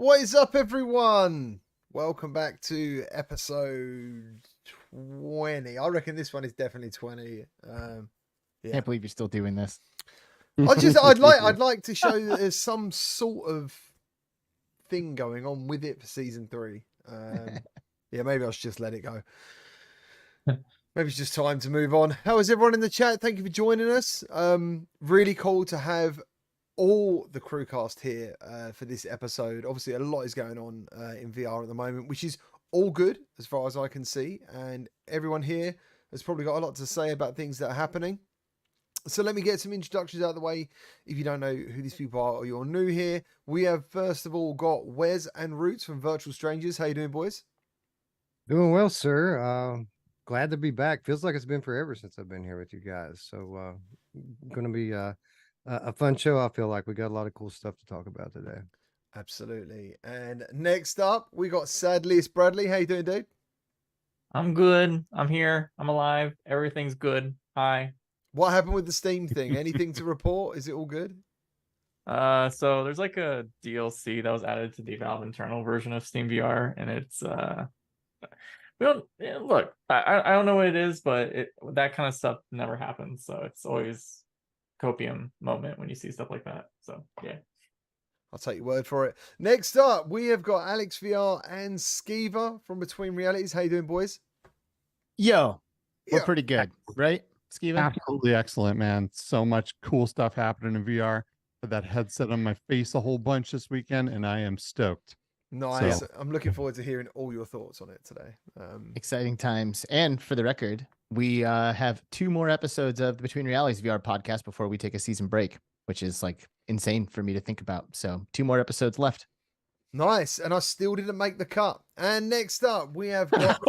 What is up, everyone? Welcome back to episode 20. I reckon this one is definitely 20. Yeah. Can't believe you're still doing this. I'd like to show that there's some sort of thing going on with it for season 3. Yeah, maybe I should just let it go. Maybe it's just time to move on. How is everyone in the chat? Thank you for joining us. Really cool to have all the CruCast here for this episode. Obviously, a lot is going on in VR at the moment, which is all good as far as I can see. And everyone here has probably got a lot to say about things that are happening. So let me get some introductions out of the way. If you don't know who these people are or you're new here, we have first of all got Wes and Roots from Virtual Strangers. How you doing, boys? Doing well, sir. Glad to be back. Feels like it's been forever since I've been here with you guys. So going to be a fun show. I feel like we got a lot of cool stuff to talk about today. Absolutely. And next up, we got Sadliest Bradley. How you doing, dude? I'm good. I'm here. I'm alive. Everything's good. Hi. What happened with the Steam thing? Anything to report? Is it all good? So there's like a DLC that was added to the Valve internal version of Steam VR, and it's look. I don't know what it is, but that kind of stuff never happens. So it's always copium moment when you see stuff like that. So yeah. I'll take your word for it. Next up, we have got Alex VR and Skeever from Between Realities. How you doing, boys? Yo, we're Yeah. pretty good, right, Skeevan? Absolutely excellent, man. So much cool stuff happening in VR. Put that headset on my face a whole bunch this weekend, and I am stoked. Nice. I'm looking forward to hearing all your thoughts on it today. Exciting times. And for the record, we have 2 more episodes of the Between Realities VR podcast before we take a season break, which is like insane for me to think about. So 2 more episodes left. Nice. And I still didn't make the cut. And next up, we have got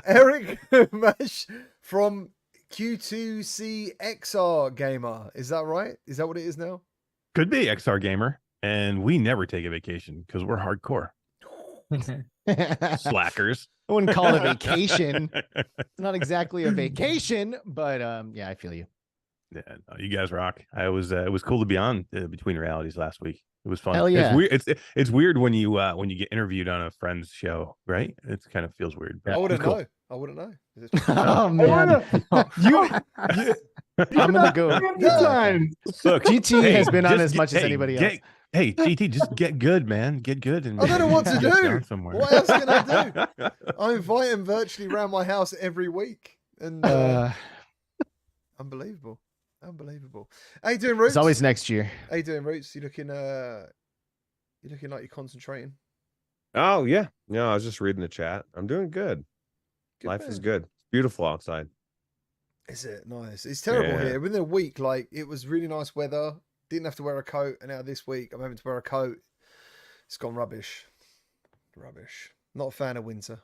Eric Mash from Q2C Gamer. Is that right? Is that what it is now? Could be XR Gamer, and we never take a vacation because we're hardcore slackers. I wouldn't call it a vacation. It's not exactly a vacation, but yeah, I feel you. Yeah, no, you guys rock. It was cool to be on Between Realities last week. It was fun. Hell yeah. It's weird. It's weird when you get interviewed on a friend's show, right? It kind of feels weird. I wouldn't Cool. know. I wouldn't know. Oh man, I'm gonna go. Look, GT has been on just as much as anybody else. Hey, GT, just get good, man. Get good. And I don't know what to get do. down somewhere. What else can I do? I invite him virtually around my house every week. And unbelievable. How you doing, Roots? It's always next year. How you doing, Roots? You looking like you're concentrating. Oh yeah. No, I was just reading the chat. I'm doing good. Life is good. It's beautiful outside. Is it? Nice. It's terrible here. Within a week, like it was really nice weather. Didn't have to wear a coat, and now this week I'm having to wear a coat. It's gone rubbish. Not a fan of winter.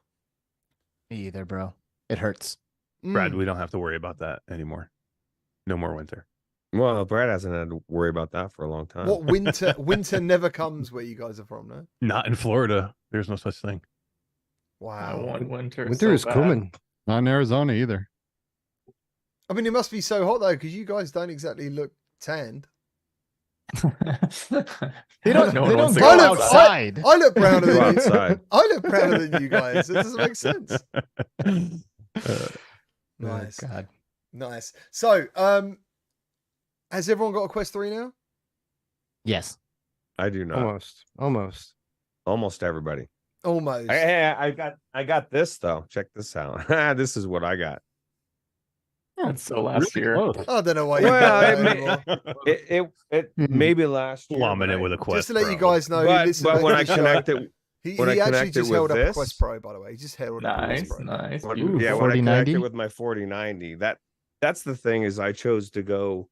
Me either, bro. It hurts. Brad, we don't have to worry about that anymore. No more winter. Well, Brad hasn't had to worry about that for a long time. What winter? Winter never comes where you guys are from, no? Not in Florida. There's no such thing. Wow. Winter Is coming. Not in Arizona either. I mean, it must be so hot though, because you guys don't exactly look tanned. They don't No one wants to go go outside. I look browner Go than you. outside. I look browner than you guys. It doesn't make sense. Nice. Oh, God. Nice. So, has everyone got a Quest 3 now? Yes. I do not. Almost Everybody. Almost. I got this though. Check this out. This is what I got. That's so last year. I don't know why. Well, it maybe last year. Plumbing but it with a Quest. Just to let you Pro. guys know, But when I connected, he when I actually connected just with held up a this- Quest Pro, by the way. He just held up a Quest Pro. Nice. when Beautiful. I 4090? connected with my 4090, that's the thing is I chose to go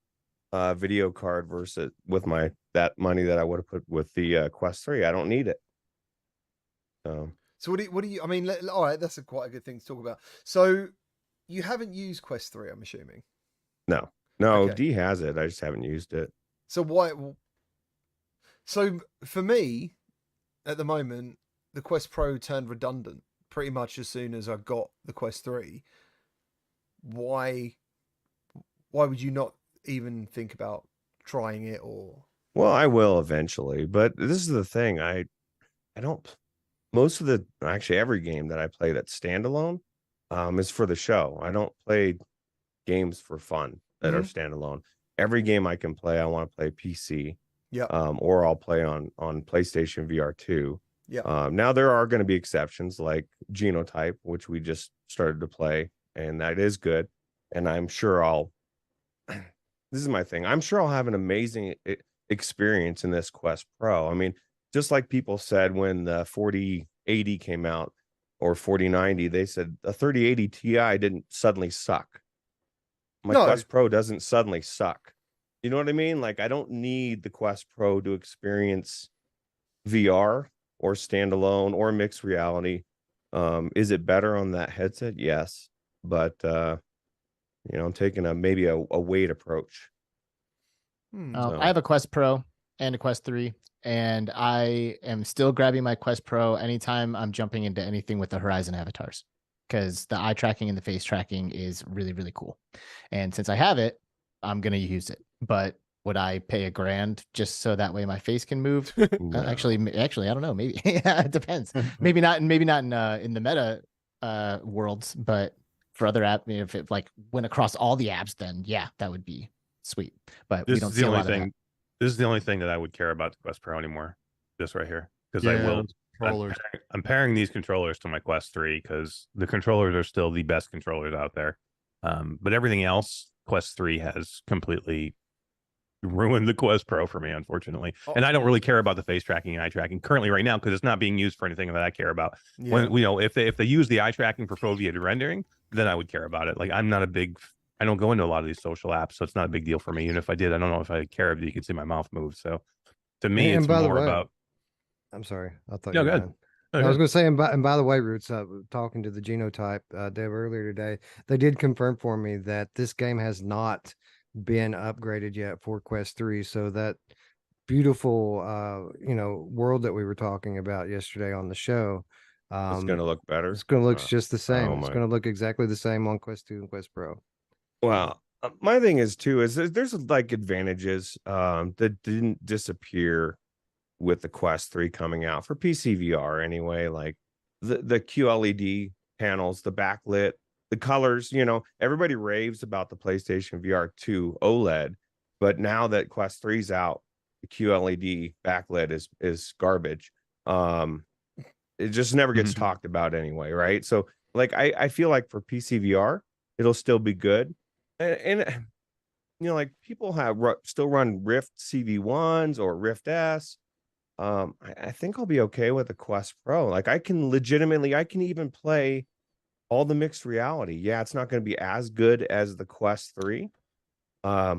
video card versus with that money that I would have put with the Quest 3. I don't need it. So what do you? I mean, all right, that's quite a good thing to talk about. So you haven't used Quest 3, I'm assuming. No, Okay. D has it. I just haven't used it. So why? So for me, at the moment, the Quest Pro turned redundant pretty much as soon as I got the Quest 3. Why would you not even think about trying it or Well, I will eventually, but this is the thing. I don't. Most of the actually every game that I play that's standalone, is for the show. I don't play games for fun that are standalone. Every game I can play, I want to play PC. Yeah. Or I'll play on PlayStation VR2. Yeah. Now there are going to be exceptions like Genotype, which we just started to play, and that is good. And I'm sure I'll. This is my thing. I'm sure I'll have an amazing experience in this Quest Pro. I mean, just like people said when the 4080 came out or 4090, they said a 3080 Ti didn't suddenly suck. My No. Quest Pro doesn't suddenly suck. You know what I mean? Like, I don't need the Quest Pro to experience VR or standalone or mixed reality. Is it better on that headset? Yes. But, I'm taking maybe a weight approach. So. I have a Quest Pro and a Quest 3, and I am still grabbing my Quest Pro anytime I'm jumping into anything with the Horizon avatars, because the eye tracking and the face tracking is really, really cool. And since I have it, I'm going to use it. But would I pay $1,000 just so that way my face can move? No. Actually, I don't know. Maybe yeah, it depends. Maybe not in the meta worlds, but for other apps, if it like went across all the apps, then yeah, that would be sweet. But we don't see a lot of that. This is the only thing that I would care about the Quest Pro anymore. This right here, because Yeah, I will. those controllers. I'm pairing these controllers to my Quest 3 because the controllers are still the best controllers out there. But everything else, Quest 3 has completely ruined the Quest Pro for me, unfortunately. And I don't really care about the face tracking and eye tracking currently right now because it's not being used for anything that I care about. Yeah. When if they use the eye tracking for foveated rendering, then I would care about it. Like, I'm not a big. I don't go into a lot of these social apps, so it's not a big deal for me. And if I did, I don't know if I care if you could see my mouth move. So to me, And it's by the more way, about. I'm sorry. I thought No, you go were ahead. done. I was going to say, and by the way, Roots, talking to the Genotype dev earlier today, they did confirm for me that this game has not been upgraded yet for Quest 3. So that beautiful, world that we were talking about yesterday on the show, It's going to look better. it's going to look just the same. oh It's my. going to look exactly the same on Quest 2 and Quest Pro. Well, my thing is too is there's like advantages that didn't disappear with the Quest 3 coming out for PCVR anyway, like the QLED panels, the backlit, the colors. Everybody raves about the PlayStation VR2 OLED, but now that Quest 3's out, the QLED backlit is garbage. It just never gets talked about anyway, right? So like I feel like for PCVR, it'll still be good. And like people have still run Rift CV1s or Rift S. I think I'll be okay with the Quest Pro. Like I can even play all the mixed reality. Yeah, it's not going to be as good as the Quest 3. But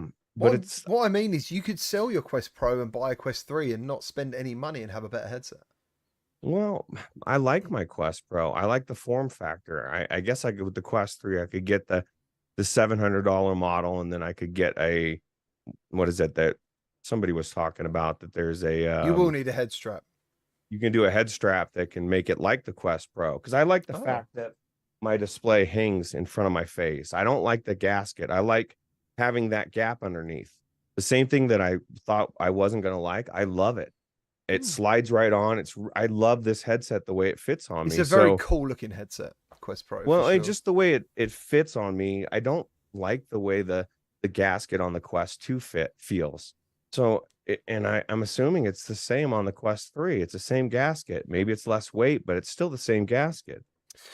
what I mean is you could sell your Quest Pro and buy a Quest 3 and not spend any money and have a better headset. Well, I like my Quest Pro. I like the form factor. I guess I could with the Quest 3, I could get the $700 model, and then I could get what is it that somebody was talking about, that there's you will need a head strap. You can do a head strap that can make it like the Quest Pro, because I like the fact that my display hangs in front of my face. I don't like the gasket. I like having that gap underneath. The same thing that I thought I wasn't going to like. I love it. It slides right on. I love this headset, the way it fits on me. It's a very cool looking headset, Quest Pro. Well, just the way it fits on me. I don't like the way the gasket on the Quest 2 feels. So, I'm assuming it's the same on the Quest 3. It's the same gasket. Maybe it's less weight, but it's still the same gasket.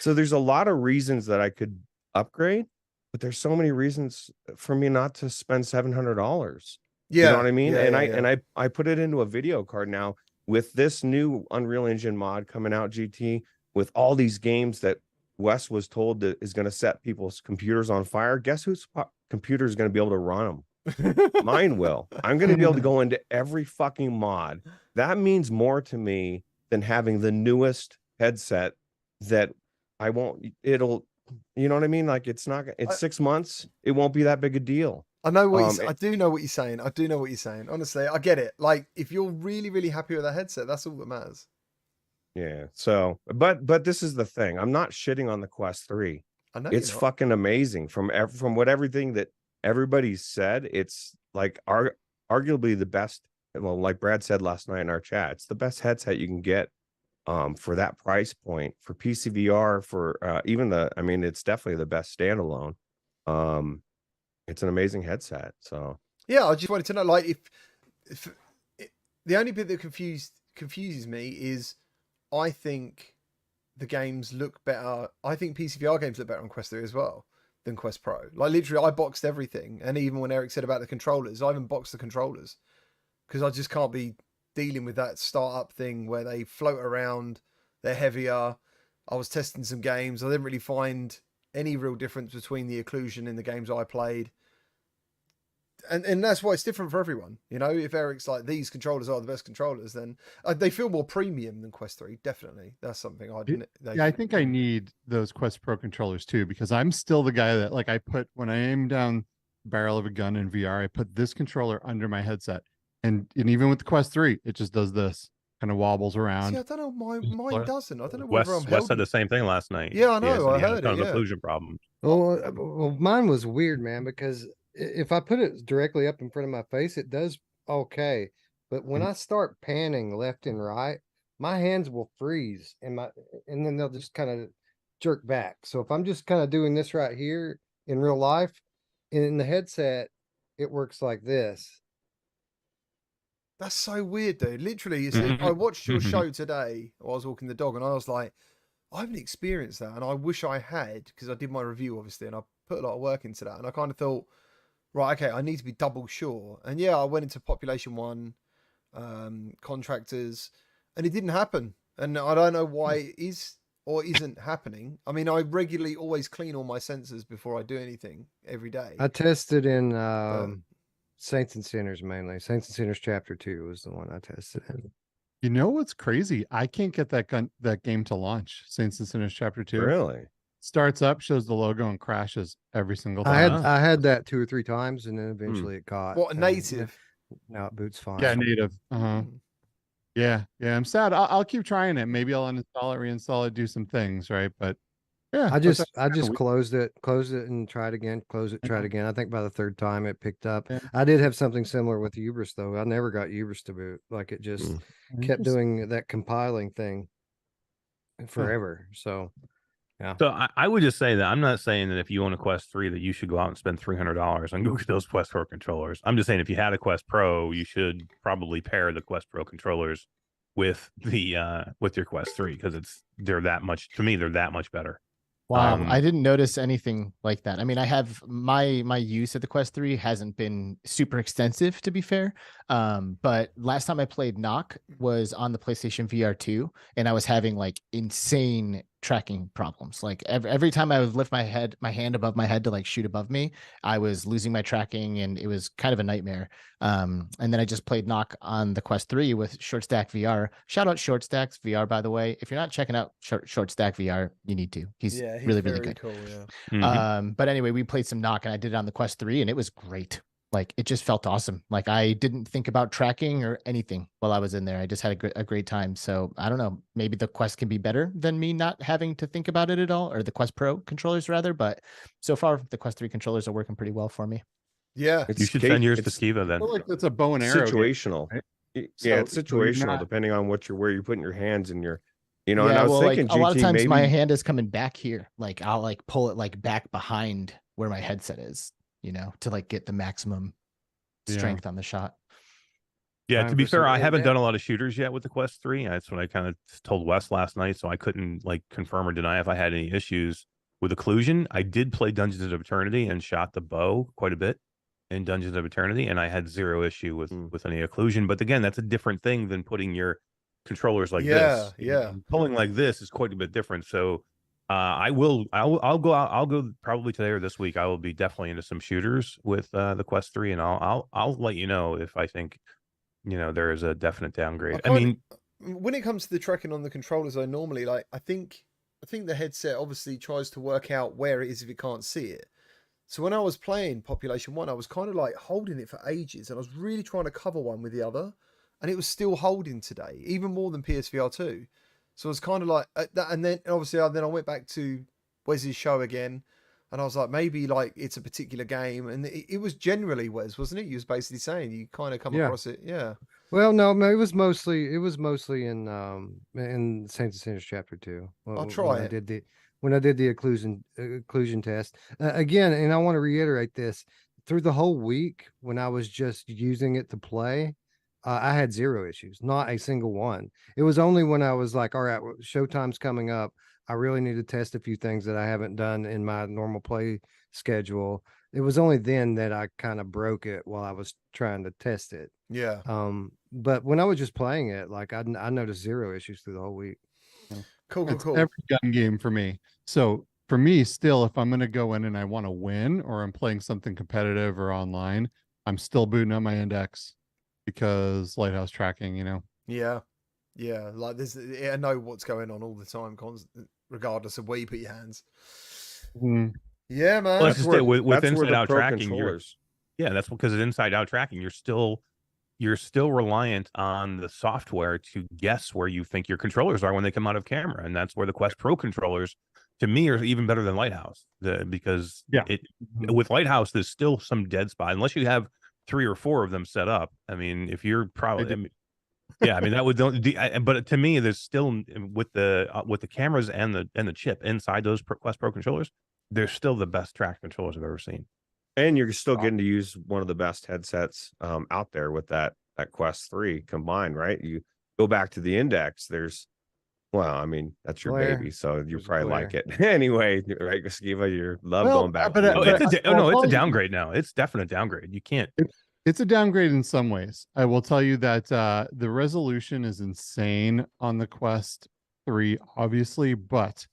So there's a lot of reasons that I could upgrade, but there's so many reasons for me not to spend $700. Yeah, you know what I mean? Yeah, I put it into a video card now with this new Unreal Engine mod coming out, GT, with all these games that Wes was told that is going to set people's computers on fire. Guess whose computer is going to be able to run them? Mine will. I'm going to be able to go into every fucking mod. That means more to me than having the newest headset that I won't. It'll, you know what I mean? Like it's 6 months. It won't be that big a deal. I know what I do know what you're saying. I do know what you're saying. Honestly, I get it. Like if you're really, really happy with that headset, that's all that matters. Yeah. So, but this is the thing. I'm not shitting on the Quest 3. I know it's fucking amazing from everything that everybody's said. It's like arguably the best well, like Brad said last night in our chat, it's the best headset you can get for that price point for PCVR for even it's definitely the best standalone. It's an amazing headset. So yeah, I just wanted to know, like, if the only bit that confuses me is I think the games look better. I think PCVR games look better on Quest 3 as well than Quest Pro. Like, literally, I boxed everything. And even when Eric said about the controllers, I even boxed the controllers because I just can't be dealing with that startup thing where they float around, they're heavier. I was testing some games. I didn't really find any real difference between the occlusion in the games I played. And that's why it's different for everyone. You know, if Eric's like, these controllers are the best controllers, then they feel more premium than Quest 3. Definitely. That's something I think I need those Quest Pro controllers too, because I'm still the guy that, like, when I aim down the barrel of a gun in VR, I put this controller under my headset. And even with the Quest 3, it just does this, kind of wobbles around. See, I don't know. Mine doesn't. I don't know Wes, whether I'm Wes said the same thing last night. Yeah, I know. I He had heard a ton it. of Yeah. occlusion problems. Well, mine was weird, man, because if I put it directly up in front of my face, it does okay. But when I start panning left and right, my hands will freeze and then they'll just kind of jerk back. So if I'm just kind of doing this right here in real life, in the headset, it works like this. That's so weird, dude. Literally, I watched your show today while I was walking the dog, and I was like, I haven't experienced that, and I wish I had, because I did my review, obviously, and I put a lot of work into that, and I kind of thought, right, okay, I need to be double sure. And yeah, I went into Population 1, contractors, and it didn't happen. And I don't know why it is or isn't happening. I mean, I regularly always clean all my sensors before I do anything every day. I tested in Saints and Sinners mainly. Saints and Sinners Chapter 2 was the one I tested in. You know what's crazy? I can't get that game to launch. Saints and Sinners Chapter 2. Really? Starts up, shows the logo, and crashes every single time. I had that 2 or 3 times, and then eventually it caught. What, native? Now it boots fine. Yeah, native. Yeah. I'm sad. I'll keep trying it. Maybe I'll uninstall it, reinstall it, do some things, right? But yeah, I just closed it, and tried again, close it, tried again. I think by the 3rd time it picked up. Yeah. I did have something similar with Ubris though. I never got Ubris to boot. Like, it just kept doing that compiling thing forever. So yeah. So I would just say that I'm not saying that if you own a Quest 3 that you should go out and spend $300 on go get those Quest Pro controllers. I'm just saying if you had a Quest Pro, you should probably pair the Quest Pro controllers with with your Quest 3, because they're that much better. Wow, I didn't notice anything like that. I mean, I have my use of the Quest 3 hasn't been super extensive, to be fair. But last time I played Knock was on the PlayStation VR2, and I was having like insane tracking problems. Like every time I would lift my hand above my head to like shoot above me, I was losing my tracking, and it was kind of a nightmare. And then I just played Knock on the Quest 3 with Short Stack VR. Shout out Short Stacks VR, by the way. If you're not checking out Short Stack VR, you need to. He's really good. Cool, yeah. But anyway, we played some Knock, and I did it on the Quest 3, and it was great. Like, it just felt awesome. Like, I didn't think about tracking or anything while I was in there. I just had a great time. So I don't know, maybe the Quest can be better than me not having to think about it at all, or the Quest Pro controllers rather. But so far, the Quest 3 controllers are working pretty well for me. Yeah. You should send yours to Skiva then. I feel like that's a bow and arrow. Situational. Game, right? Yeah, it's situational depending on where you're putting your hands in your, and Yeah, I was thinking, like, a lot of times maybe my hand is coming back here. Like, I'll like pull it like back behind where my headset is, to like get the maximum strength on the shot. Yeah, to be fair, I haven't done a lot of shooters yet with the Quest 3. That's what I kind of told Wes last night, so I couldn't like confirm or deny if I had any issues with occlusion. I did play Dungeons of Eternity and shot the bow quite a bit in Dungeons of Eternity, and I had zero issue with any occlusion. But again, that's a different thing than putting your controllers like this. Yeah. Pulling like this is quite a bit different. So I'll go probably today or this week. I will be definitely into some shooters with the Quest 3, and I'll let you know if I think there is a definite downgrade. I mean, when it comes to the tracking on the controllers, I normally I think the headset obviously tries to work out where it is if it can't see it. So when I was playing Population 1, I was kind of like holding it for ages, and I was really trying to cover one with the other, and it was still holding today, even more than PSVR2. So I was kind of like that, and then obviously I went back to Wes's show again, and I was like, maybe like it's a particular game, and it was generally Wes, wasn't it? You was basically saying you kind of come across it, yeah. Well, no, it was mostly in Saints and Sinners chapter 2. I'll try I it. did the occlusion test again, and I want to reiterate this through the whole week when I was just using it to play. I had 0 issues, not a single one. It was only when I was like, all right, showtime's coming up. I really need to test a few things that I haven't done in my normal play schedule. It was only then that I kind of broke it while I was trying to test it. Yeah. But when I was just playing it, like I noticed 0 issues through the whole week. Cool. It's every gun game for me. So for me, still, if I'm going to go in and I want to win, or I'm playing something competitive or online, I'm still booting up my index because lighthouse tracking, Yeah. Like I know what's going on all the time, regardless of where you put your hands. Yeah, man. Well, that's just it. With that's where inside the out pro tracking, controllers. that's because of inside out tracking. You're still reliant on the software to guess where you think your controllers are when they come out of camera, and that's where the Quest Pro controllers, to me, are even better than Lighthouse. Because with Lighthouse, there's still some dead spot unless you have 3 or 4 of them set up. I mean, if you're probably, that would don't. But to me, there's still with the cameras and the chip inside those Quest Pro controllers, they're still the best track controllers I've ever seen. And you're still getting to use one of the best headsets out there with that Quest 3 combined, right? You go back to the Index, that's your baby, so you probably like it. Anyway, right, Skiva, you love going back. It's a downgrade now. It's definite downgrade. You can't. It's a downgrade in some ways. I will tell you that the resolution is insane on the Quest 3, obviously, but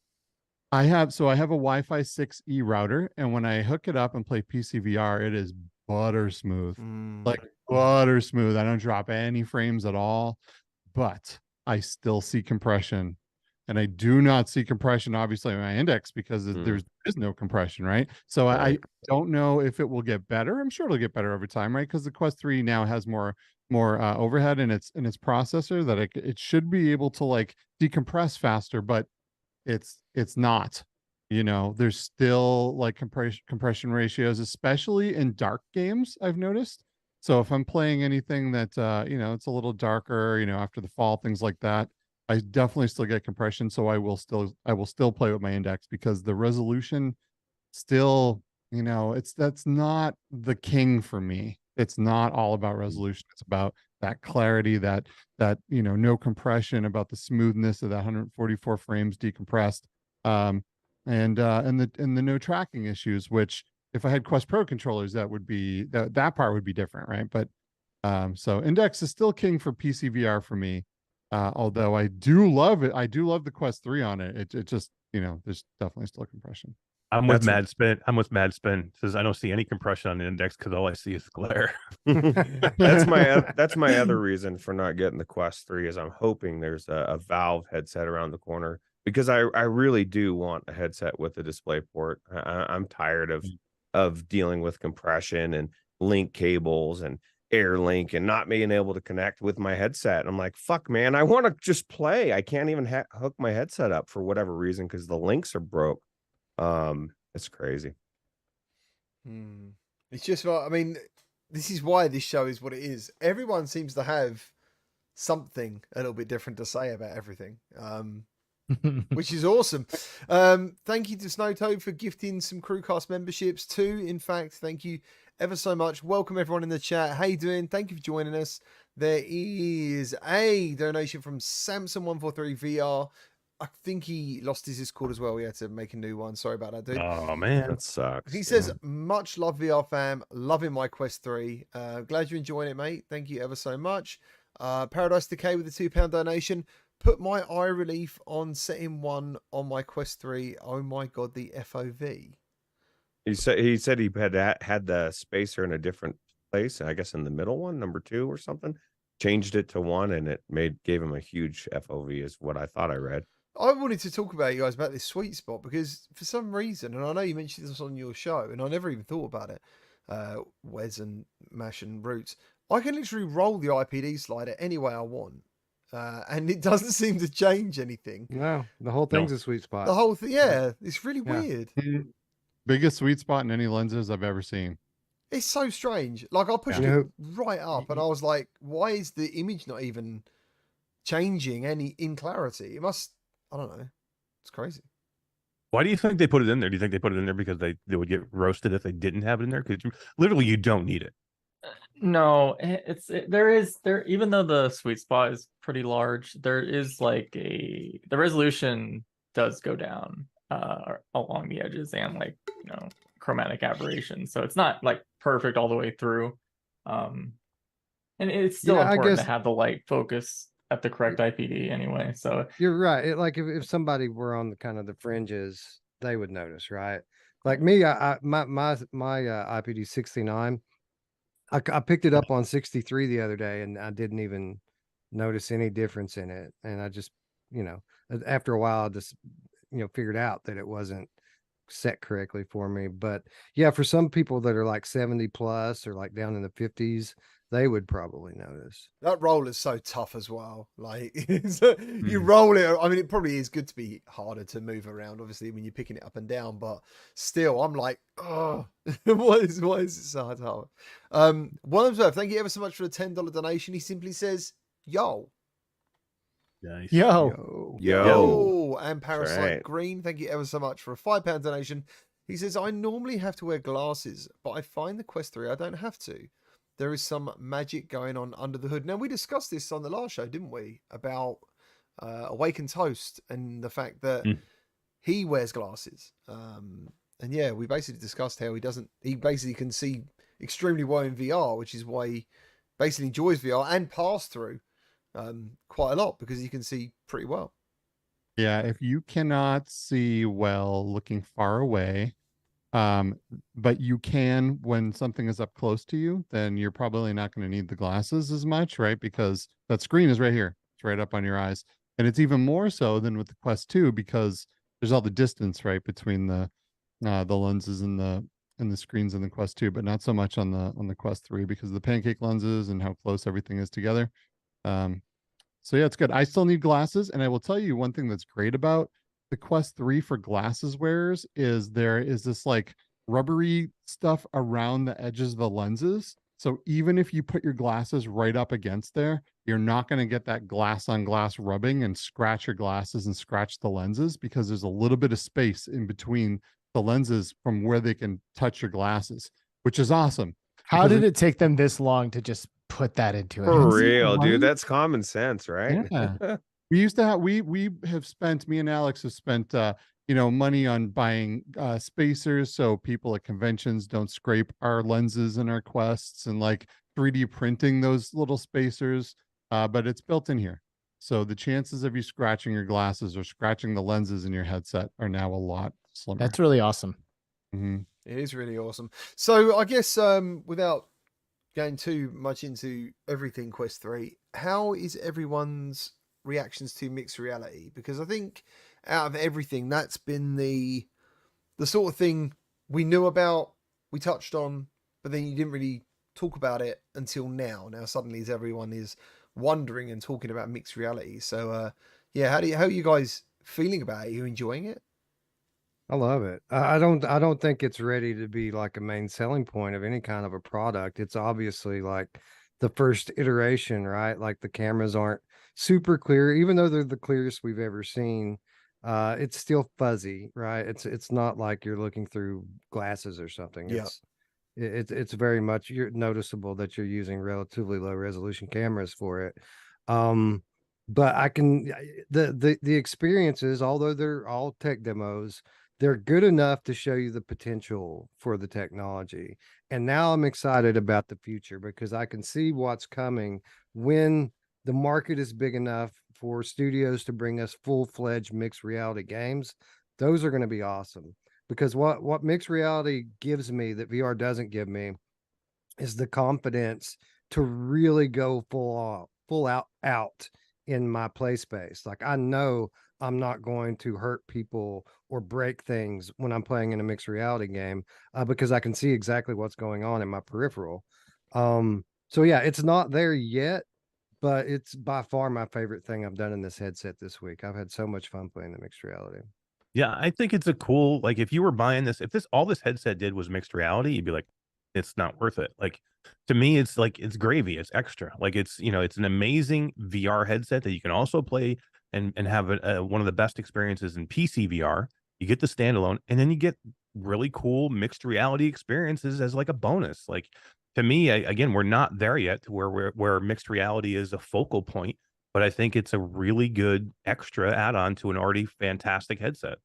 I have a Wi-Fi 6E router, and when I hook it up and play PCVR, it is butter smooth, like butter smooth. I don't drop any frames at all, but I still see compression, and I do not see compression, obviously, on my Index because there is no compression, right? So I don't know if it will get better. I'm sure it'll get better over time, right? Because the Quest 3 now has more overhead in its processor that it should be able to like decompress faster, but it's not, there's still like compression ratios, especially in dark games, I've noticed. So if I'm playing anything that it's a little darker, after the fall, things like that, I definitely still get compression. So I will still play with my Index because the resolution still, that's not the king for me. It's not all about resolution. It's about that clarity, that no compression, about the smoothness of that 144 frames decompressed, and the no tracking issues. Which if I had Quest Pro controllers, that would be that part would be different, right? But so Index is still king for PCVR for me. Although I do love it. I do love the Quest 3 on it. It just there's definitely still compression. I'm with Mad Spin. Says I don't see any compression on the Index because all I see is glare. That's my other reason for not getting the Quest 3 is I'm hoping there's a Valve headset around the corner, because I really do want a headset with a display port. I'm tired of dealing with compression and link cables and AirLink and not being able to connect with my headset. I'm like, fuck, man, I want to just play. I can't even hook my headset up for whatever reason because the links are broke. It's crazy. It's just, this is why this show is what it is. Everyone seems to have something a little bit different to say about everything, which is awesome. Thank you to Snowtoad for gifting some CruCast memberships too. In fact, thank you ever so much. Welcome everyone in the chat. How you doing? Thank you for joining us. There is a donation from Samson143VR. I think he lost his Discord as well. We had to make a new one. Sorry about that, dude. Oh, man. That sucks. He says, much love, VR fam. Loving my Quest 3. Glad you're enjoying it, mate. Thank you ever so much. Paradise Decay with a £2 donation. Put my eye relief on setting 1 on my Quest 3. Oh, my God, the FOV. He said he had the spacer in a different place. I guess in the middle one, number 2 or something. Changed it to 1, and it gave him a huge FOV is what I thought I read. I wanted to talk about you guys about this sweet spot because for some reason, and I know you mentioned this on your show, and I never even thought about it, Wes and Mash and Roots, I can literally roll the IPD slider any way I want, and it doesn't seem to change anything. No, the whole thing's a sweet spot. The whole thing, yeah, it's really weird. Biggest sweet spot in any lenses I've ever seen. It's so strange. Like I pushed Yeah. it right up, and I was like, "Why is the image not even changing any in clarity?" It must. I don't know. It's crazy. Why do you think they put it in there? Do you think they put it in there because they would get roasted if they didn't have it in there? Because literally you don't need it. No, there even though the sweet spot is pretty large, there is like the resolution does go down along the edges and like chromatic aberration. So it's not like perfect all the way through. And it's still Yeah, I important to guess- have the light focus at the correct IPD anyway. So You're right. Like if somebody were on the kind of the fringes, they would notice, right? Like me, my IPD 69. I picked it up on 63 the other day, and I didn't even notice any difference in it. And I just, after a while, I just, figured out that it wasn't set correctly for me. But yeah, for some people that are like 70 plus or like down in the 50s, they would probably notice. That roll is so tough as well. Like you roll it. I mean, it probably is good to be harder to move around, obviously, when you're picking it up and down. But still, I'm like, oh, why is it so hard? Wormsworth, thank you ever so much for the $10 donation. He simply says, "Yo, Nice. yo," and Parasite right. Green, thank you ever so much for a £5 donation. He says, "I normally have to wear glasses, but I find the Quest 3 I don't have to. There is some magic going on under the hood." Now, we discussed this on the last show, didn't we? About Awakened Toast and the fact that he wears glasses. And yeah, we basically discussed how he basically can see extremely well in VR, which is why he basically enjoys VR and pass through quite a lot because he can see pretty well. Yeah, if you cannot see well looking far away, but you can when something is up close to you, then you're probably not going to need the glasses as much, right? Because that screen is right here. It's right up on your eyes. And it's even more so than with the Quest 2 because there's all the distance, right, between the lenses and the screens in the Quest 2, but not so much on the Quest 3 because of the pancake lenses and how close everything is together. So yeah, it's good. I still need glasses, and I will tell you one thing that's great about the Quest 3 for glasses wearers is there is this like rubbery stuff around the edges of the lenses. So even if you put your glasses right up against there, you're not going to get that glass on glass rubbing and scratch your glasses and scratch the lenses because there's a little bit of space in between the lenses from where they can touch your glasses, which is awesome. How did it take them this long to just put that into it? For real, Right? dude. That's common sense, right? Yeah. We used to have we have spent, me and Alex have spent money on buying spacers so people at conventions don't scrape our lenses and our quests, and like 3D printing those little spacers, but it's built in here. So the chances of you scratching your glasses or scratching the lenses in your headset are now a lot slimmer. That's really awesome. Mhm. It is really awesome. So I guess without going too much into everything Quest 3, how is everyone's reactions to mixed reality? Because I think out of everything, that's been the sort of thing we knew about, we touched on, but then you didn't really talk about it until now. Now suddenly everyone is wondering and talking about mixed reality. So yeah, how are you guys feeling about it? Are you enjoying it? I love it. I don't think it's ready to be like a main selling point of any kind of a product. It's obviously like the first iteration, right? Like the cameras aren't super clear, even though they're the clearest we've ever seen. It's still fuzzy, right? It's not like you're looking through glasses or something. Yeah. It's very much you're noticeable that you're using relatively low resolution cameras for it. But I can the experiences, although they're all tech demos, they're good enough to show you the potential for the technology. And now I'm excited about the future because I can see what's coming when the market is big enough for studios to bring us full-fledged mixed reality games. Those are going to be awesome because what mixed reality gives me that VR doesn't give me is the confidence to really go full out in my play space. Like I know I'm not going to hurt people or break things when I'm playing in a mixed reality game because I can see exactly what's going on in my peripheral. So yeah, it's not there yet, but it's by far my favorite thing I've done in this headset this week. I've had so much fun playing the mixed reality. Yeah, I think it's a cool, like if you were buying this, if all this headset did was mixed reality, you'd be like, it's not worth it. Like, to me, it's like, it's gravy, it's extra. Like, it's, it's an amazing VR headset that you can also play and have one of the best experiences in PCVR. You get the standalone, and then you get really cool mixed reality experiences as like a bonus. Like, to me, again, we're not there yet to where mixed reality is a focal point, but I think it's a really good extra add-on to an already fantastic headset.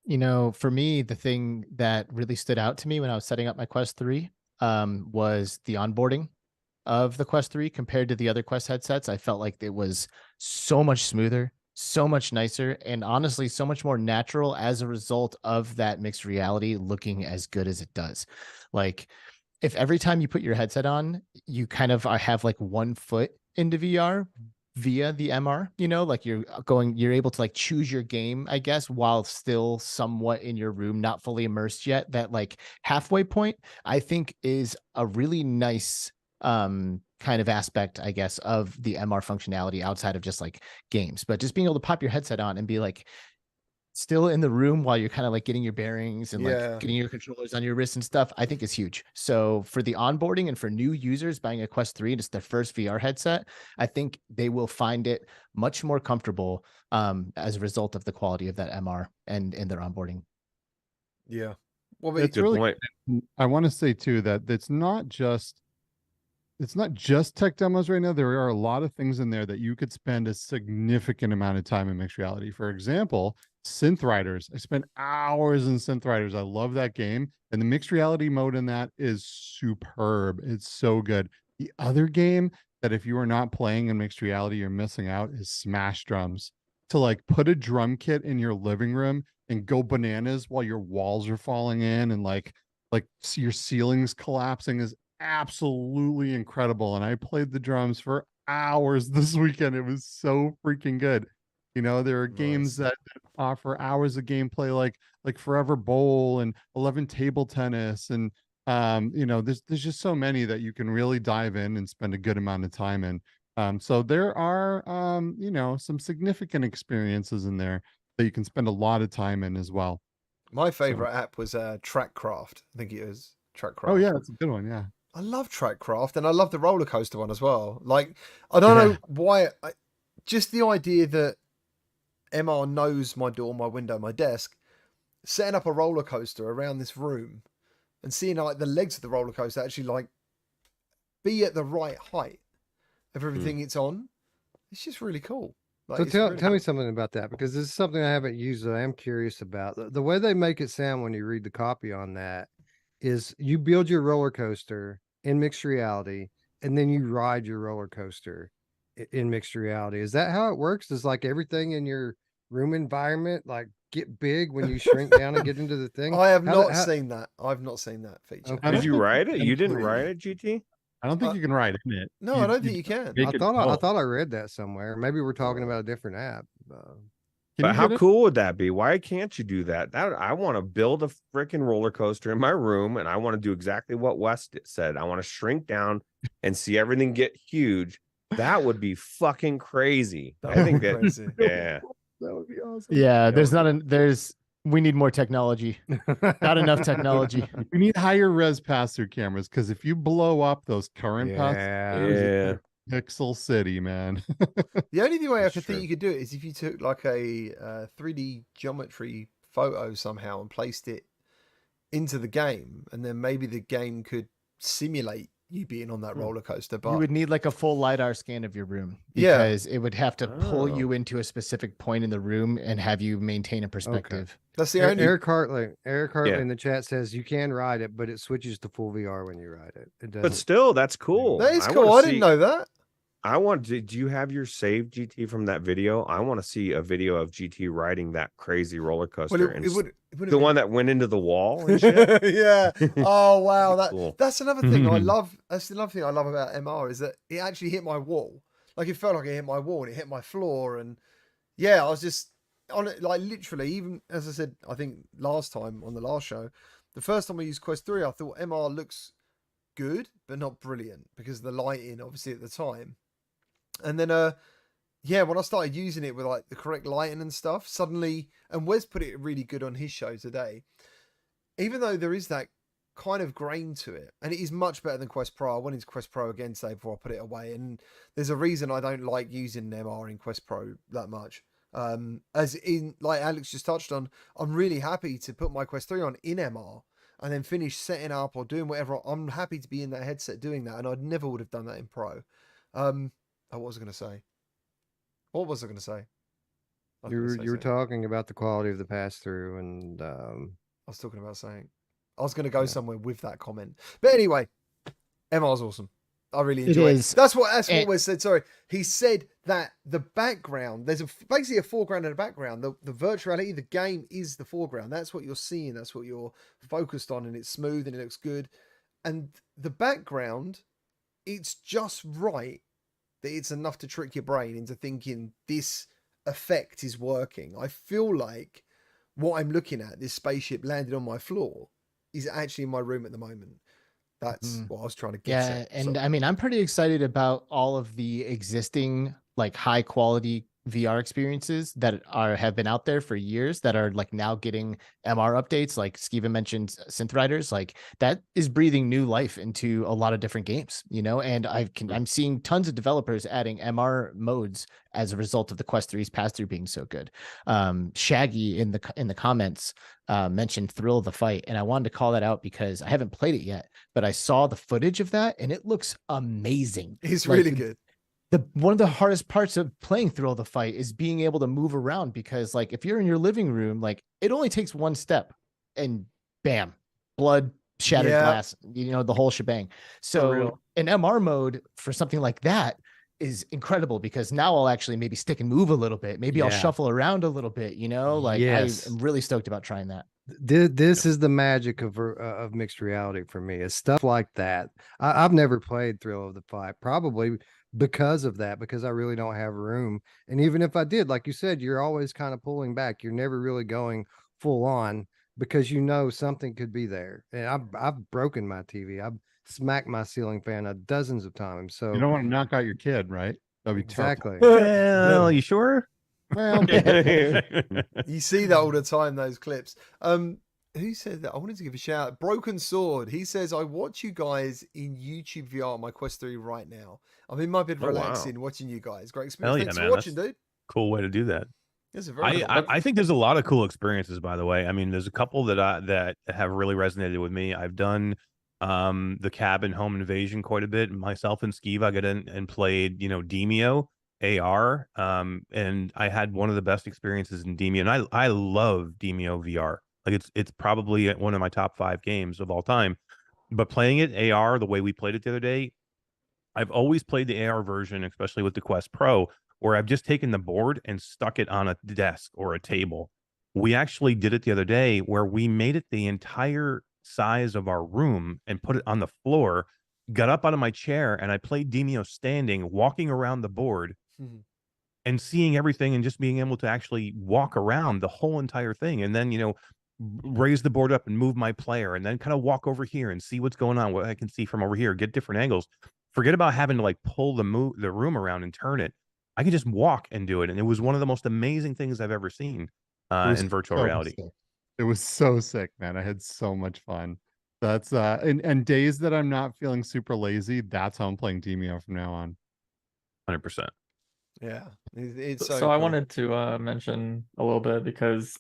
For me, the thing that really stood out to me when I was setting up my Quest 3 was the onboarding of the Quest 3 compared to the other Quest headsets. I felt like it was so much smoother, so much nicer, and honestly, so much more natural as a result of that mixed reality looking as good as it does. Like, if every time you put your headset on, you kind of have like 1 foot into VR via the MR, like you're able to like choose your game, I guess, while still somewhat in your room, not fully immersed yet. That like halfway point, I think, is a really nice kind of aspect, I guess, of the MR functionality outside of just like games. But just being able to pop your headset on and be like still in the room while you're kind of like getting your bearings and like getting your controllers on your wrists and stuff, I think is huge. So for the onboarding and for new users buying a Quest 3 and it's their first VR headset, I think they will find it much more comfortable as a result of the quality of that MR and their onboarding. Yeah. Well, it's good really, point. I want to say too, that it's not just tech demos right now. There are a lot of things in there that you could spend a significant amount of time in mixed reality. For example, Synth Riders. I spent hours in Synth Riders. I love that game. And the mixed reality mode in that is superb. It's so good. The other game that if you are not playing in mixed reality, you're missing out is Smash Drums. To like put a drum kit in your living room and go bananas while your walls are falling in and like your ceilings collapsing is absolutely incredible. And I played the drums for hours this weekend. It was so freaking good. There are games that offer hours of gameplay like Forever Bowl and 11 Table Tennis, and there's just so many that you can really dive in and spend a good amount of time in. So there are some significant experiences in there that you can spend a lot of time in as well. My favorite app was Trackcraft. I think it is Trackcraft. Oh yeah, that's a good one. Yeah, I love Trackcraft, and I love the roller coaster one as well. Like, I don't know why. Just the idea that MR knows my door, my window, my desk, setting up a roller coaster around this room and seeing like the legs of the roller coaster actually like be at the right height of everything it's on. It's just really cool. Like, so tell me something about that, because this is something I haven't used that I am curious about. The way they make it sound when you read the copy on that is you build your roller coaster in mixed reality and then you ride your roller coaster in mixed reality. Is that how it works? Does like everything in your room environment like get big when you shrink down and get into the thing? I have not seen that. I've not seen that feature. Okay. Did you ride it? You didn't ride it, GT? I don't think you can ride in it. No, I don't think you can. make I it thought full. I read that somewhere. Maybe we're talking about a different app. But how cool would that be? Why can't you do that? I want to build a freaking roller coaster in my room, and I want to do exactly what Wes said. I want to shrink down and see everything get huge. That would be fucking crazy. I think that, crazy. yeah, That would be awesome. Yeah, we need more technology. Not enough technology. We need higher res pass-through cameras, because if you blow up those current yeah. Pixel City, man. The only way I That's could think true. you could do it is if you took like a 3D geometry photo somehow and placed it into the game, and then maybe the game could simulate you being on that roller coaster. But You would need like a full LiDAR scan of your room, Yeah. because it would have to pull Oh. you into a specific point in the room and have you maintain a perspective. that's the only. Eric Hartley Yeah. in the chat says you can ride it, but it switches to full VR when you ride it. It But doesn't. still, that's cool. That is I cool. wanna I didn't see- know that. Did you have your save GT from that video? I want to see a video of GT riding that crazy roller coaster. Well, and it would have the one that went into the wall and shit. yeah. Oh wow, Cool. that's another thing I love. That's another thing I love about MR is that it actually hit my wall. Like it felt like it hit my wall and it hit my floor, and yeah, I was just on it like literally. Even as I said, I think last time on the last show, the first time I used Quest 3, I thought MR looks good but not brilliant because of the lighting, obviously at the time. And then yeah, when I started using it with like the correct lighting and stuff, suddenly, and Wes put it really good on his show today, even though there is that kind of grain to it, and it is much better than Quest Pro. I went into Quest Pro again today before I put it away, and there's a reason I don't like using MR in Quest Pro that much. As in, like Alex just touched on, I'm really happy to put my Quest 3 on in MR and then finish setting up or doing whatever. I'm happy to be in that headset doing that, and I never would have done that in Pro. What was I going to say? What was I going to say? You were talking about the quality of the pass through, and I was talking about saying I was going to go somewhere with that comment, but anyway, MR's awesome. I really enjoy it. That's what Wes said. Sorry, he said that the background, there's basically a foreground and a background. The virtuality, the game is the foreground. That's what you're seeing. That's what you're focused on, and it's smooth and it looks good. And the background, it's just right that it's enough to trick your brain into thinking this effect is working. I feel like what I'm looking at, this spaceship landed on my floor, is actually in my room at the moment. That's what I was trying to get at. Yeah, and I mean, I'm pretty excited about all of the existing like high quality VR experiences that have been out there for years that are like now getting MR updates. Like Skeeva mentioned, Synth Riders, like that is breathing new life into a lot of different games, you know. And I'm seeing tons of developers adding MR modes as a result of the Quest 3's pass through being so good. Shaggy in the comments mentioned Thrill of the Fight, and I wanted to call that out because I haven't played it yet, but I saw the footage of that and it looks amazing. It's really good. One of the hardest parts of playing Thrill of the Fight is being able to move around, because like if you're in your living room, like it only takes one step and bam, blood, shattered glass, you know, the whole shebang. So an MR mode for something like that is incredible, because now I'll actually maybe stick and move a little bit. Maybe I'll shuffle around a little bit, you know, like I'm really stoked about trying that. This is the magic of mixed reality for me. It's stuff like that. I've never played Thrill of the Fight, probably because of that, because I really don't have room. And even if I did, like you said, you're always kind of pulling back. You're never really going full on, because you know something could be there. And I've broken my TV. I've smacked my ceiling fan dozens of times. So you don't want to knock out your kid, right? That'd be exactly. Well, you sure? Well, you see that all the time, those clips. Who said that? I wanted to give a shout out. Broken Sword. He says, I watch you guys in YouTube VR on my Quest 3 right now. I'm in my bed relaxing, watching you guys. Great experience. Thanks for watching, dude. Cool way to do that. That's a very I think there's a lot of cool experiences, by the way. I mean, there's a couple that have really resonated with me. I've done the cabin home invasion quite a bit. Myself and Skeeva got in and played, you know, Demio AR. And I had one of the best experiences in Demio. And I love Demio VR. Like it's probably one of my top 5 games of all time. But playing it AR the way we played it the other day, I've always played the AR version, especially with the Quest Pro, where I've just taken the board and stuck it on a desk or a table. We actually did it the other day where we made it the entire size of our room and put it on the floor, got up out of my chair, and I played Demio standing, walking around the board and seeing everything and just being able to actually walk around the whole entire thing. And then, you know, raise the board up and move my player, and then kind of walk over here and see what's going on, what I can see from over here, get different angles. Forget about having to like pull the room around and turn it. I can just walk and do it. And it was one of the most amazing things I've ever seen in virtual reality. Sick. It was so sick, man. I had so much fun. That's and days that I'm not feeling super lazy, that's how I'm playing Demio from now on. 100%. Yeah. It's so cool. I wanted to mention a little bit, because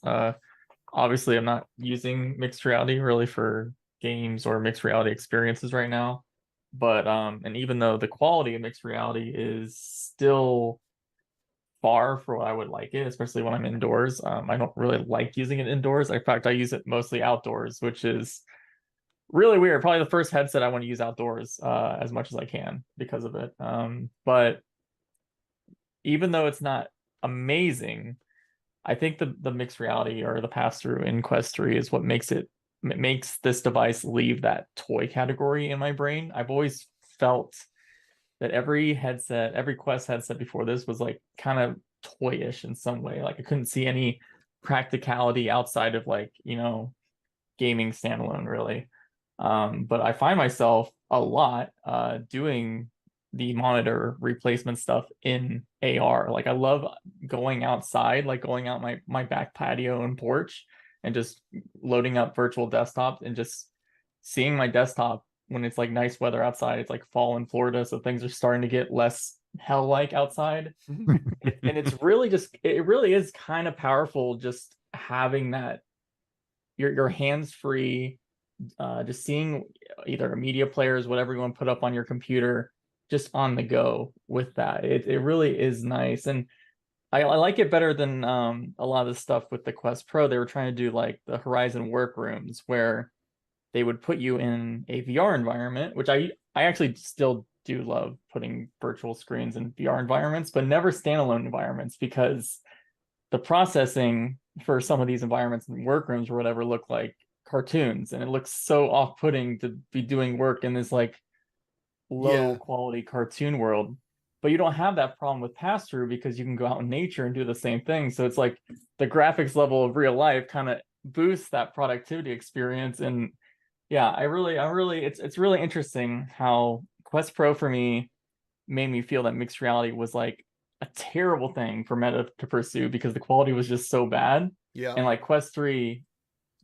obviously I'm not using mixed reality really for games or mixed reality experiences right now. But and even though the quality of mixed reality is still far for what I would like it, especially when I'm indoors, I don't really like using it indoors. In fact, I use it mostly outdoors, which is really weird. Probably the first headset I want to use outdoors as much as I can because of it. But even though it's not amazing, I think the mixed reality or the pass-through in Quest 3 is what makes this device leave that toy category in my brain. I've always felt that every Quest headset before this was like kind of toyish in some way. Like I couldn't see any practicality outside of like, you know, gaming standalone really. But I find myself a lot doing the monitor replacement stuff in AR. Like I love going outside, like going out my back patio and porch and just loading up virtual desktops and just seeing my desktop when it's like nice weather outside. It's like fall in Florida, so things are starting to get less hell-like outside. And it's really it really is kind of powerful just having that your hands free, just seeing either media players, whatever you want to put up on your computer, just on the go with that. It really is nice. And I like it better than a lot of the stuff with the Quest Pro. They were trying to do like the Horizon workrooms where they would put you in a VR environment, which I actually still do love putting virtual screens in VR environments, but never standalone environments, because the processing for some of these environments and workrooms or whatever look like cartoons, and it looks so off-putting to be doing work in this like low quality cartoon world. But you don't have that problem with pass-through because you can go out in nature and do the same thing. So it's like the graphics level of real life kind of boosts that productivity experience. And yeah, I really it's really interesting how Quest Pro for me made me feel that mixed reality was like a terrible thing for Meta to pursue because the quality was just so bad. Yeah. And like Quest 3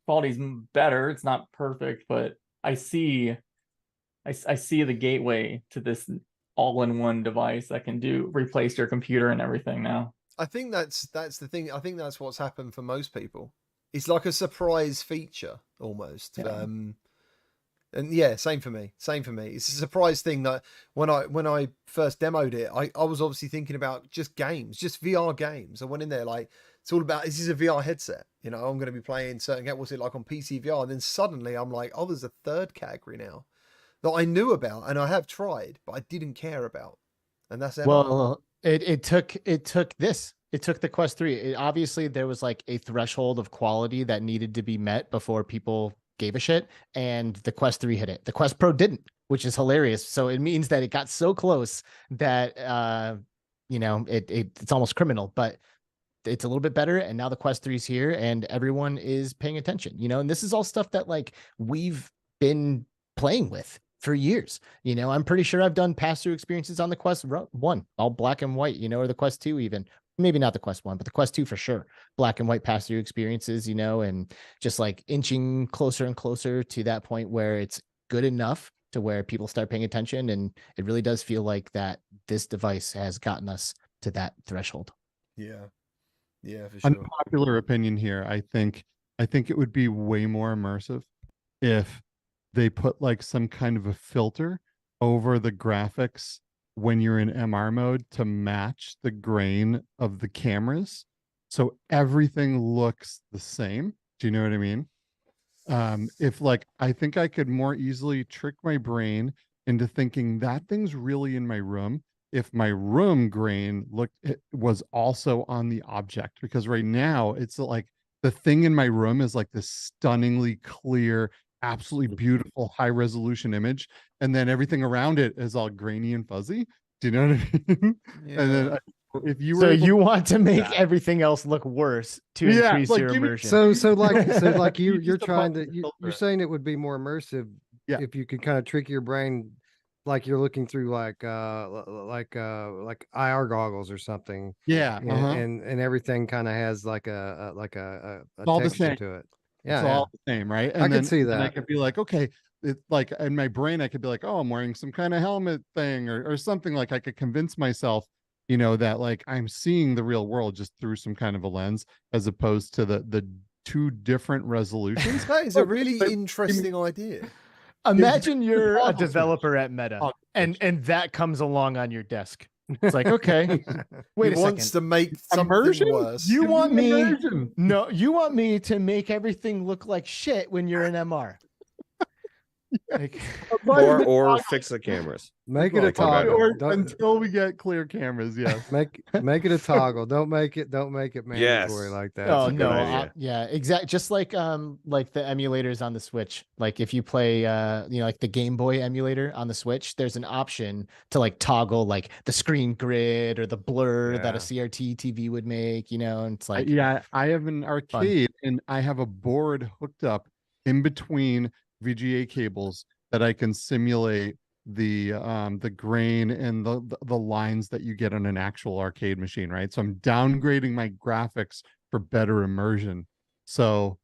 quality's better. It's not perfect, but I see the gateway to this all-in-one device that can replace your computer and everything now. I think that's the thing. I think that's what's happened for most people. It's like a surprise feature almost. Yeah. And yeah, same for me. It's a surprise thing that when I first demoed it, I was obviously thinking about just games, just VR games. I went in there like, it's all about, this is a VR headset. You know, I'm going to be playing certain games. What's it like on PCVR? And then suddenly I'm like, oh, there's a third category now that I knew about and I have tried, but I didn't care about. And that's MR. Well, it took the Quest 3. Obviously, there was like a threshold of quality that needed to be met before people gave a shit, and the Quest 3 hit it. The Quest Pro didn't, which is hilarious. So it means that it got so close that it's almost criminal, but it's a little bit better. And now the Quest 3 is here and everyone is paying attention, and this is all stuff that like we've been playing with for years. I'm pretty sure I've done pass-through experiences on the Quest 1, all black and white, or the Quest 2 even. Maybe not the Quest 1, but the Quest 2 for sure. Black and white pass-through experiences, and just like inching closer and closer to that point where it's good enough to where people start paying attention. And it really does feel like that this device has gotten us to that threshold. Yeah. Yeah, for sure. Unpopular opinion here. I think it would be way more immersive if they put like some kind of a filter over the graphics when you're in MR mode to match the grain of the cameras, so everything looks the same. Do you know what I mean? If like, I think I could more easily trick my brain into thinking that thing's really in my room if my room grain was also on the object, because right now it's like the thing in my room is like this stunningly clear, absolutely beautiful high resolution image, and then everything around it is all grainy and fuzzy. Do you know what I mean? Yeah. And then if you were So able you want to make everything else look worse to increase like, your give me- immersion. So like You you're just trying above to the filter you're it. saying it would be more immersive if you could kind of trick your brain, like you're looking through like IR goggles or something. Yeah, and everything kind of has like a all the texture same. to it. It's Yeah, all the same, right? And I could see and I that. could be like, okay, it's like in my brain, I could be like, oh, I'm wearing some kind of helmet thing or something. Like I could convince myself, that like I'm seeing the real world just through some kind of a lens, as opposed to the two different resolutions. That is a really interesting idea. Imagine you're a toggle switch. developer at Meta Toggle and that comes along on your desk. It's like, okay, wait He a wants second. to make something Immersion? worse. You Give want me me? immersion. No, you want me to make everything look like shit when you're in MR. Like, or fix the cameras. Make it a Probably come back. toggle. Or Don't- until we get clear cameras, yes. make it a toggle. Don't make it mandatory Yes. like that. oh a good no, idea. yeah, exactly. Just like the emulators on the Switch. Like if you play like the Game Boy emulator on the Switch, there's an option to like toggle like the screen grid or the blur that a CRT TV would make. And it's like, Yeah, I have an arcade and I have a board hooked up in between VGA cables that I can simulate the grain and the lines that you get on an actual arcade machine, right? So I'm downgrading my graphics for better immersion. So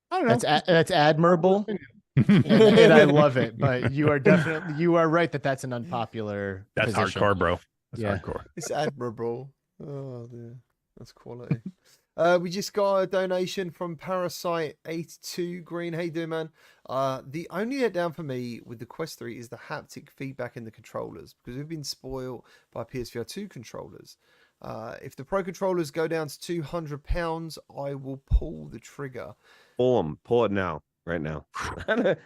I don't know. that's admirable. and I love it. But you are right that that's an unpopular. That's position. hardcore, bro. That's Yeah. hardcore. It's admirable. Oh, dear. That's quality. We just got a donation from Parasite82 Green. How you doing, man? The only letdown for me with the Quest 3 is the haptic feedback in the controllers, because we've been spoiled by PSVR2 controllers. If the Pro controllers go down to £200, I will pull the trigger. Pull it now, right now.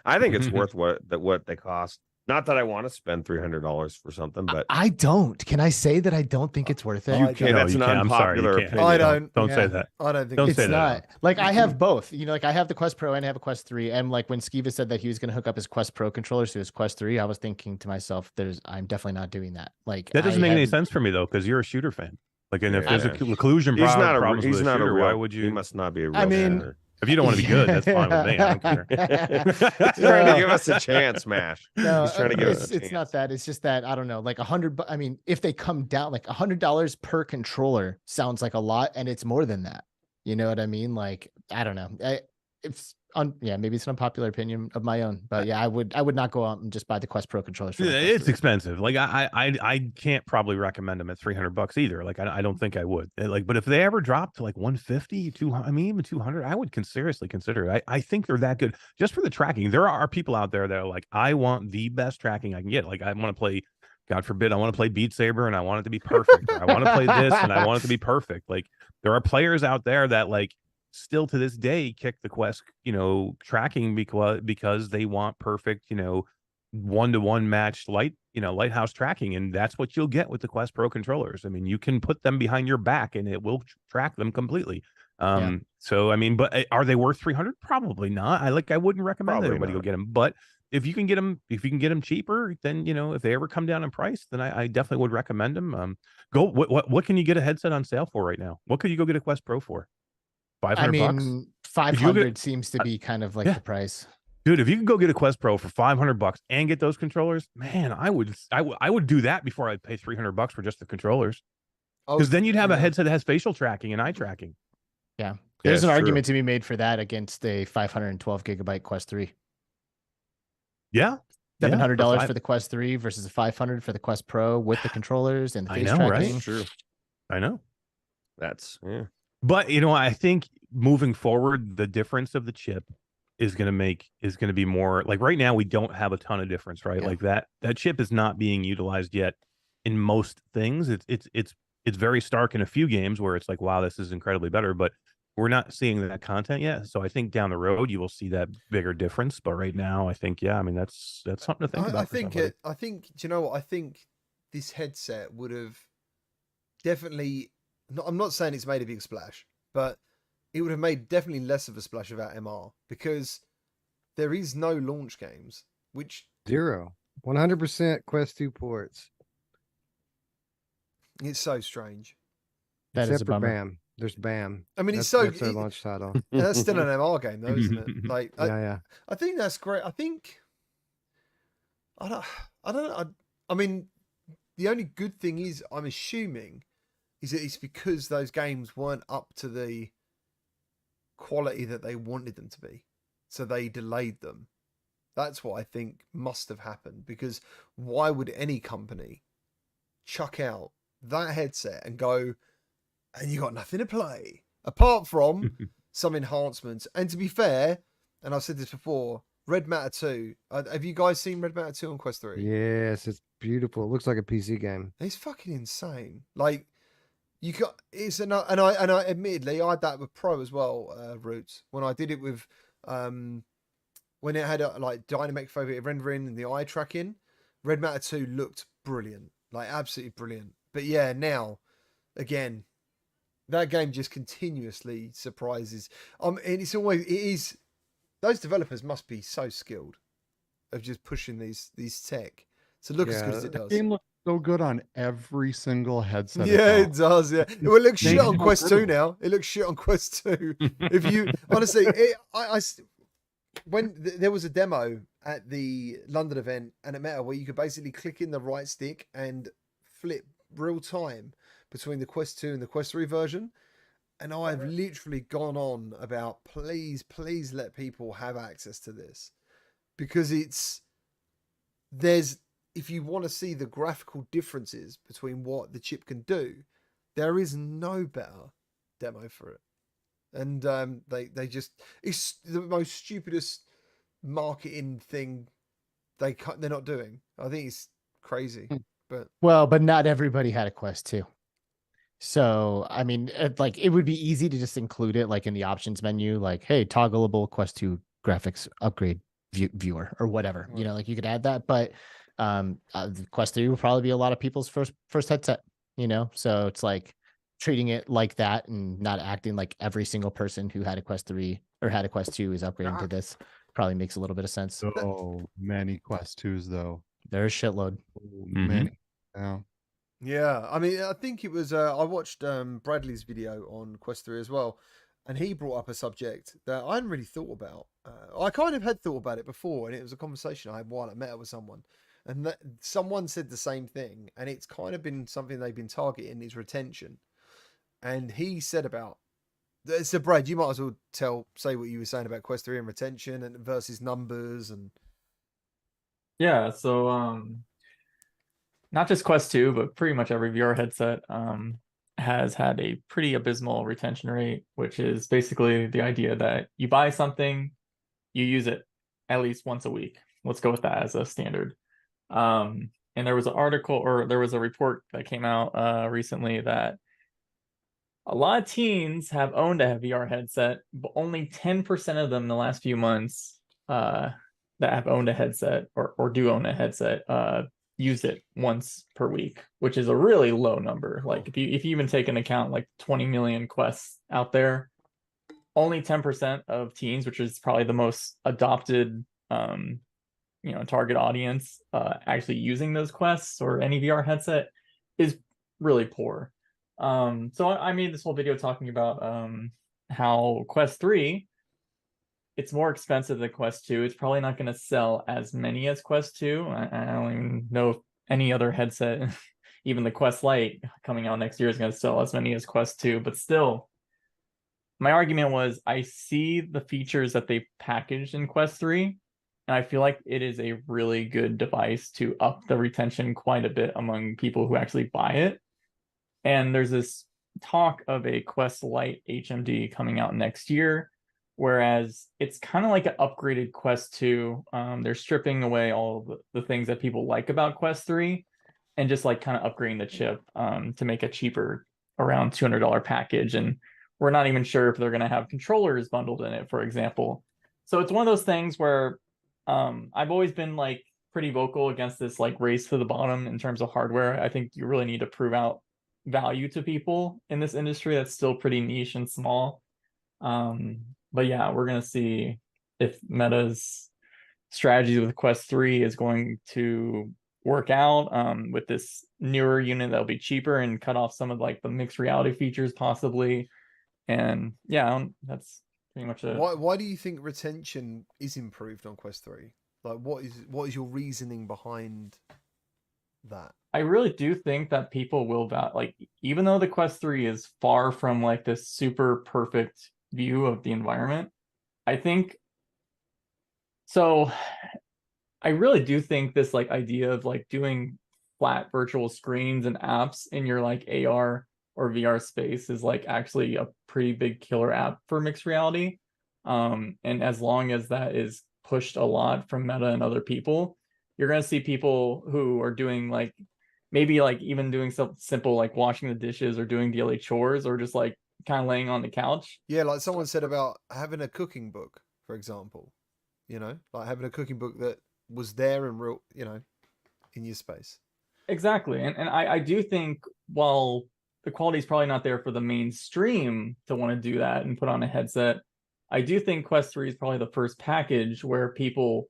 I think it's worth what they cost. Not that I want to spend $300 for something, but I don't. Can I say that I don't think it's worth it? I okay, that's an I'm sorry, you unpopular can't. opinion. I don't. Don't say Yeah. that. I don't think Don't It's say that. not. Like I have both. You know, like I have the Quest Pro and I have a Quest 3. And like when Skiva said that he was going to hook up his Quest Pro controllers to his Quest 3, I was thinking to myself, I'm definitely not doing that. Like That doesn't I make any hadn't- sense for me though, because you're a shooter fan. Like, and if Yeah. there's a occlusion He's not a problems he's with a not a shooter, real. why would He you? must not be a real. I mean, shooter. If you don't want to be good, that's fine with me. I don't care. He's trying to give us a chance, Mash. No, He's trying to give us a it's chance. not that. It's just that I don't know, like $100. I mean, if they come down, like $100 per controller sounds like a lot, and it's more than that. You know what I mean? Like I don't know. Maybe it's an unpopular opinion of my own, but yeah, I would not go out and just buy the Quest Pro controllers. For the Quest It's 3. expensive. Like I can't probably recommend them at $300 either. Like I don't think I would. Like, but if they ever drop to like 150, 200, I mean even 200, I would seriously consider it. I think they're that good just for the tracking. There are people out there that are like, I want the best tracking I can get. Like I want to play, God forbid, I want to play Beat Saber and I want it to be perfect. Or I want to play this and I want it to be perfect. Like there are players out there that like still to this day kick the Quest, tracking because they want perfect, one-to-one matched lighthouse tracking, and that's what you'll get with the Quest Pro controllers. I mean, you can put them behind your back and it will track them completely. So I mean, but are they worth 300? Probably not. I wouldn't recommend that anybody go get them. But if you can get them cheaper, then if they ever come down in price, then I definitely would recommend them. What can you get a headset on sale for right now? What could you go get a Quest Pro for? $500? I mean, 500 seems to be kind of like the price. Dude, if you could go get a Quest Pro for $500 and get those controllers, man, I would do that before I'd pay $300 for just the controllers. Because then you'd have a headset that has facial tracking and eye tracking. Yeah. There's an argument to be made for that against a 512 gigabyte Quest 3. Yeah. $700 for the Quest 3 versus a $500 for the Quest Pro with the controllers and the face tracking. Right? True. I know. That's But I think moving forward, the difference of the chip is going to be more like right now we don't have a ton of difference, right? Yeah. Like that chip is not being utilized yet in most things. It's very stark in a few games where it's like, wow, this is incredibly better, but we're not seeing that content yet. So I think down the road you will see that bigger difference. But right now, I think that's something to think about. I think do you know what? I think this headset would have definitely. I'm not saying it's made a big splash, but it would have made definitely less of a splash without MR, because there is no launch games, which 100% Quest 2 ports. It's so strange. That is a bummer. BAM. There's BAM. I mean, That's their launch title. That's still an MR game, though, isn't it? Like, Yeah. I think that's great. I mean, the only good thing is, I'm assuming, is that it's because those games weren't up to the quality that they wanted them to be. So they delayed them. That's what I think must have happened, because why would any company chuck out that headset and go, and you got nothing to play apart from some enhancements? And to be fair, and I've said this before, Red Matter 2. Have you guys seen Red Matter 2 on Quest 3? Yes, it's beautiful. It looks like a PC game. It's fucking insane. Like, you got and I admittedly I had that with Pro as well, Roots. When I did it with when it had like dynamic photo rendering and the eye tracking, Red Matter 2 looked brilliant. Like absolutely brilliant. But yeah, now again, that game just continuously surprises. And it is those developers must be so skilled of just pushing these tech to look as good as it does. The game looks so good on every single headset. Yeah, it does. Yeah, well, it looks shit on so Quest 2 good. now. It looks shit on Quest 2. If you honestly, when there was a demo at the London event and at Meta where you could basically click in the right stick and flip real time between the Quest 2 and the Quest 3 version. And I've literally gone on about, please let people have access to this. because if you want to see the graphical differences between what the chip can do, there is no better demo for it. And they just, it's the most stupidest marketing thing they're not doing. I think it's crazy. But not everybody had a Quest 2. So, I mean, it would be easy to just include it like in the options menu, like, hey, toggleable Quest 2 graphics upgrade viewer or whatever, you know, like you could add that. But the Quest 3 will probably be a lot of people's first headset, you know, so it's like treating it like that and not acting like every single person who had a Quest 3 or had a Quest 2 is upgrading to this probably makes a little bit of sense. So many Quest 2s though. There's a shitload. Many. Yeah. Yeah, I mean, I think it was. I watched Bradley's video on Quest 3 as well, and he brought up a subject that I hadn't really thought about. I kind of had thought about it before, and it was a conversation I had while I met up with someone, and someone said the same thing, and it's kind of been something they've been targeting is retention. And he said about. So, Brad, you might as well say what you were saying about Quest 3 and retention and versus numbers and. Yeah, so not just Quest 2, but pretty much every VR headset has had a pretty abysmal retention rate, which is basically the idea that you buy something, you use it at least once a week. Let's go with that as a standard. And there was an article, or there was a report that came out recently that a lot of teens have owned a VR headset, but only 10% of them in the last few months that have owned a headset or do own a headset use it once per week, which is a really low number. Like if you even take into account like 20 million Quests out there, only 10% of teens, which is probably the most adopted target audience, actually using those Quests or any VR headset is really poor. So I made this whole video talking about how Quest 3, it's more expensive than Quest 2. It's probably not going to sell as many as Quest 2. I don't even know if any other headset, even the Quest Lite coming out next year, is going to sell as many as Quest 2. But still, my argument was I see the features that they packaged in Quest 3, and I feel like it is a really good device to up the retention quite a bit among people who actually buy it. And there's this talk of a Quest Lite HMD coming out next year, whereas it's kind of like an upgraded Quest 2. They're stripping away all the things that people like about Quest 3 and just like kind of upgrading the chip to make a cheaper, around $200 package. And we're not even sure if they're going to have controllers bundled in it, for example. So it's one of those things where I've always been like pretty vocal against this like race to the bottom in terms of hardware. I think you really need to prove out value to people in this industry that's still pretty niche and small. But yeah, we're going to see if Meta's strategy with Quest 3 is going to work out with this newer unit that'll be cheaper and cut off some of like the mixed reality features possibly. And yeah, that's pretty much it. Why do you think retention is improved on Quest 3? Like what is your reasoning behind that? I really do think that people will like, even though the Quest 3 is far from like this super perfect view of the environment, I think so. I really do think this like idea of like doing flat virtual screens and apps in your like AR or VR space is like actually a pretty big killer app for mixed reality. And as long as that is pushed a lot from Meta and other people, you're going to see people who are doing like maybe like even doing something simple like washing the dishes or doing daily chores or just like kind of laying on the couch. Yeah, like someone said about having a cooking book, for example, like having a cooking book that was there in real, in your space. Exactly. And I do think while the quality is probably not there for the mainstream to want to do that and put on a headset, I do think Quest 3 is probably the first package where people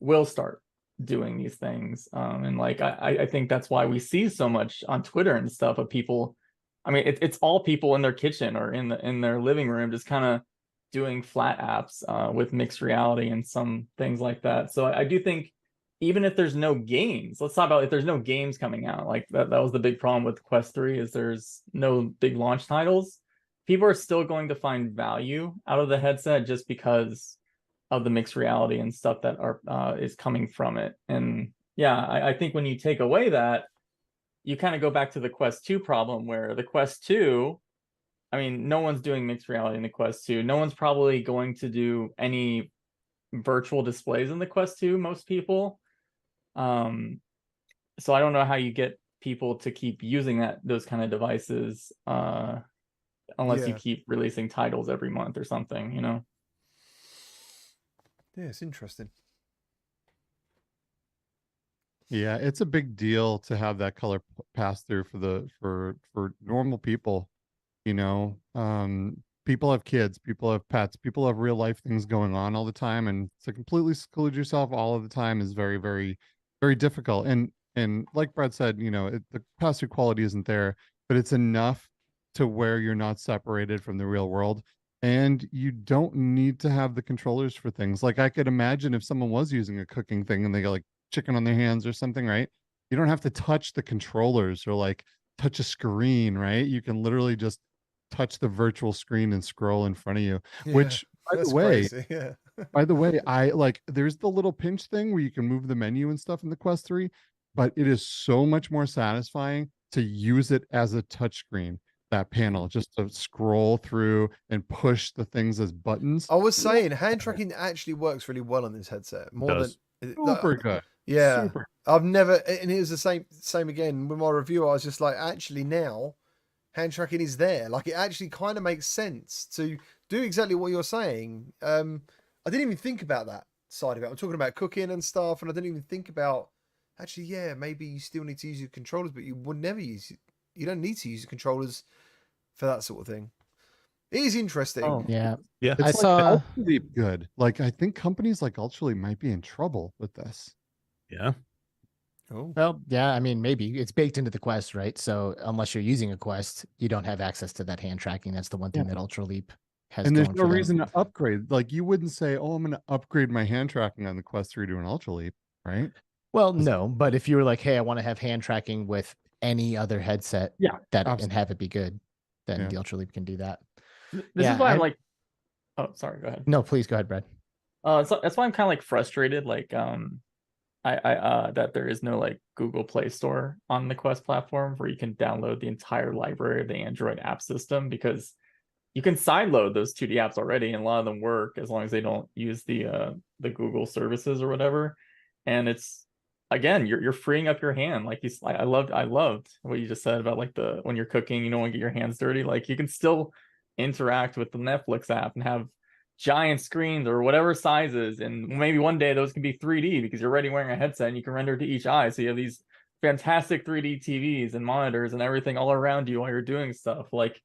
will start doing these things. And like I think that's why we see so much on Twitter and stuff of people. I mean, it's all people in their kitchen or in their living room just kind of doing flat apps with mixed reality and some things like that. So I do think even if there's no games, let's talk about if there's no games coming out, like that was the big problem with Quest 3 is there's no big launch titles. People are still going to find value out of the headset just because the mixed reality and stuff that is coming from it. And yeah, I think when you take away that, you kind of go back to the Quest 2 problem, where the Quest 2, I mean, no one's doing mixed reality in the Quest 2. No one's probably going to do any virtual displays in the Quest 2, most people. So I don't know how you get people to keep using those kind of devices unless you keep releasing titles every month or something, you know? Yeah, it's interesting. Yeah, it's a big deal to have that color pass through for normal people. You know, people have kids, people have pets, people have real life things going on all the time, and to completely seclude yourself all of the time is very, very, very difficult. And like Brad said, you know, the pass through quality isn't there, but it's enough to where you're not separated from the real world. And you don't need to have the controllers for things. Like I could imagine if someone was using a cooking thing and they got like chicken on their hands or something, right? You don't have to touch the controllers or like touch a screen, right? You can literally just touch the virtual screen and scroll in front of you. Which, by the way, crazy. Yeah. by the way, I like there's the little pinch thing where you can move the menu and stuff in the Quest 3, but it is so much more satisfying to use it as a touchscreen. That panel, just to scroll through and push the things as buttons. I was saying hand tracking actually works really well on this headset. More than super good. Yeah. Super. I've never, and it was the same again with my review. I was just like, actually now hand tracking is there. Like it actually kind of makes sense to do exactly what you're saying. I didn't even think about that side of it. I'm talking about cooking and stuff, and I didn't even think about actually, yeah, maybe you still need to use your controllers, but you would never use it. You don't need to use the controllers for that sort of thing. It is interesting. Oh. Yeah. Yeah. It's I saw Ultraleap good. Like I think companies like Ultraleap might be in trouble with this. Yeah. Oh. Well, yeah, I mean, maybe it's baked into the Quest, right? So unless you're using a Quest, you don't have access to that hand tracking. That's the one thing that Ultraleap has. And there's going no for them. reason to upgrade. Like you wouldn't say, "Oh, I'm going to upgrade my hand tracking on the Quest 3 to an Ultraleap," right? Well, no, but if you were like, "Hey, I want to have hand tracking with any other headset, Yeah, that absolutely. and have it be good," then Yeah. the Ultraleap can do that. This is why I'm like, oh, sorry, go ahead. No, please go ahead, Brad. So that's why I'm kind of like frustrated, like I that there is no like Google Play Store on the Quest platform where you can download the entire library of the Android app system, because you can sideload those 2D apps already, and a lot of them work as long as they don't use the Google services or whatever. And it's, again, you're freeing up your hand. Like I loved what you just said about like when you're cooking, you don't want to get your hands dirty. Like you can still interact with the Netflix app and have giant screens or whatever sizes, and maybe one day those can be 3D because you're already wearing a headset and you can render to each eye, so you have these fantastic 3D TVs and monitors and everything all around you while you're doing stuff. Like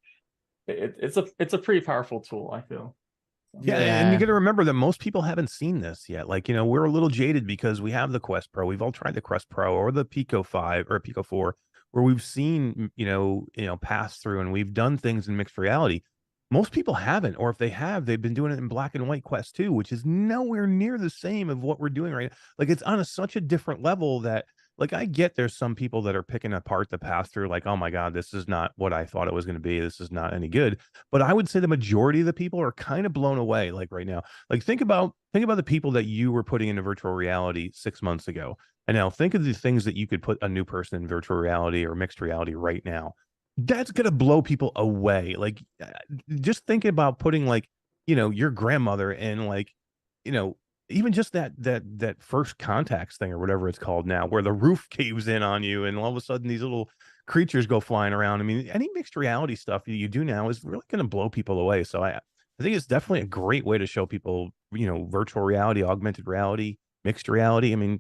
it's a pretty powerful tool, I feel. Yeah, and you got to remember that most people haven't seen this yet. Like, you know, we're a little jaded because we have the Quest Pro. We've all tried the Quest Pro or the Pico 5 or Pico 4, where we've seen, you know, pass through, and we've done things in mixed reality. Most people haven't, or if they have, they've been doing it in black and white Quest 2, which is nowhere near the same of what we're doing right now. Like it's on such a different level that, like, I get there's some people that are picking apart the pass through, like, oh my God, this is not what I thought it was going to be. This is not any good. But I would say the majority of the people are kind of blown away, like right now. Like think about the people that you were putting into virtual reality 6 months ago. And now think of the things that you could put a new person in virtual reality or mixed reality right now. That's going to blow people away. Like just thinking about putting, like, you know, your grandmother in, like, you know, even just that first contacts thing or whatever it's called now, where the roof caves in on you and all of a sudden these little creatures go flying around. I mean, any mixed reality stuff you do now is really going to blow people away. So I think it's definitely a great way to show people, you know, virtual reality, augmented reality, mixed reality. I mean,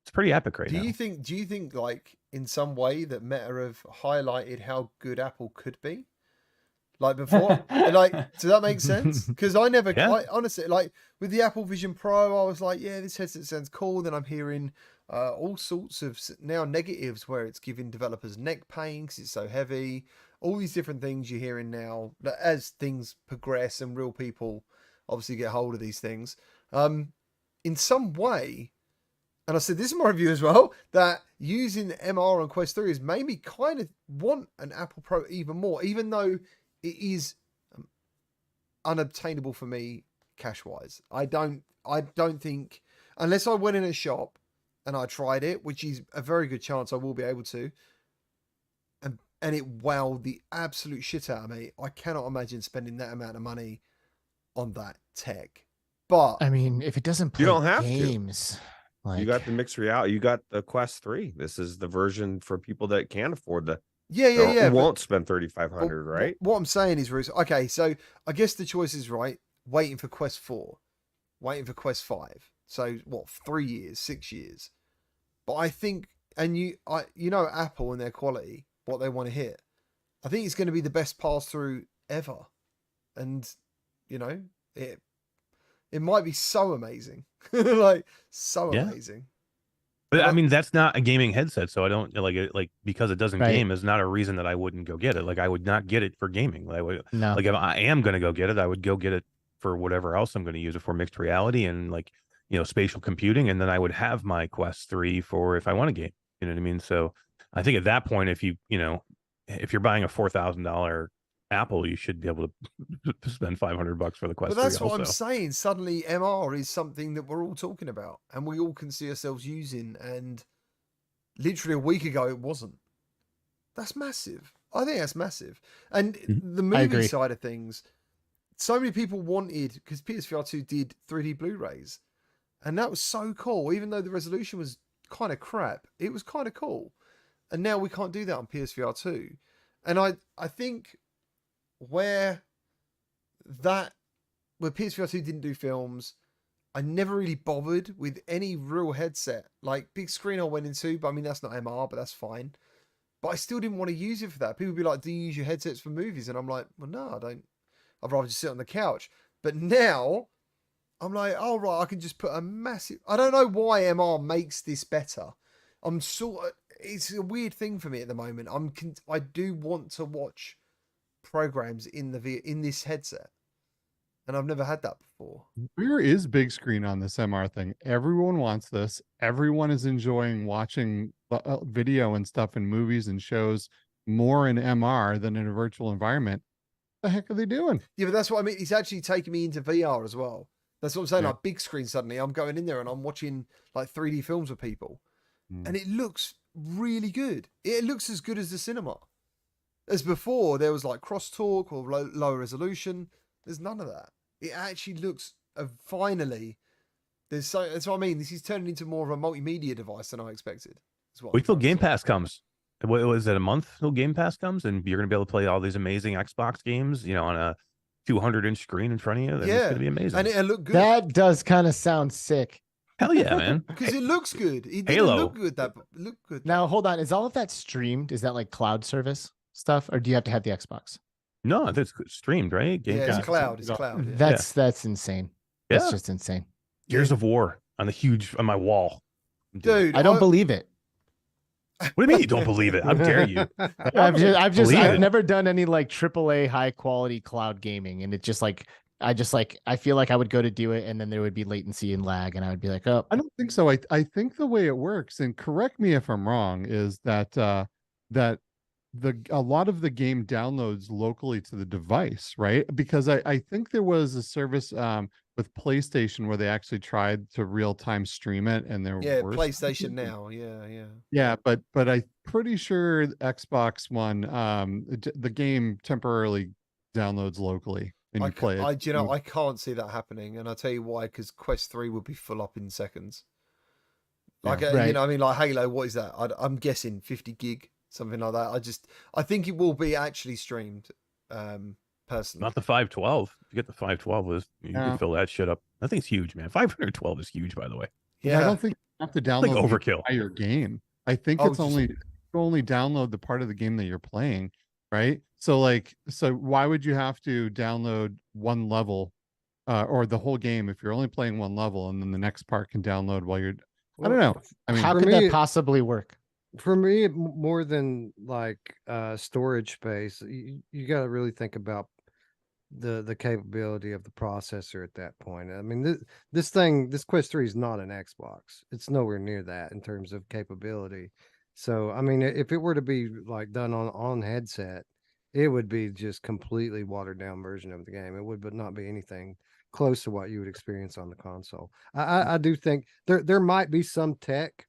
it's pretty epic right now. Do you think like in some way that Meta have highlighted how good Apple could be? Like before, like, does that make sense? Because I never, like, honestly, like with the Apple Vision Pro, I was like, yeah, this headset sounds cool. Then I'm hearing all sorts of now negatives where it's giving developers neck pain because it's so heavy. All these different things you're hearing now that as things progress and real people obviously get hold of these things. In some way, and I said this in my review as well, that using MR on Quest 3 has made me kind of want an Apple Pro even more, even though it is unobtainable for me cash wise. I don't think, unless I went in a shop and I tried it, which is a very good chance I will be able to, and it wowed the absolute shit out of me. I cannot imagine spending that amount of money on that tech. But I mean, if it doesn't play You don't have to. games, like You got the mixed reality. You got the Quest 3. This is the version for people that can't afford the. yeah, but- Won't spend 3,500, But right? What I'm saying is, Bruce, okay, so I guess the choice is right. Waiting for Quest 4, waiting for Quest 5. So what, 3 years, 6 years? But I think, and you know, Apple and their quality, what they want to hit. I think it's going to be the best pass through ever, and you know, it might be so amazing, like so Yeah. amazing. But But I mean, that's not a gaming headset, so I don't like it. Like because it doesn't Right. game is not a reason that I wouldn't go get it. Like I would not get it for gaming. Like, no. like if I am going to go get it, I would go get it for whatever else I'm going to use it for, mixed reality and like spatial computing, and then I would have my Quest 3 for if I want to game. You know what I mean? So I think at that point, if if you're buying a $4,000 Apple, you should be able to spend $500 for the Quest 3 But that's what also. I'm saying. Suddenly, MR is something that we're all talking about, and we all can see ourselves using. And literally a week ago, it wasn't. That's massive. I think that's massive. And Mhm. the I movie agree. side of things, so many people wanted, because PSVR2 did 3D Blu-rays, and that was so cool. Even though the resolution was kind of crap, it was kind of cool. And now we can't do that on PSVR2. And I think where PSVR2 didn't do films, I never really bothered with any real headset. Like Bigscreen I went into, but I mean that's not MR, but that's fine. But I still didn't want to use it for that. People would be like, "Do you use your headsets for movies?" And I'm like, "Well, no, I don't. I'd rather just sit on the couch." But now I'm like, "Oh right, I can just put a massive." I don't know why MR makes this better. I'm sort of. It's a weird thing for me at the moment. I do want to watch programs in this headset, and I've never had that before. Where is big screen on this MR thing? Everyone wants this. Everyone is enjoying watching video and stuff in movies and shows more in MR than in a virtual environment. What the heck are they doing? Yeah, but that's what I mean. It's actually taking me into VR as well. That's what I'm saying. Yeah. Like big screen suddenly, I'm going in there and I'm watching like 3D films with people, and it looks really good. It looks as good as the cinema. As before, there was like crosstalk or lower resolution. There's none of that. It actually looks finally. That's what I mean. This is turning into more of a multimedia device than I expected. Wait till Game Pass comes. What was it, a month till Game Pass comes, and you're going to be able to play all these amazing Xbox games, on a 200-inch screen in front of you? Then it's going to be amazing. And it'll look good. That does kind of sound sick. Hell yeah, man! Because it looks good. It didn't Halo. look good. Look good. Now, hold on. Is all of that streamed? Is that like cloud service stuff, or do you have to have the Xbox? No, that's streamed, right? Game Yeah, it's Pass. cloud. It's cloud. Yeah. That's insane. That's Yeah. just insane. Gears of War on my wall. Dude, I don't believe it. What do you mean you don't believe it? How dare you? I've Believe it. never done any like AAA high quality cloud gaming, and it just like I feel like I would go to do it, and then there would be latency and lag, and I would be like, oh, I don't think so. I think the way it works, and correct me if I'm wrong, is that that a lot of the game downloads locally to the device, right? Because I think there was a service with PlayStation where they actually tried to real time stream it, and there were PlayStation now. Yeah. Yeah, but I'm pretty sure Xbox One, the game temporarily downloads locally and you play it. I can't see that happening, and I'll tell you why. Because Quest 3 would be full up in seconds. Like right. I mean, like Halo. What is that? I'm guessing 50 gig, something like that. I think it will be actually streamed. Personally, Not the 512. If you get the 512, you can fill that shit up. That thing's huge, man. 512 is huge, by the way. Yeah, I don't think you have to download like overkill. the entire game. I think Oh, it's you only download the part of the game that you're playing, right? So why would you have to download one level or the whole game if you're only playing one level, and then the next part can download while you're I don't know. I mean, how could that possibly work? For me, more than like storage space, you got to really think about the capability of the processor at that point. I mean, this Quest 3 is not an Xbox. It's nowhere near that in terms of capability. So, I mean, if it were to be like done on headset, it would be just completely watered down version of the game. It would but not be anything close to what you would experience on the console. I do think there might be some tech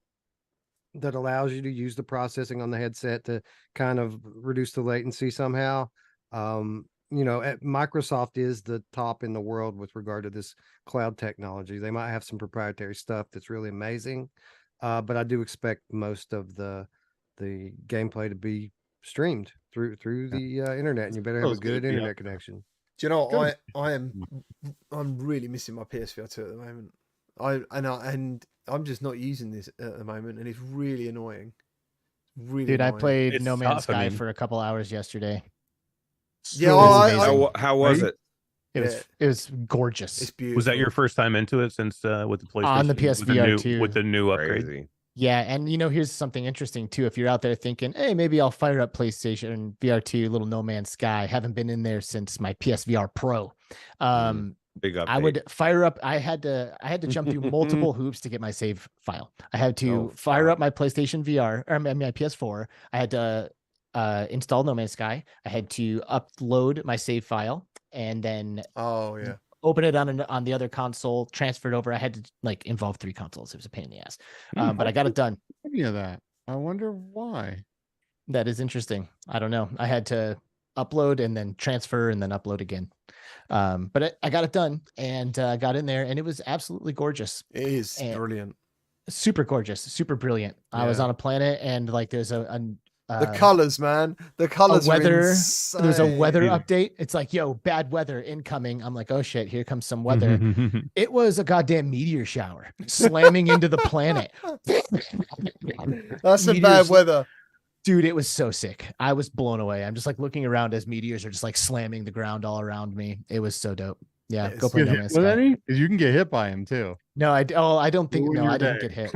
that allows you to use the processing on the headset to kind of reduce the latency somehow. Microsoft is the top in the world with regard to this cloud technology. They might have some proprietary stuff that's really amazing, but I do expect most of the gameplay to be streamed through the internet, and you better have a good internet connection. Do you know I'm really missing my PSVR2 at the moment. I'm just not using this at the moment, and it's really annoying. Really annoying. I played It's No Man's tough, I Sky mean- for a couple hours yesterday. Yeah, It was I- amazing. How was Right? it? It was gorgeous. It's beautiful. Was that your first time into it since with the PlayStation? On the PSVR 2. with the new upgrade? Crazy. Yeah, and here's something interesting too. If you're out there thinking, hey, maybe I'll fire up PlayStation VR2, little No Man's Sky. Haven't been in there since my PSVR Pro. Big update. I would fire up. I had to jump through multiple hoops to get my save file. I had to fire up my PlayStation VR or my PS4. I had to install No Man's Sky. I had to upload my save file and then open it on the other console, transfer it over. I had to involve 3 consoles. It was a pain in the ass, but I got it done. Any of that? I wonder why. That is interesting. I don't know. I had to upload and then transfer and then upload again. But I got it done and got in there, and it was absolutely gorgeous. It is brilliant. Super gorgeous, super brilliant. I was on a planet, and there's the colors, man. The colors. There's a weather update. It's like, yo, bad weather incoming. I'm like, oh shit, here comes some weather. It was a goddamn meteor shower slamming into the planet. That's some bad weather. Dude, it was so sick. I was blown away. I'm just looking around as meteors are just slamming the ground all around me. It was so dope. Yeah, go play No Man's Sky. You can get hit by him too. No, I don't think. No, I didn't get hit.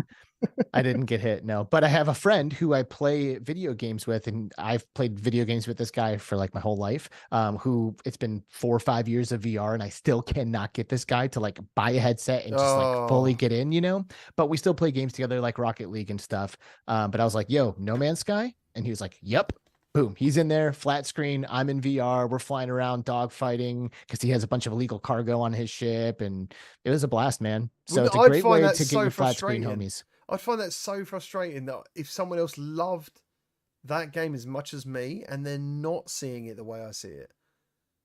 I didn't get hit. No, but I have a friend who I play video games with, and I've played video games with this guy for my whole life. Who it's been 4 or 5 years of VR, and I still cannot get this guy to buy a headset and just fully get in. But we still play games together, like Rocket League and stuff. But I was like, "Yo, No Man's Sky," and he was like, "Yep." Boom, he's in there, flat screen. I'm in VR. We're flying around, dog fighting, because he has a bunch of illegal cargo on his ship, and it was a blast, man. So it's a great way to get your flat screen homies. I'd find that so frustrating that if someone else loved that game as much as me and they're not seeing it the way I see it.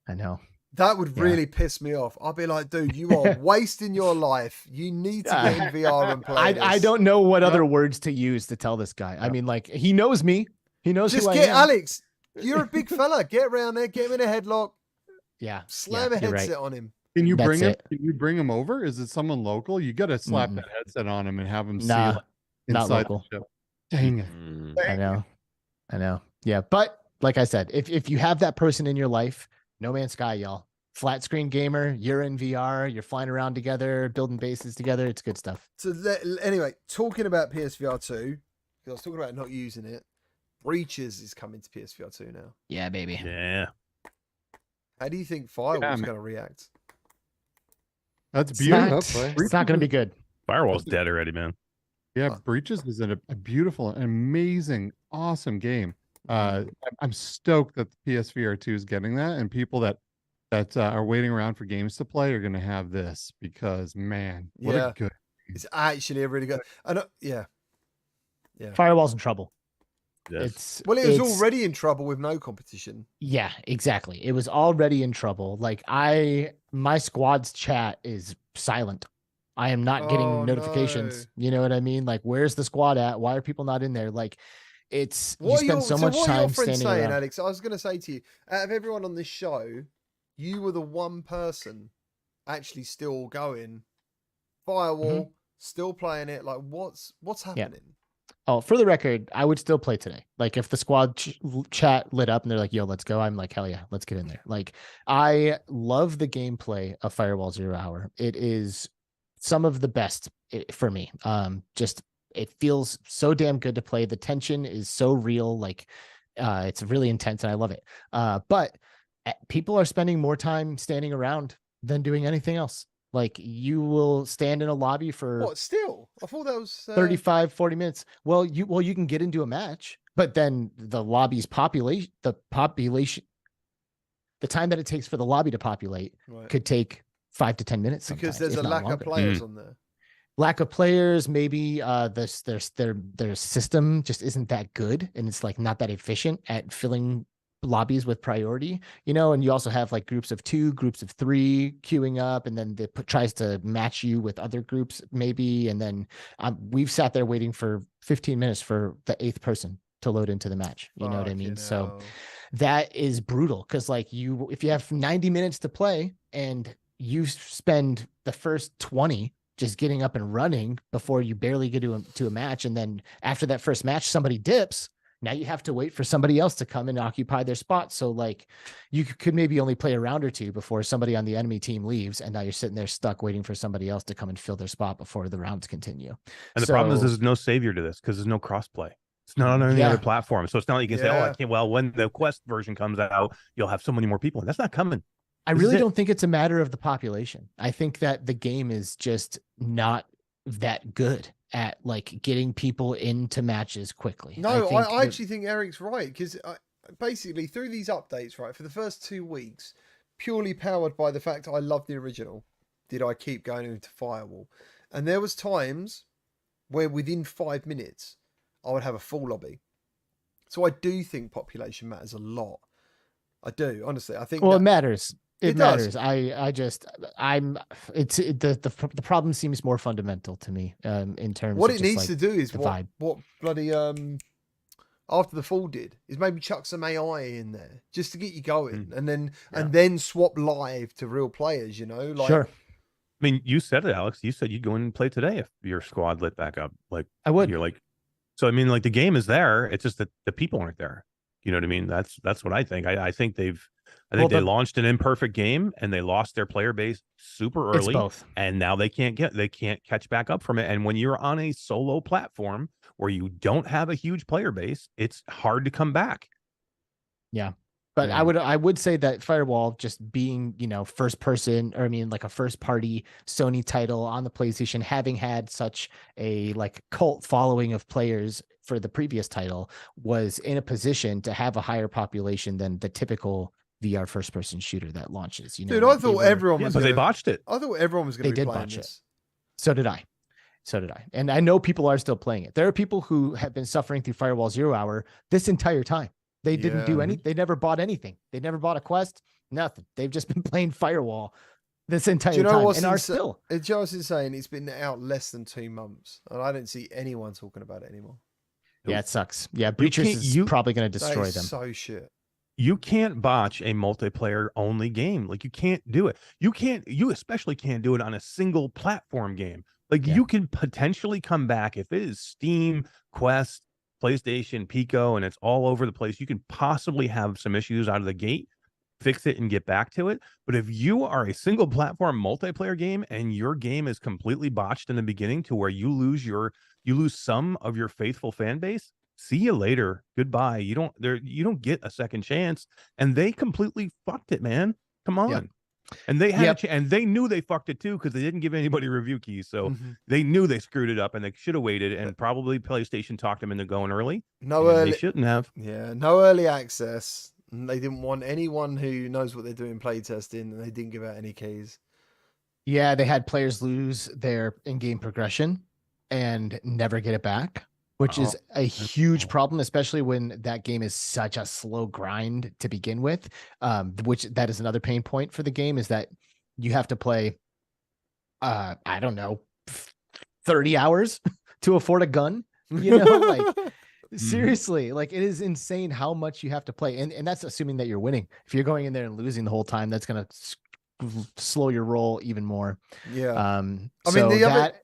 I know. That would really piss me off. I'd be like, dude, you are wasting your life. You need to get in VR and play this. I don't know what other words to use to tell this guy. I mean, he knows me. He knows just who I get am. Alex. You're a big fella. Get around there. Get him in a headlock. Yeah. Slam a headset on him. Can you bring him? Can you bring him over? Is it someone local? You got to slap that headset on him and have him see not local. The ship. Dang it! I know. Yeah, but like I said, if you have that person in your life, No Man's Sky, y'all. Flat screen gamer, you're in VR, you're flying around together, building bases together. It's good stuff. So anyway, talking about PSVR2, because I was talking about not using it. Breaches is coming to PSVR2 now. Yeah, baby. Yeah. How do you think Firewall's going to react? That's beautiful. It's not going to be good. Firewall's dead already, man. Yeah, Breaches is a beautiful, amazing, awesome game. I'm stoked that the PSVR2 is getting that, and people that are waiting around for games to play are going to have this because, man, what a good game. It's actually a really good. Yeah. Firewall's in trouble. Yes. It was already in trouble with no competition. Yeah, exactly. It was already in trouble. My squad's chat is silent. I am not getting notifications. No. You know what I mean? Where's the squad at? Why are people not in there? You spend so much time standing around. Alex, I was going to say to you, out of everyone on this show, you were the one person actually still going. Firewall, still playing it. What's happening? Yeah. Oh, for the record, I would still play today. If the squad chat lit up and they're like, yo, let's go. I'm like, hell yeah, let's get in there. I love the gameplay of Firewall 0 Hour. It is some of the best for me. It feels so damn good to play. The tension is so real. It's really intense and I love it. But people are spending more time standing around than doing anything else. You will stand in a lobby for what? Still, I thought that was 35, 40 minutes. Well, you can get into a match, but then the lobby's population, the time that it takes for the lobby to populate could take 5 to 10 minutes because sometimes, there's if a not lack longer. of players on there. Lack of players, maybe their system just isn't that good, and it's like not that efficient at filling lobbies with priority, and you also have like groups of 2, groups of 3 queuing up, and then tries to match you with other groups maybe, and then we've sat there waiting for 15 minutes for the 8th person to load into the match. You know what I mean? So that is brutal, because like if you have 90 minutes to play and you spend the first 20 just getting up and running before you barely get to a match, and then after that first match somebody dips, now you have to wait for somebody else to come and occupy their spot. So like you could maybe only play a round or 2 before somebody on the enemy team leaves, and now you're sitting there stuck waiting for somebody else to come and fill their spot before the rounds continue. And the problem is there's no savior to this because there's no crossplay. It's not on any other platform. So it's not like you can say, oh, I can't. Well, when the Quest version comes out, you'll have so many more people. And that's not coming. I really don't think it's a matter of the population. I think that the game is just not that good at like getting people into matches quickly. No, I actually think Eric's right, because basically through these updates, right, for the first 2 weeks, purely powered by the fact I love the original, did I keep going into Firewall. And there was times where within 5 minutes, I would have a full lobby. So I do think population matters a lot. I do, honestly. I think it matters. It matters. Does. The problem seems more fundamental to me in terms what of it needs to do is what bloody After the Fall did is maybe chuck some AI in there just to get you going, and then swap live to real players, like sure. I mean, you said it, Alex. You said you'd go in and play today if your squad lit back up. Like I would. You're like, so I mean, like the game is there. It's just that the people aren't there. You know what I mean? That's what I think. I think they launched an imperfect game and they lost their player base super early. It's both. And now they can't catch back up from it. And when you're on a solo platform where you don't have a huge player base, it's hard to come back. Yeah. But I would say that Firewall just being, first person, or like a first party Sony title on the PlayStation, having had such a like cult following of players for the previous title, was in a position to have a higher population than the typical VR first person shooter that launches. Dude, I thought everyone was. But they botched it. I thought everyone was going to be playing this. So did I. And I know people are still playing it. There are people who have been suffering through Firewall 0 Hour this entire time. They didn't do any. They never bought anything. They never bought a quest. Nothing. They've just been playing Firewall this entire time, and are still. Josh is saying it's been out less than 2 months, and I don't see anyone talking about it anymore. Yeah, it sucks. Yeah, Breachers is probably going to destroy them. So shit. You can't botch a multiplayer only game. Like you can't do it. You especially can't do it on a single platform game. Like you can potentially come back if it is Steam, Quest, PlayStation, Pico, and it's all over the place. You can possibly have some issues out of the gate, fix it and get back to it. But if you are a single platform multiplayer game and your game is completely botched in the beginning to where you lose some of your faithful fan base, see you later. Goodbye. You don't get a second chance. And they completely fucked it, man. Come on. Yep. And they had and they knew they fucked it too, because they didn't give anybody review keys. So they knew they screwed it up, and they should have waited, and probably PlayStation talked them into going early. They shouldn't have. Yeah, no early access. They didn't want anyone who knows what they're doing play testing, and they didn't give out any keys. Yeah, they had players lose their in-game progression and never get it back, which is a huge problem, especially when that game is such a slow grind to begin with. Which that is another pain point for the game, is that you have to play, I don't know, 30 hours to afford a gun. Seriously, like it is insane how much you have to play. And that's assuming that you're winning. If you're going in there and losing the whole time, that's going to slow your roll even more.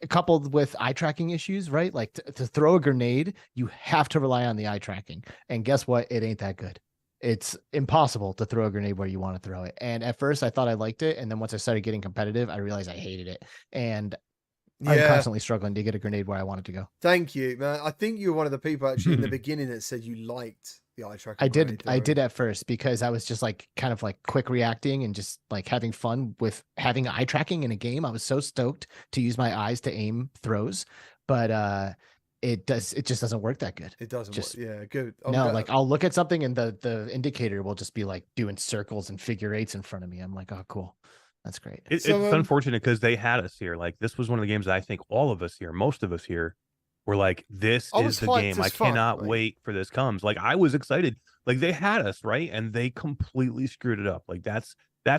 Coupled with eye tracking issues, right? Like to throw a grenade, you have to rely on the eye tracking, and guess what? It ain't that good. It's impossible to throw a grenade where you want to throw it. And at first I thought I liked it, and then once I started getting competitive, I realized I hated it, and I'm constantly struggling to get a grenade where I want it to go. Thank you, man. I think you were one of the people actually in the beginning that said you liked the eye tracking. I did at first, because I was just like kind of like quick reacting and just like having fun with having eye tracking in a game. I was so stoked to use my eyes to aim throws, but it just doesn't work that good. It doesn't work. Yeah, good. Like I'll look at something and the indicator will just be like doing circles and figure eights in front of me. I'm like, oh cool. That's great. It's So, unfortunate because they had us here. Like this was one of the games that I think all of us here, most of us here, were like, "This I is was the hyped game. as I fuck, cannot mate. wait for this comes." Like I was excited. Like they had us right, and they completely screwed it up. Like that's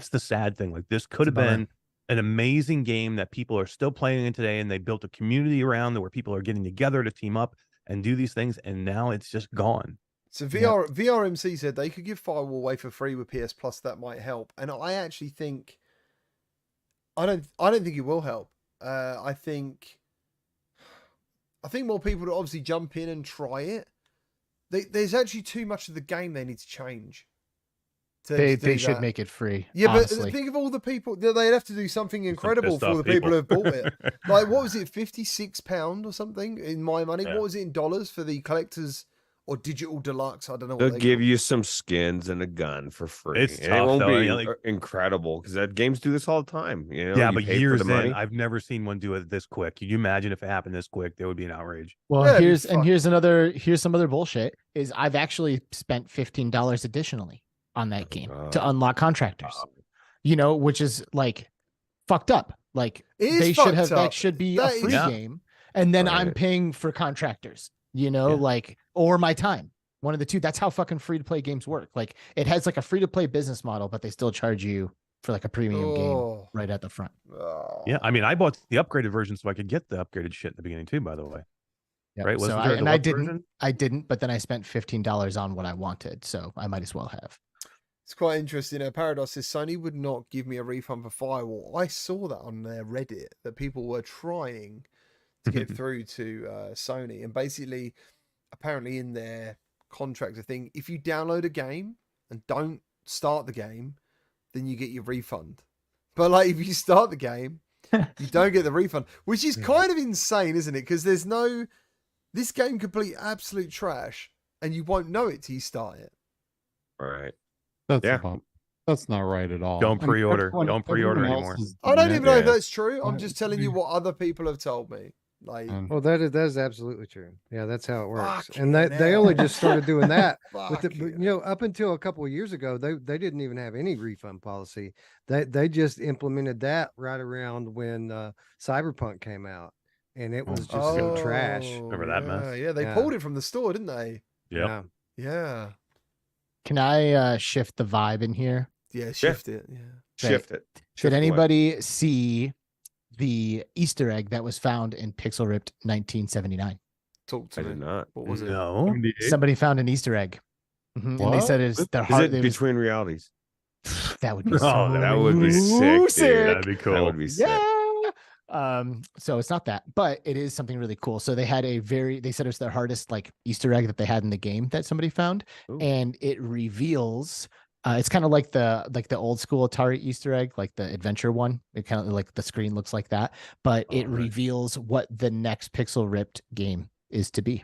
the sad thing. Like this could It's a have bummer. been an amazing game that people are still playing in today, and they built a community around it where people are getting together to team up and do these things, and now it's just gone. So VRMC said they could give Firewall away for free with PS Plus. That might help, and I actually think I don't think it will help. I think more people will obviously jump in and try it. There's actually too much of the game they need to change. They should make it free. Yeah, honestly. but think of all the people. They'd have to do something incredible pissed for off the people who have bought it. Like, what was it, £56 or something in my money? Yeah. What was it in dollars for the collectors or digital deluxe? I don't know. They'll What give you some skins and a gun for free. It's and it tough, won't though. be I mean, like- incredible because that games do this all the time. You know, Yeah, you but pay for years the money. in, I've never seen one do it this quick. Can you imagine if it happened this quick? There would be an outrage. Well, Yeah, here's fuck. here's some other bullshit. Is I've actually spent $15 additionally on that game to unlock contractors. You know, which is like fucked up. Like It is they should fucked have up. that should be That a is- free Yeah. game, and then I'm Right. paying for contractors. You know, Yeah. like or my time. One of the two. That's how fucking free to play games work. Like it has like a free to play business model, but they still charge you for like a premium game Oh. right at the front. Oh. Yeah, I mean, I bought the upgraded version so I could get the upgraded shit in the beginning too. By the way, Yeah. right? So Wasn't there a I deluxe didn't. version? I didn't, but then I spent $15 on what I wanted, so I might as well have. It's quite interesting. Paradox says Sony would not give me a refund for Firewall. I saw that on their Reddit that people were trying to get through to Sony, and basically, apparently in their contract thing, if you download a game and don't start the game, then you get your refund. But like if you start the game, you don't get the refund, which is kind of insane, isn't it? Because this game could be absolute trash, and you won't know it till you start it. Right. That's Yeah. a bump. That's not right at all. Don't I mean, pre-order. everyone- Don't pre-order everyone else anymore. is I don't doing even it. know if Yeah. that's true. I'm Well, just telling you what other people have told me. Like, Well, that is absolutely true. Yeah, that's how it works. Fucking And they only just started doing that with the, fucking you know, up until a couple of years ago, they didn't even have any refund policy. They just implemented that right around when Cyberpunk came out, and it was just so trash. Remember that mess? Oh, Yeah, they Yeah. pulled it from the store, didn't they? Yep. Yeah. Can I shift the vibe in here? Yeah, shift it. Yeah. Shift it. Did Shift away. anybody see the Easter egg that was found in Pixel Ripped 1979? Talk to I me. did not. What was it? No. 78? Somebody found an Easter egg. And they What? said it's their Is heart. it between realities? That would be Oh, so that would be sick, dude. That'd be cool. That would be sick. Yeah. So it's not that, but it is something really cool. So they had they said it's their hardest like Easter egg that they had in the game that somebody found, Ooh. and it reveals. It's kind of like the old school Atari Easter egg, like the adventure one. It kind of like the screen looks like that, but it right. reveals what the next Pixel Ripped game is to be.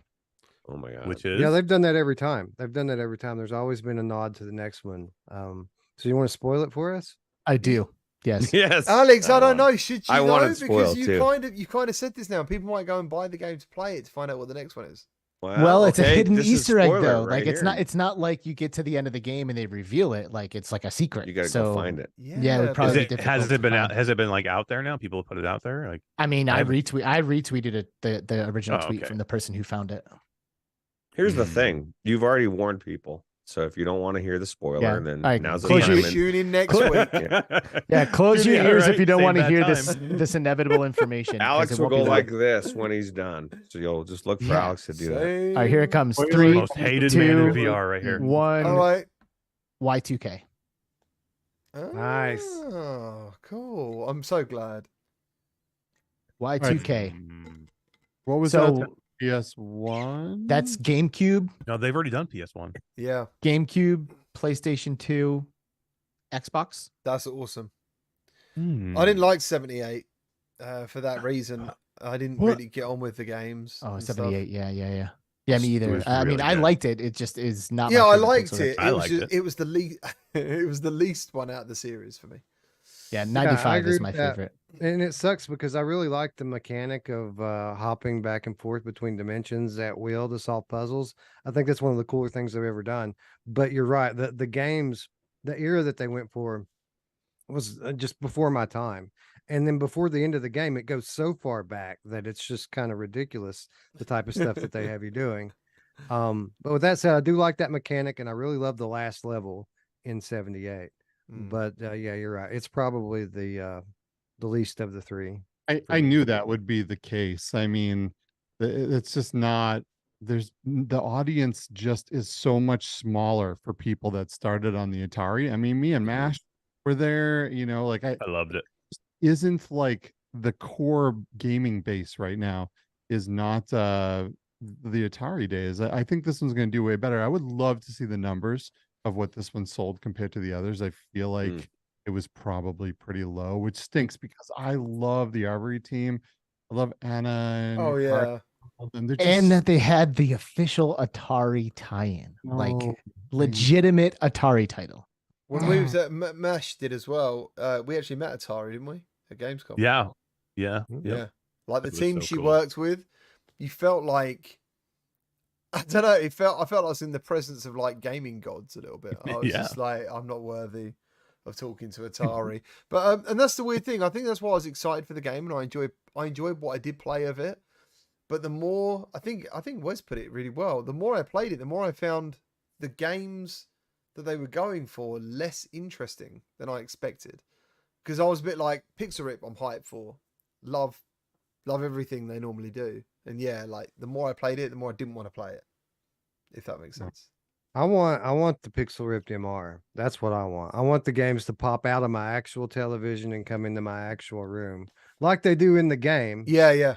Oh my god. Which is Yeah, they've done that every time. There's always been a nod to the next one. So you want to spoil it for us? I do. Yes. Yes. Alex, I don't want- know. Should you I know? want it Because spoiled, you too. kind of said this now. People might go and buy the game to play it to find out what the next one is. Well, it's a okay, hidden this is Easter egg spoiler though. right Like it's here. not like you get to the end of the game and they reveal it. Like it's like a secret. You gotta so, go find it. Yeah, it would but- probably Is be it, has difficult it to been out? find. Has it been like out there now? People have put it out there. Like I mean, I haven't- retweeted it, the original Oh, tweet okay. from the person who found it. Here's the thing. You've already warned people. So if you don't want to hear the spoiler, Yeah. then All right, now's the close time. your- And Tune in next Cl- week. Yeah, close your Yeah, ears if right, you don't save want to that hear time. this inevitable information. 'cause Alex it will won't be go long. like this when he's done. So you'll just look for Yeah. Alex to do that. All right, here it comes. Spoiler 3, most hated man in 2, VR right here. 1. All right. Y2K. Nice. Oh, cool. I'm so glad. Y2K. Mm. What was So that? PS1? that's GameCube, No, they've already done PS1. Yeah, GameCube, PlayStation 2, Xbox. that's awesome. Hmm. I didn't like 78 for that reason. I didn't What? really get on with the games. Oh, and stuff. 78. Yeah. Yeah, me either. was I mean, really I good. liked it. It just is not. my Yeah, I favorite liked Pixel it. Ripped. I It was liked just, it. it was the least. It was the least one out of the series for me. Yeah, 95 agree is with my that. favorite. And it sucks because I really like the mechanic of hopping back and forth between dimensions at will to solve puzzles. I think that's one of the cooler things they've ever done. But you're right, the games, the era that they went for, was just before my time. And then before the end of the game, it goes so far back that it's just kind of ridiculous, the type of stuff that they have you doing. But with that said, I do like that mechanic, and I really love the last level in 78. But yeah, you're right. It's probably the least of the three. I knew that would be the case. I mean, it's just not. The audience just is so much smaller for people that started on the Atari. I mean, me and Mash were there. You know, like I loved it. Isn't like the core gaming base right now is not the Atari days. I think this one's going to do way better. I would love to see the numbers of what this one sold compared to the others. I feel like it was probably pretty low, which stinks because I love the Armory team. I love Anna and Oh yeah. and they're just And that they had the official Atari tie-in, like Oh, legitimate Atari title. When we was at Mash did as well, we actually met Atari, didn't we? At Gamescom. Yeah. Yeah. Yeah. Like the It was team so she cool. worked with, you felt like I don't know, I felt I was in the presence of like gaming gods a little bit. I was Yeah. just like, I'm not worthy of talking to Atari. But and that's the weird thing. I think that's why I was excited for the game, and I enjoyed what I did play of it. But the more I think Wes put it really well. The more I played it, the more I found the games that they were going for less interesting than I expected. Because I was a bit like Pixel Rip, I'm hyped for. Love everything they normally do. And yeah, like the more I played it, the more I didn't want to play it. If that makes sense. I want the Pixel Ripped MR. That's what I want. I want the games to pop out of my actual television and come into my actual room, like they do in the game. Yeah, yeah.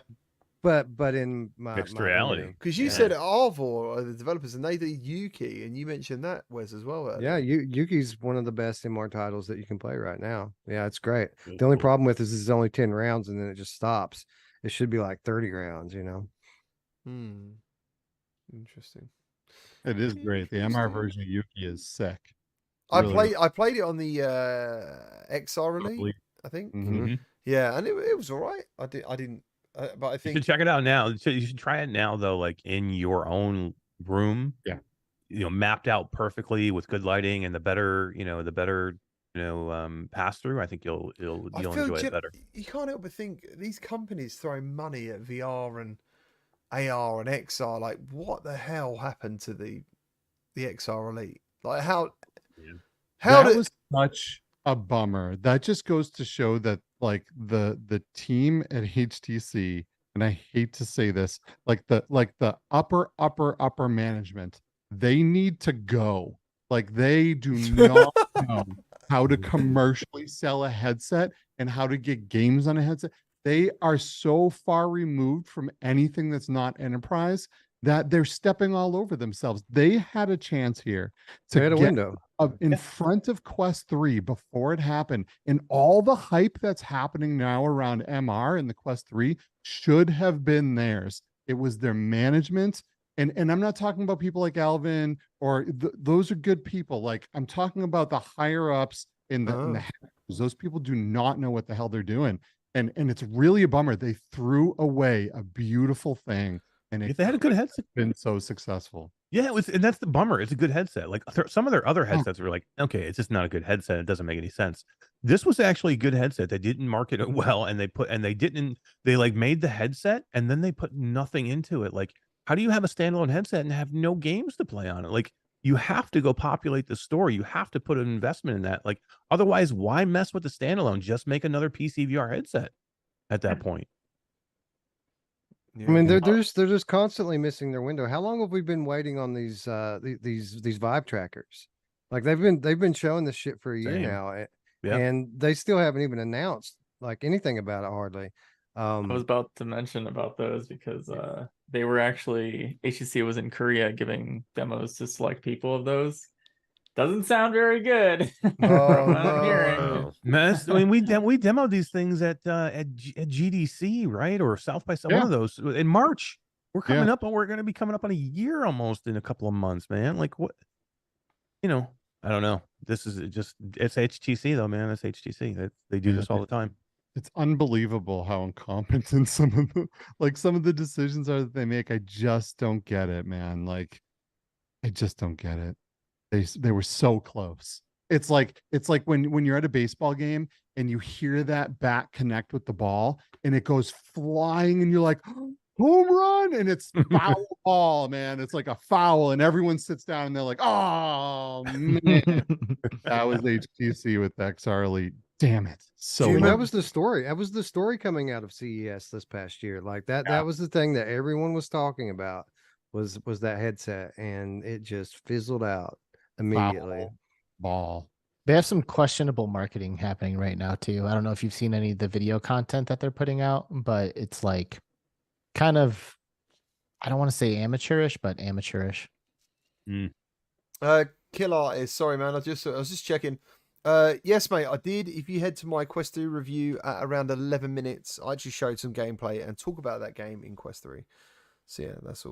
But in my Mixed my reality. room. Because you said Arvor are the developers, and they do Yuki, and you mentioned that Wes as well. Yeah, Yuki's one of the best MR titles that you can play right now. Yeah, it's great. Very The only cool. problem with this is it's only 10 rounds and then it just stops. It should be like 30 rounds, you know. Interesting. it is great. The MR Interesting. version of Yuki is sick. I Really played it on the XR release, I think. Mhm. Yeah, and it was all right. I didn't, but I You think should check it out now. You should try it now though, like in your own room. Yeah. You know, mapped out perfectly with good lighting and the better pass through. I think you'll I feel enjoy it better. you can't help but think these companies throwing money at VR and AR and XR. Like, what the hell happened to the XR Elite? Like, how that did was such a bummer. That just goes to show that like the team at HTC, and I hate to say this, like the upper management, they need to go. Like they do not know how to commercially sell a headset and how to get games on a headset. They are so far removed from anything that's not enterprise that they're stepping all over themselves. They had a chance here They to had a get window. in front of Quest 3 before it happened. And all the hype that's happening now around MR and the Quest 3 should have been theirs. It was their management. And I'm not talking about people like Alvin or those are good people. Like I'm talking about the higher ups in the those people do not know what the hell they're doing. And it's really a bummer. They threw away a beautiful thing. And If they had a good headset, been so successful. yeah, it was, and that's the bummer. It's a good headset. Like some of their other headsets were like, okay, it's just not a good headset. It doesn't make any sense. This was actually a good headset. They didn't market it well, and they like made the headset and then they put nothing into it. Like, how do you have a standalone headset and have no games to play on it? Like, you have to go populate the store. You have to put an investment in that. Like, otherwise, why mess with the standalone? Just make another PCVR headset at that point. I mean, they're just constantly missing their window. How long have we been waiting on these Vive trackers? Like they've been showing this shit for a year Same. now, Yeah. and they still haven't even announced like anything about it hardly. I was about to mention about those because they were actually HTC was in Korea giving demos to select people of those. Doesn't sound very good. From what I'm hearing. Man, I mean, we demoed these things at GDC, right, or South by South, one of those in March. We're coming up, and we're going to be coming up on a year almost in a couple of months, man. Like what, I don't know. This is it's HTC though, man. It's HTC. They do this all the time. It's unbelievable how incompetent some of the decisions are that they make. I just don't get it, man. Like, I just don't get it. They were so close. It's like when you're at a baseball game and you hear that bat connect with the ball and it goes flying and you're like, home run, and it's foul ball, man. It's like a foul, and everyone sits down and they're like, oh man, that was HTC with XR Elite. Damn it. So Do you That remember- was the story. That was the story coming out of CES this past year. Like that was the thing that everyone was talking about was that headset, and it just fizzled out immediately. foul ball. They have some questionable marketing happening right now too. I don't know if you've seen any of the video content that they're putting out, but it's like kind of, I don't want to say amateurish, but amateurish. Kill Artist, sorry man, I was just checking. Yes, mate, I did. If you head to my Quest 3 review at around 11 minutes, I actually showed some gameplay and talk about that game in Quest 3. So yeah, that's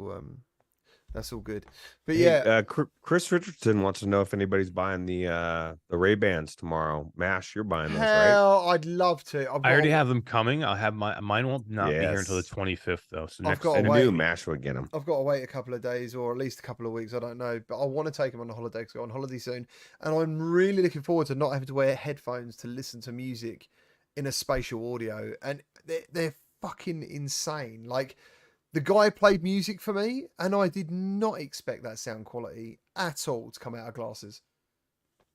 all good. But yeah, Chris Richardson wants to know if anybody's buying the Ray-Bans tomorrow. Mash, you're buying those, right? hell, I'd love to. I already have them coming. I'll have mine won't not be here until the Yes. 25th though. So I've next got And to I wait. knew Mash would get them. I've got to wait a couple of days or at least a couple of weeks. I don't know, but I want to take them on a holiday because I go on holiday soon, and I'm really looking forward to not having to wear headphones to listen to music in a spatial audio. And they're fucking insane. Like the guy played music for me, and I did not expect that sound quality at all to come out of glasses.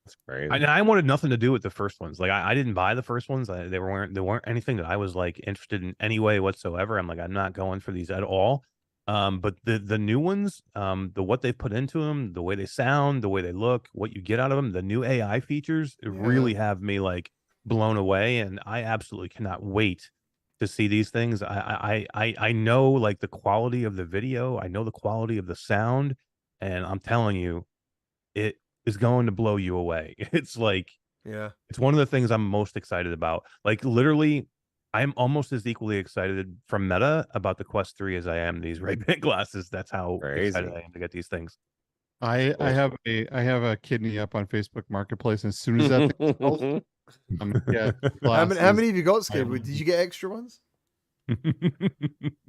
That's crazy. I wanted nothing to do with the first ones. Like I didn't buy the first ones. They weren't anything that I was like interested in any way whatsoever. I'm like, I'm not going for these at all. But the new ones, what they put into them, the way they sound, the way they look, what you get out of them, the new AI features really have me like blown away, and I absolutely cannot wait to see these things. I know like the quality of the video, I know the quality of the sound, and I'm telling you, it is going to blow you away. It's like, Yeah. it's one of the things I'm most excited about. Like literally, I'm almost as equally excited from Meta about the Quest 3 as I am these Ray-Ban glasses. That's how excited Crazy. I am to get these things. I have a kidney up on Facebook Marketplace, and as soon as that thing sells, I'm gonna get How glasses. many have you got, Skid? Did you get extra ones?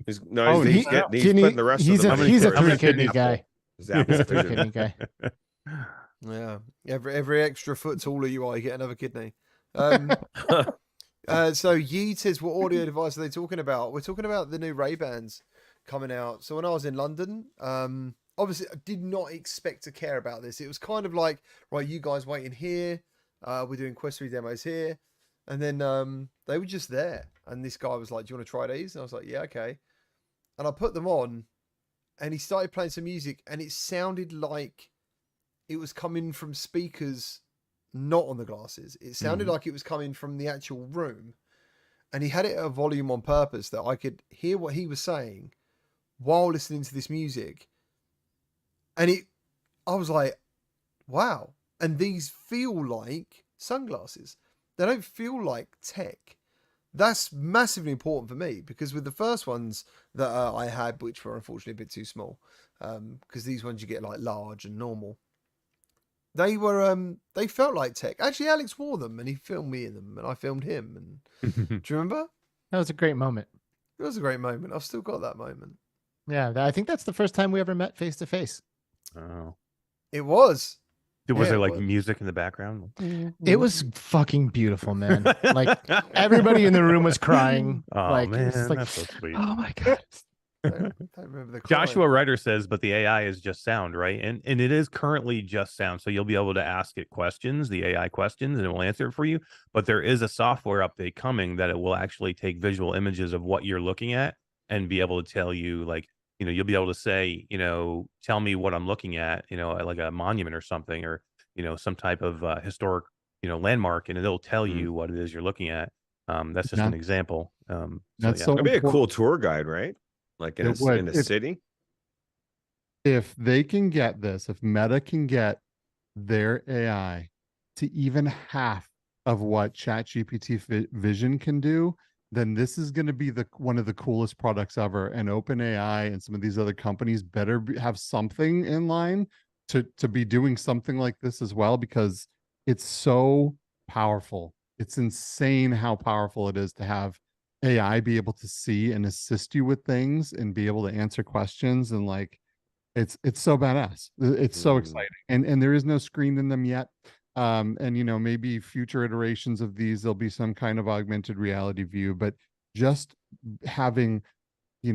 He's putting the rest he's of a them. he's a I'm gonna three kidney kidnap guy. his Apple's He's a three vision. kidney guy. Yeah. Every extra foot taller you are, you get another kidney. So Yeet says, what audio device are they talking about? We're talking about the new Ray-Bans coming out. So when I was in London, obviously I did not expect to care about this. It was kind of like, right, you guys waiting here. We're doing Quest 3 demos here. And then they were just there. And this guy was like, do you want to try these? And I was like, yeah, okay. And I put them on and he started playing some music and it sounded like it was coming from speakers not on the glasses. It sounded like it was coming from the actual room, and he had it at a volume on purpose that I could hear what he was saying while listening to this music. And I was like, wow. And these feel like sunglasses. They don't feel like tech. That's massively important for me, because with the first ones that I had, which were unfortunately a bit too small, because these ones you get like large and normal, they were they felt like tech. Actually, Alex wore them and he filmed me in them and I filmed him. And do you remember? That was a great moment. It was a great moment. I've still got that moment. Yeah, I think that's the first time we ever met face to face. Oh, It was. was Yeah, there it like was. music in the background? It was fucking beautiful, man. Like everybody in the room was crying. Oh like, man, it was like, that's so sweet. oh my god. Don't remember the crying. Joshua Ryder says, but the AI is just sound, right? And it is currently just sound. So you'll be able to ask it questions, the AI questions, and it will answer it for you. But there is a software update coming that it will actually take visual images of what you're looking at and be able to tell you, like, you know, you'll be able to say, you know, tell me what I'm looking at, you know, like a monument or something, or, you know, some type of historic, you know, landmark, and it'll tell you what it is you're looking at. That's just an example. That's yeah. so That'd be a important. cool tour guide, right? Like in It a, would. in a If- city. If they can get this, if Meta can get their AI to even half of what ChatGPT Vision can do, then this is going to be one of the coolest products ever. And OpenAI and some of these other companies better have something in line to be doing something like this as well, because it's so powerful. It's insane how powerful it is to have AI be able to see and assist you with things and be able to answer questions, and like it's so badass. It's so exciting. And there is no screen in them yet. And maybe future iterations of these, there'll be some kind of augmented reality view, but just having,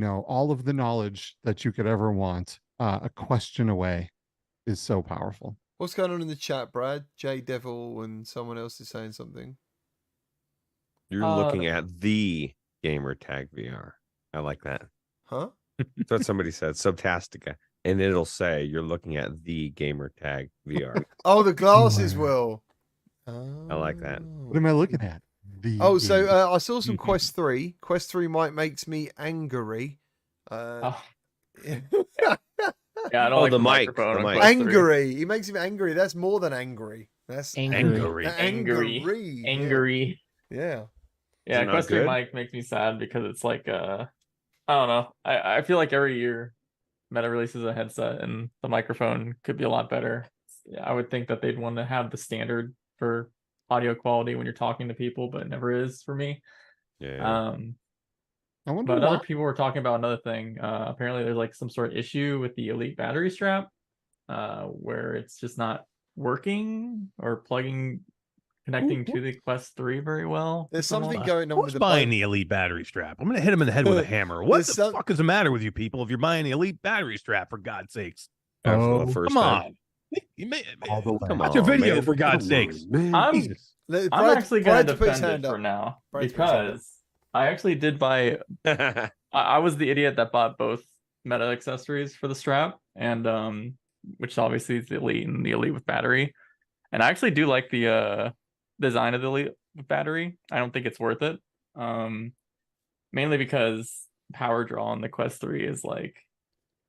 all of the knowledge that you could ever want, a question away is so powerful. What's going on in the chat, Brad? J Devil and someone else is saying something. You're looking at the gamer tag VR. I like that. Huh? That's what somebody said. Subtastica. And it'll say you're looking at the gamer tag VR. Oh, the glasses my. will. I like that. What am I looking at? The Oh, so game. I saw some Quest 3. Quest 3 makes me angry. Oh, Yeah. yeah, I don't Oh, like the the mic, microphone. the on mic. Quest 3. Angry. He makes me angry. That's more than angry. That's Angry. Angry. Yeah. Angry. Yeah. Yeah, it not Quest 3 good? mic makes me sad because it's like I don't know. I feel like every year Meta releases a headset and the microphone could be a lot better. Yeah, I would think that they'd want to have the standard for audio quality when you're talking to people, but it never is for me. Yeah. I wonder But why. other people were talking about another thing. Apparently there's like some sort of issue with the Elite battery strap, where it's just not working or connecting to the Quest 3 very well. There's for some something odd- going on with Who's the buying boat. the Elite battery strap? I'm gonna hit him in the head with a hammer. What There's the some- fuck is the matter with you people? If you're buying the Elite battery strap, for God's sakes, For the Oh, first come time. on. You may, All the way. Come watch a on, video man. for God's Come on, sakes. man. I'm Jesus. Brad, I'm actually going Brad to put his defend hand it for up. now Brad's put his hand up. because I actually did buy. I was the idiot that bought both Meta accessories for the strap, and which obviously is the Elite and the Elite with battery. And I actually do like the design of the Elite with battery. I don't think it's worth it. Mainly because power draw on the Quest 3 is like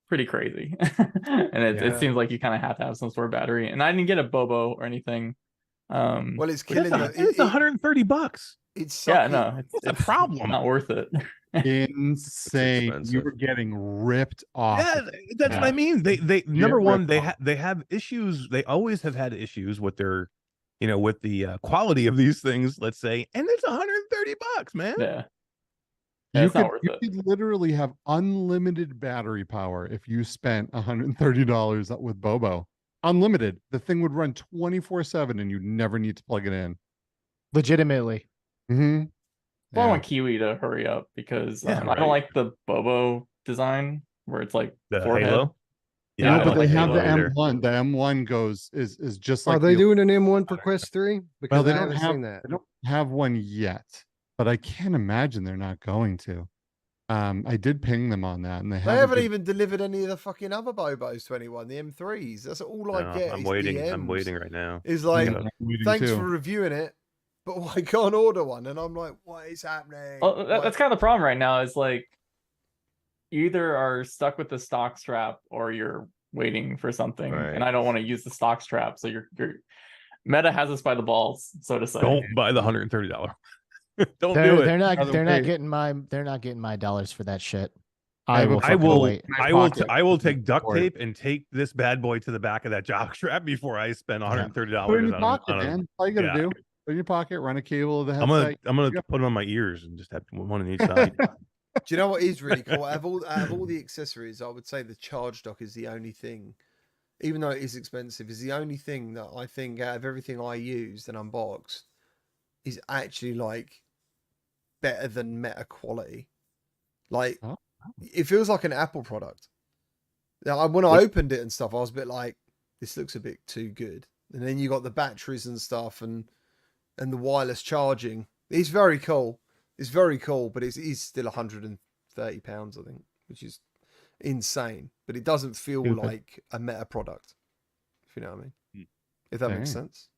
pretty crazy. And it Yeah. seems like you kind of have to have some sort of battery. And I didn't get a Bobo or anything. Well, it's but killing It's the. it's 130 bucks. It's yeah, sucking. no, It's a problem. not worth it. Insane. You expensive. were getting ripped off. Yeah, that's what I Yeah. mean. They number Get one, ripped they off. they have issues. They always have had issues with their, with the quality of these things. Let's say, and it's 130 bucks, man. Yeah. You it's not could, worth you it. could literally have unlimited battery power if you spent $130 with Bobo. Unlimited. The thing would run 24/7 and you'd never need to plug it in. Legitimately. Mm-hmm. Well, I want Kiwi to hurry up because Yeah, I right. don't like the Bobo design where it's like The forehead. Halo. Yeah, I but don't they like have the Halo either. M1. The M1 is just like Are they the- doing an M1 for Quest 3? Because Well, they I don't haven't have seen that. they don't have one yet, but I can't imagine they're not going to. I did ping them on that, and They haven't even delivered any of the fucking other Bobos to anyone. The M3s. That's all I No, get. I'm is waiting. DMs. I'm waiting right now. Is like, I'm waiting thanks too. for reviewing it, but I can't order one. And I'm like, what is happening? Well, that's kind of the problem right now. Is like you either are stuck with the stock strap or you're waiting for something, Right. and I don't want to use the stock strap. So you're Meta has us by the balls, so to say. Don't buy the $130. Don't They're, do it. they're not By the they're way- not getting my dollars for that shit. I I have a- will I fucking will. wait. I will. pocket. I will take duct For it. tape and tape this bad boy to the back of that jock strap before I spend $130 Put it in your on pocket, a. man. All you gotta yeah. do. Put it in your pocket. Run a cable to the I'm headset. gonna Yep. put it on my ears and just have one on each side. Do you know what is really cool? Out of all the accessories, I would say the charge dock is the only thing, even though it is expensive, is the only thing that I think out of everything I used and unboxed is actually like better than Meta quality. Like Oh. it feels like an Apple product. Now, when I opened it and stuff, I was a bit like, this looks a bit too good. And then you got the batteries and stuff and the wireless charging. It's very cool. It's very cool, but it's still £130, I think, which is insane. But it doesn't feel Stupid. like a Meta product, if you know what I mean. Hmm. If that Dang. makes sense.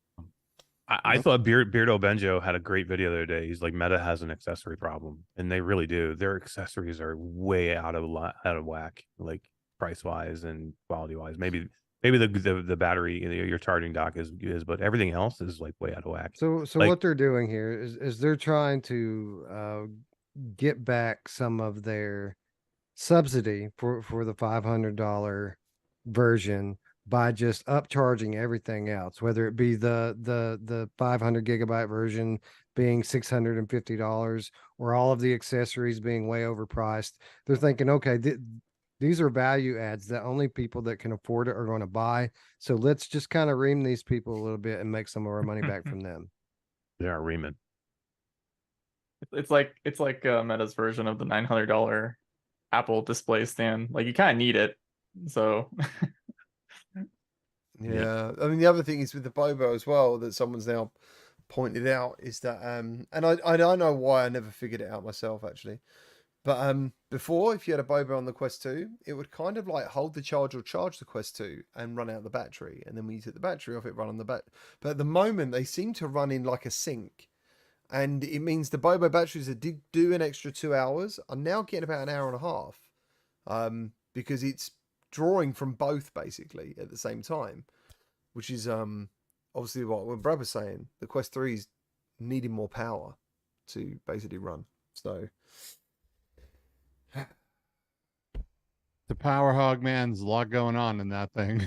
I thought Beardo Benjo had a great video the other day. He's like, Meta has an accessory problem, and they really do. Their accessories are way out of whack, like price wise and quality wise. Maybe the battery, your charging dock is, but everything else is like way out of whack. So Like- what they're doing here is they're trying to get back some of their subsidy for the $500 version by just upcharging everything else, whether it be the 500 gigabyte version being $650 or all of the accessories being way overpriced. They're thinking, okay, these are value adds that only people that can afford it are going to buy. So let's just kind of ream these people a little bit and make some of our money back from them. They are reaming. It's like Meta's version of the $900 Apple display stand. Like you kind of need it. So Yeah. I mean, the other thing is with the Bobo as well that someone's now pointed out is that, and I know why I never figured it out myself actually, but before if you had a Bobo on the Quest 2, it would kind of like hold the charge or charge the Quest 2 and run out the battery, and then when you took the battery off, it run on the back. But at the moment, they seem to run in like a sync, and it means the Bobo batteries that did do an extra 2 hours are now getting about an hour and a half, because it's drawing from both basically at the same time, which is obviously what Brad was saying. The Quest 3 is needing more power to basically run. So The power hog, man, there's a lot going on in that thing.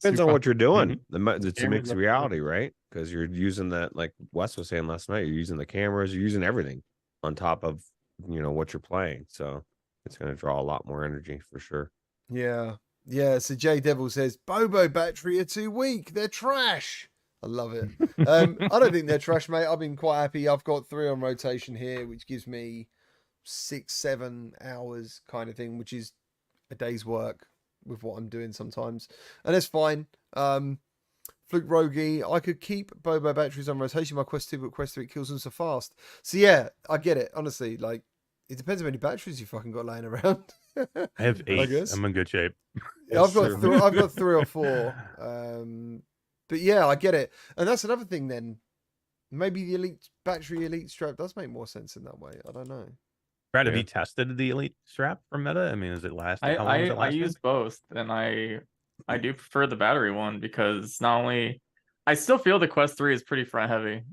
Depends on what you're doing. Mm-hmm. It's a mixed reality, right? Because you're using that, like Wes was saying last night, you're using the cameras, you're using everything on top of, what you're playing. So it's going to draw a lot more energy for sure. yeah. So J Devil says Bobo battery are too weak. They're trash. I love it. I don't think they're trash, mate. I've been quite happy. I've got 3 on rotation here, which gives me 6-7 hours kind of thing, which is a day's work with what I'm doing sometimes, and it's fine. Fluke Rogi, I could keep Bobo batteries on rotation. My Quest 2, but Quest 3 kills them so fast. So yeah, I get it. Honestly, like it depends how many batteries you fucking got laying around. I have 8. I'm in good shape. Yeah, I've got 3 or 4. But yeah, I get it. And that's another thing then. Maybe the elite strap does make more sense in that way. I don't know. Brad, have you tested the elite strap from Meta? I mean, is it lasting? How long is it I lasting? use both, and I do prefer the battery one because not only I still feel the Quest 3 is pretty front heavy,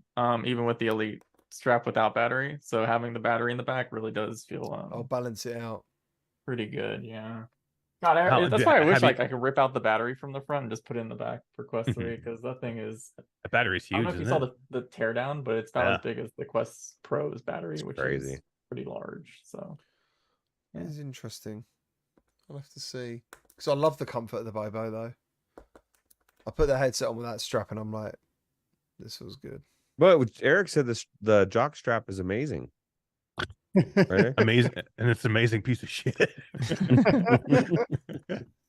even with the elite strap without battery. So having the battery in the back really does feel I'll balance it out. Pretty good, yeah. God, that's why I wish I could rip out the battery from the front and just put it in the back for Quest 3 because that thing is. The battery's huge. I don't know if you saw the teardown, but it's about as big as the Quest Pro's battery, It's which crazy. is pretty large. So It is interesting. I'll have to see because I love the comfort of the Bobo though. I put the headset on with that strap and I'm like, this feels good. But Eric said the jock strap is amazing. Right? Amazing, and it's an amazing piece of shit.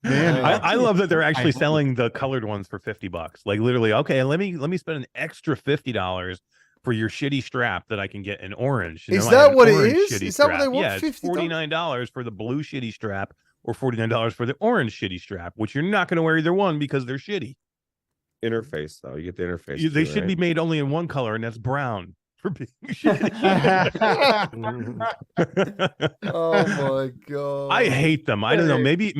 Man, I love that they're actually selling the colored ones for $50. Like literally, okay, let me spend an extra $50 for your shitty strap that I can get in orange. Is that what it is? Is that what they want? Yeah, it's $49 for the blue shitty strap or $49 for the orange shitty strap, which you're not going to wear either one because they're shitty. Interface though, you get the interface. They too, should be right? made only in one color, and that's brown. For being shitty. Oh my god! I hate them. I don't know. Maybe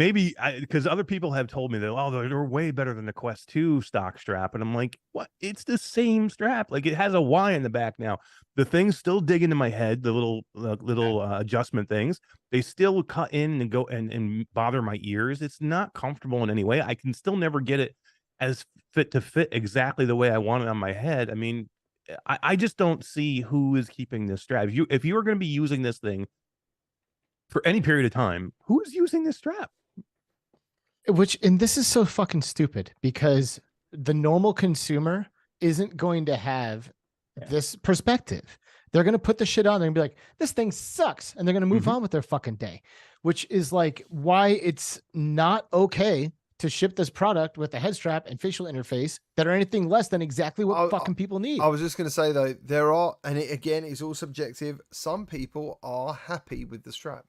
because other people have told me that they're way better than the Quest 2 stock strap, and I'm like, what? It's the same strap. Like it has a Y in the back now. The things still dig into my head. The little adjustment things. They still cut in and go and bother my ears. It's not comfortable in any way. I can still never get it as fit exactly the way I want it on my head. I mean. I just don't see who is keeping this strap. If you are going to be using this thing for any period of time, who is using this strap? And this is so fucking stupid because the normal consumer isn't going to have this perspective. They're going to put the shit on and be like, this thing sucks. And they're going to move on with their fucking day, which is like why it's not okay to ship this product with a head strap and facial interface that are anything less than exactly what fucking people need. I was just going to say though, there are, and it again is all subjective. Some people are happy with the strap.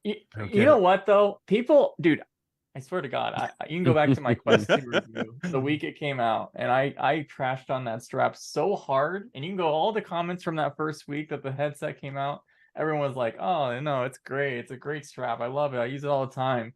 You know what though? People, dude, I swear to God, you can go back to my Quest 2 review the week it came out, and I trashed on that strap so hard. And you can go all the comments from that first week that the headset came out. Everyone was like, "Oh no, it's great. It's a great strap. I love it. I use it all the time."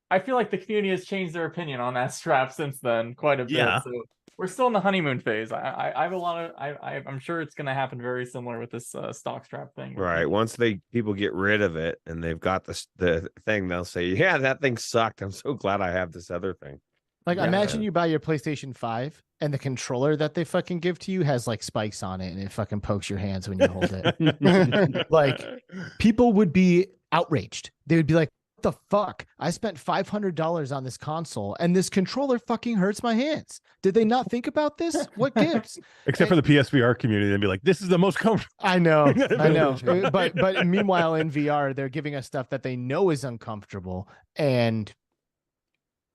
I feel like the community has changed their opinion on that strap since then quite a bit. Yeah. So we're still in the honeymoon phase. I have a lot of. I'm sure it's going to happen very similar with this stock strap thing. Right. Once people get rid of it and they've got the thing, they'll say, "Yeah, that thing sucked. I'm so glad I have this other thing." Like, imagine you buy your PlayStation 5 and the controller that they fucking give to you has like spikes on it and it fucking pokes your hands when you hold it. Like, people would be outraged they would be like, "What the fuck? I spent $500 on this console, and this controller fucking hurts my hands. Did they not think about this? What gives?" Except for the PSVR community, they'd be like, "This is the most comfortable." I know. But meanwhile, in VR, they're giving us stuff that they know is uncomfortable, and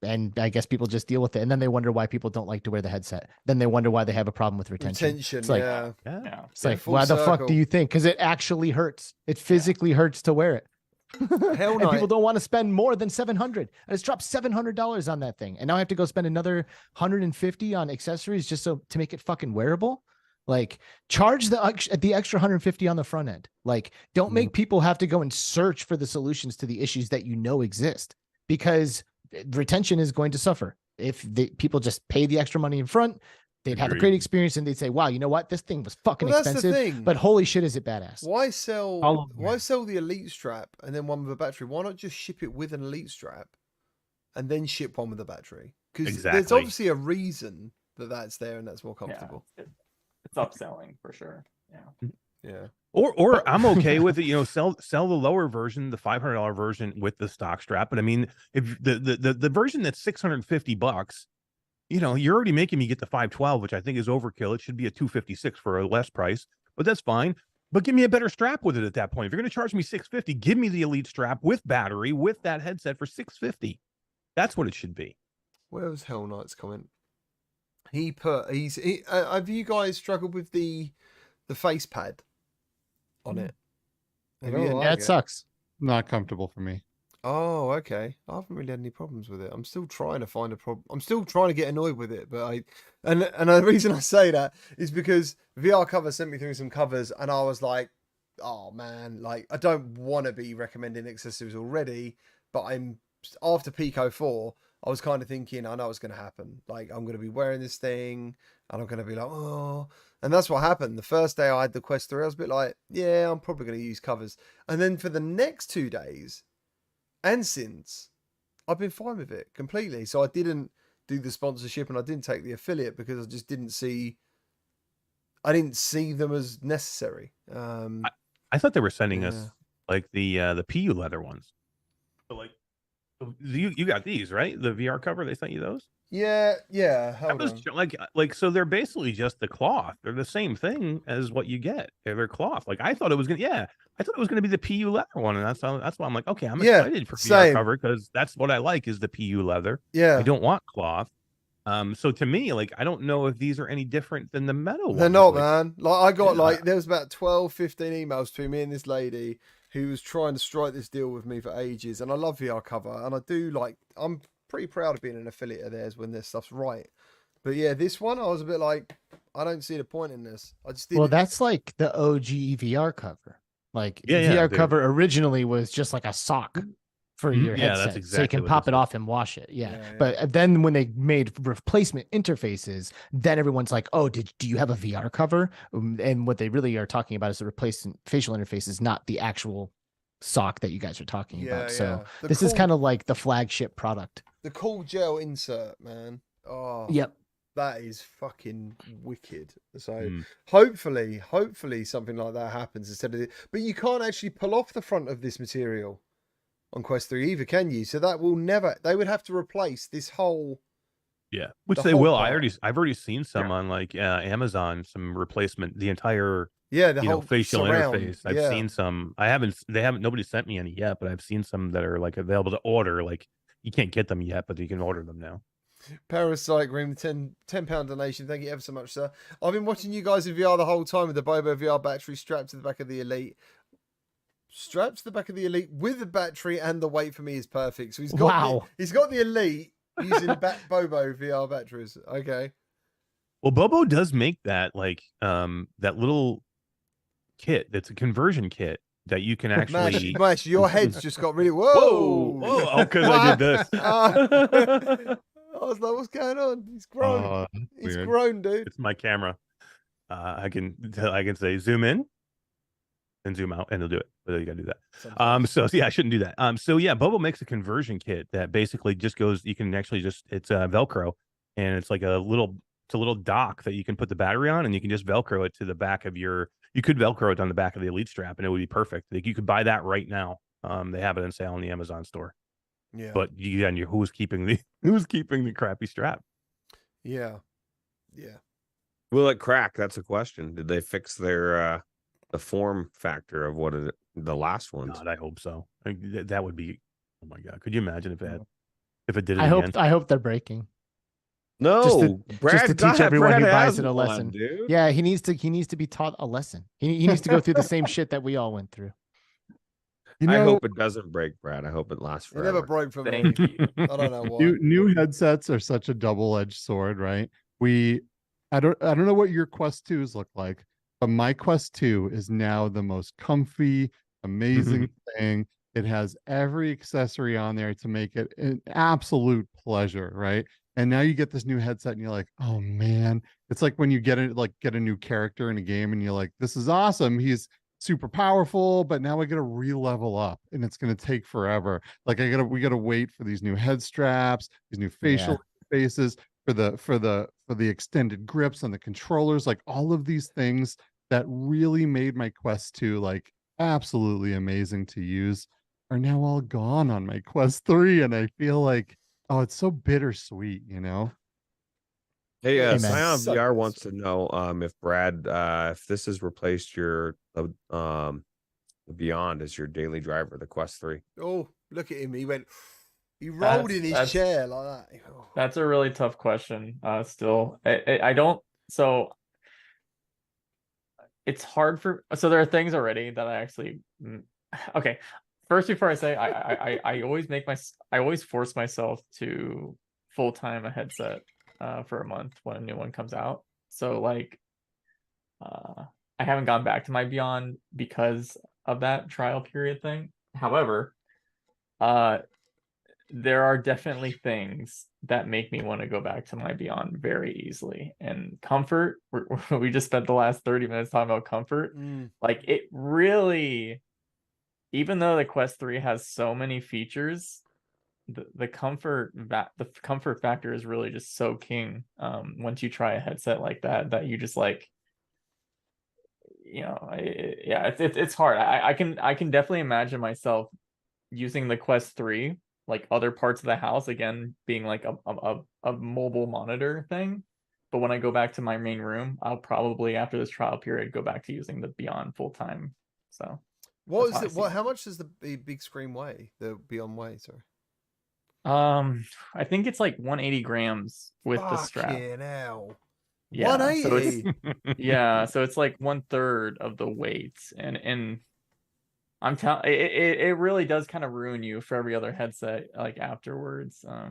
I guess people just deal with it, and then they wonder why people don't like to wear the headset. Then they wonder why they have a problem with retention. It's like, yeah. It's like, why the fuck do you think? Because it actually hurts. It physically hurts to wear it. Hell and no. people don't want to spend more than $700. I just dropped $700 on that thing, and now I have to go spend another $150 on accessories just to make it fucking wearable. Like, charge the extra $150 on the front end. Like, don't make people have to go and search for the solutions to the issues that you know exist, because retention is going to suffer. If people just pay the extra money in front, they'd have a great experience, and they'd say, "Wow, you know what? This thing was fucking expensive, but holy shit, is it badass." Why sell the Elite strap and then one with a battery? Why not just ship it with an Elite strap and then ship one with a battery? Because there's obviously a reason that's there and that's more comfortable. Yeah, it's upselling for sure. Yeah. Or I'm okay with it, sell the lower version, the $500 version with the stock strap. But I mean, if the version that's $650, you're already making me get the 512, which I think is overkill. It should be a 256 for a less price, but that's fine. But give me a better strap with it at that point. If you're going to charge me $650, give me the Elite strap with battery with that headset for $650. That's what it should be. Where was Hell Knight's comment? Have you guys struggled with the face pad on it? Yeah, it sucks. Not comfortable for me. Oh, okay. I haven't really had any problems with it. I'm still trying to find a problem. I'm still trying to get annoyed with it, but and the reason I say that is because VR Cover sent me through some covers, and I was like, oh man, like I don't want to be recommending accessories already, but after Pico 4, I was kind of thinking, I know what's going to happen. Like, I'm going to be wearing this thing, and I'm going to be like, oh. And that's what happened. The first day I had the Quest 3, I was a bit like, yeah, I'm probably going to use covers. And then for the next 2 days, and since, I've been fine with it completely. So I didn't do the sponsorship, and I didn't take the affiliate because I just didn't see them as necessary. I thought they were sending us like the PU leather ones. So like, you got these, right? The VR cover, they sent you those? Yeah. Hold on. Like, so they're basically just the cloth. They're the same thing as what you get. They're cloth. Like, I thought it was gonna be the PU leather one, and that's why I'm like, okay, I'm excited for VR cover because that's what I like is the PU leather. Yeah, I don't want cloth. So to me, like, I don't know if these are any different than the metal ones. They're not, man. Like, I got there was about 12, 15 emails between me and this lady who was trying to strike this deal with me for ages. And I love VR cover, and I do I'm pretty proud of being an affiliate of theirs when their stuff's right. But yeah, this one, I was a bit like, I don't see the point in this. I just didn't. Well, that's like the OG VR cover. Like, VR cover originally was just like a sock for your headset, that's exactly so you can pop it off and wash it. But then when they made replacement interfaces, then everyone's like, oh, do you have a VR cover? And what they really are talking about is the replacement facial interfaces, not the actual sock that you guys are talking about. So this is kind of like the flagship product. The cool gel insert, man. Oh, yep. That is fucking wicked. So hopefully something like that happens instead of it. But you can't actually pull off the front of this material on Quest 3 either, can you? So that will never. They would have to replace this whole. Yeah, which they will. I've already seen some on like Amazon, some replacement. The entire the whole facial surround. interface. I've seen some. Nobody sent me any yet, but I've seen some that are like available to order. Like, you can't get them yet, but you can order them now. Parasite Green, £10 donation. Thank you ever so much, sir. I've been watching you guys in VR the whole time with the Bobo VR battery strapped to the back of the Elite. Strapped to the back of the Elite with the battery, and the weight for me is perfect. So he's got the Elite using Bobo VR batteries. Okay. Well, Bobo does make that like that little kit. That's a conversion kit that you can actually. Mash, your head's just got really whoa. Oh, because I did this. I was like, what's going on? He's grown. He's grown, dude. It's my camera. I can say zoom in and zoom out, and it'll do it. But you gotta do that. So yeah, I shouldn't do that. So yeah, Bobo makes a conversion kit that basically just goes. You can actually it's Velcro, and it's like a little dock that you can put the battery on, and you can just Velcro it to the back of your. You could Velcro it on the back of the Elite strap, and it would be perfect. Like, you could buy that right now. They have it on sale on the Amazon store. Yeah. But who's keeping the crappy strap? Yeah. Yeah. Will it crack? That's a question. Did they fix their the form factor of the last ones? God, I hope so. That would be. Oh my God, could you imagine if it did it I again? hope they're breaking. No, Just to Brad, teach everyone who buys has it a one, lesson. dude. Yeah, he needs to be taught a lesson. He needs to go through the same shit that we all went through. I hope it doesn't break, Brad. I hope it lasts It forever. never broke for me. Thank you. I don't know why. New headsets are such a double-edged sword, right? I don't know what your Quest 2s look like, but my Quest 2 is now the most comfy, amazing thing. It has every accessory on there to make it an absolute pleasure, right? And now you get this new headset and you're like, oh man, it's like when you get a new character in a game and you're like, this is awesome. He's super powerful, but now I got to re-level up and it's going to take forever. Like we got to wait for these new head straps, these new facial faces, for the extended grips on the controllers, like all of these things that really made my Quest 2 like absolutely amazing to use are now all gone on my Quest 3, and I feel like, oh, it's so bittersweet, you know. Hey, Yeah, Scion so VR good, wants so to know if Brad, if this has replaced your Beyond as your daily driver, the Quest 3. Oh, look at him. He rolled in his chair like that. Oh. That's a really tough question. Still, I don't. So it's hard so there are things already that I actually. Okay, first before I say, I always force myself to full-time a headset for a month when a new one comes out. So like, I haven't gone back to my Beyond because of that trial period thing. However, there are definitely things that make me want to go back to my Beyond very easily. And comfort, we just spent the last 30 minutes talking about comfort. Like it really, even though the Quest 3 has so many features, the comfort factor is really just so king. Once you try a headset like that you just like, it's hard. I can definitely imagine myself using the Quest 3 like other parts of the house, again being like a mobile monitor thing. But when I go back to my main room, I'll probably, after this trial period, go back to using the Beyond full time. So how much does the big screen weigh? The Beyond weigh, sorry. I think it's like 180 grams with the strap. Hell. Yeah, 180. So it's like 1/3 of the weight, and I'm telling it really does kind of ruin you for every other headset like afterwards. All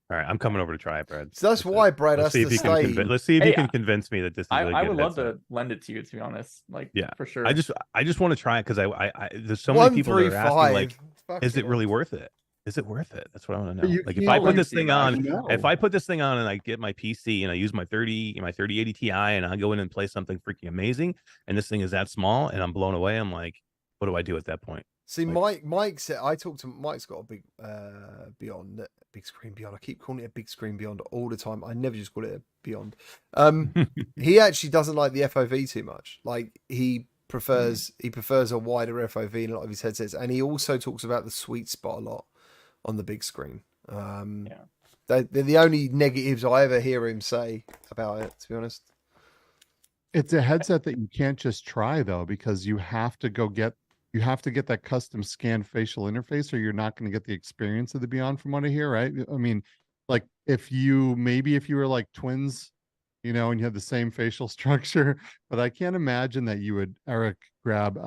right, I'm coming over to try it, Brad. So that's why Brad has to stay. Let's see if you can convince me that this is a good I would love headset. to lend it to you, to be honest. Like, yeah, for sure. I just want to try it because I there's so many people that are asking like, is it really worth it? Is it worth it? That's what I want to know. Like if I put this thing on, and I get my PC and I use my 3080 Ti and I go in and play something freaking amazing, and this thing is that small and I'm blown away, I'm like, what do I do at that point? See, Mike said, I talked to Mike's got a big Beyond, big screen Beyond. I keep calling it a big screen Beyond all the time. I never just call it a Beyond. He actually doesn't like the FOV too much. Like he prefers a wider FOV in a lot of his headsets, and he also talks about the sweet spot a lot on the big screen. They're the only negatives I ever hear him say about it, to be honest. It's a headset that you can't just try though, because you have to get that custom scanned facial interface, or you're not going to get the experience of the Beyond, from what I hear, right? I mean, like if you were like twins, you know, and you had the same facial structure, but I can't imagine that you would, Eric, grab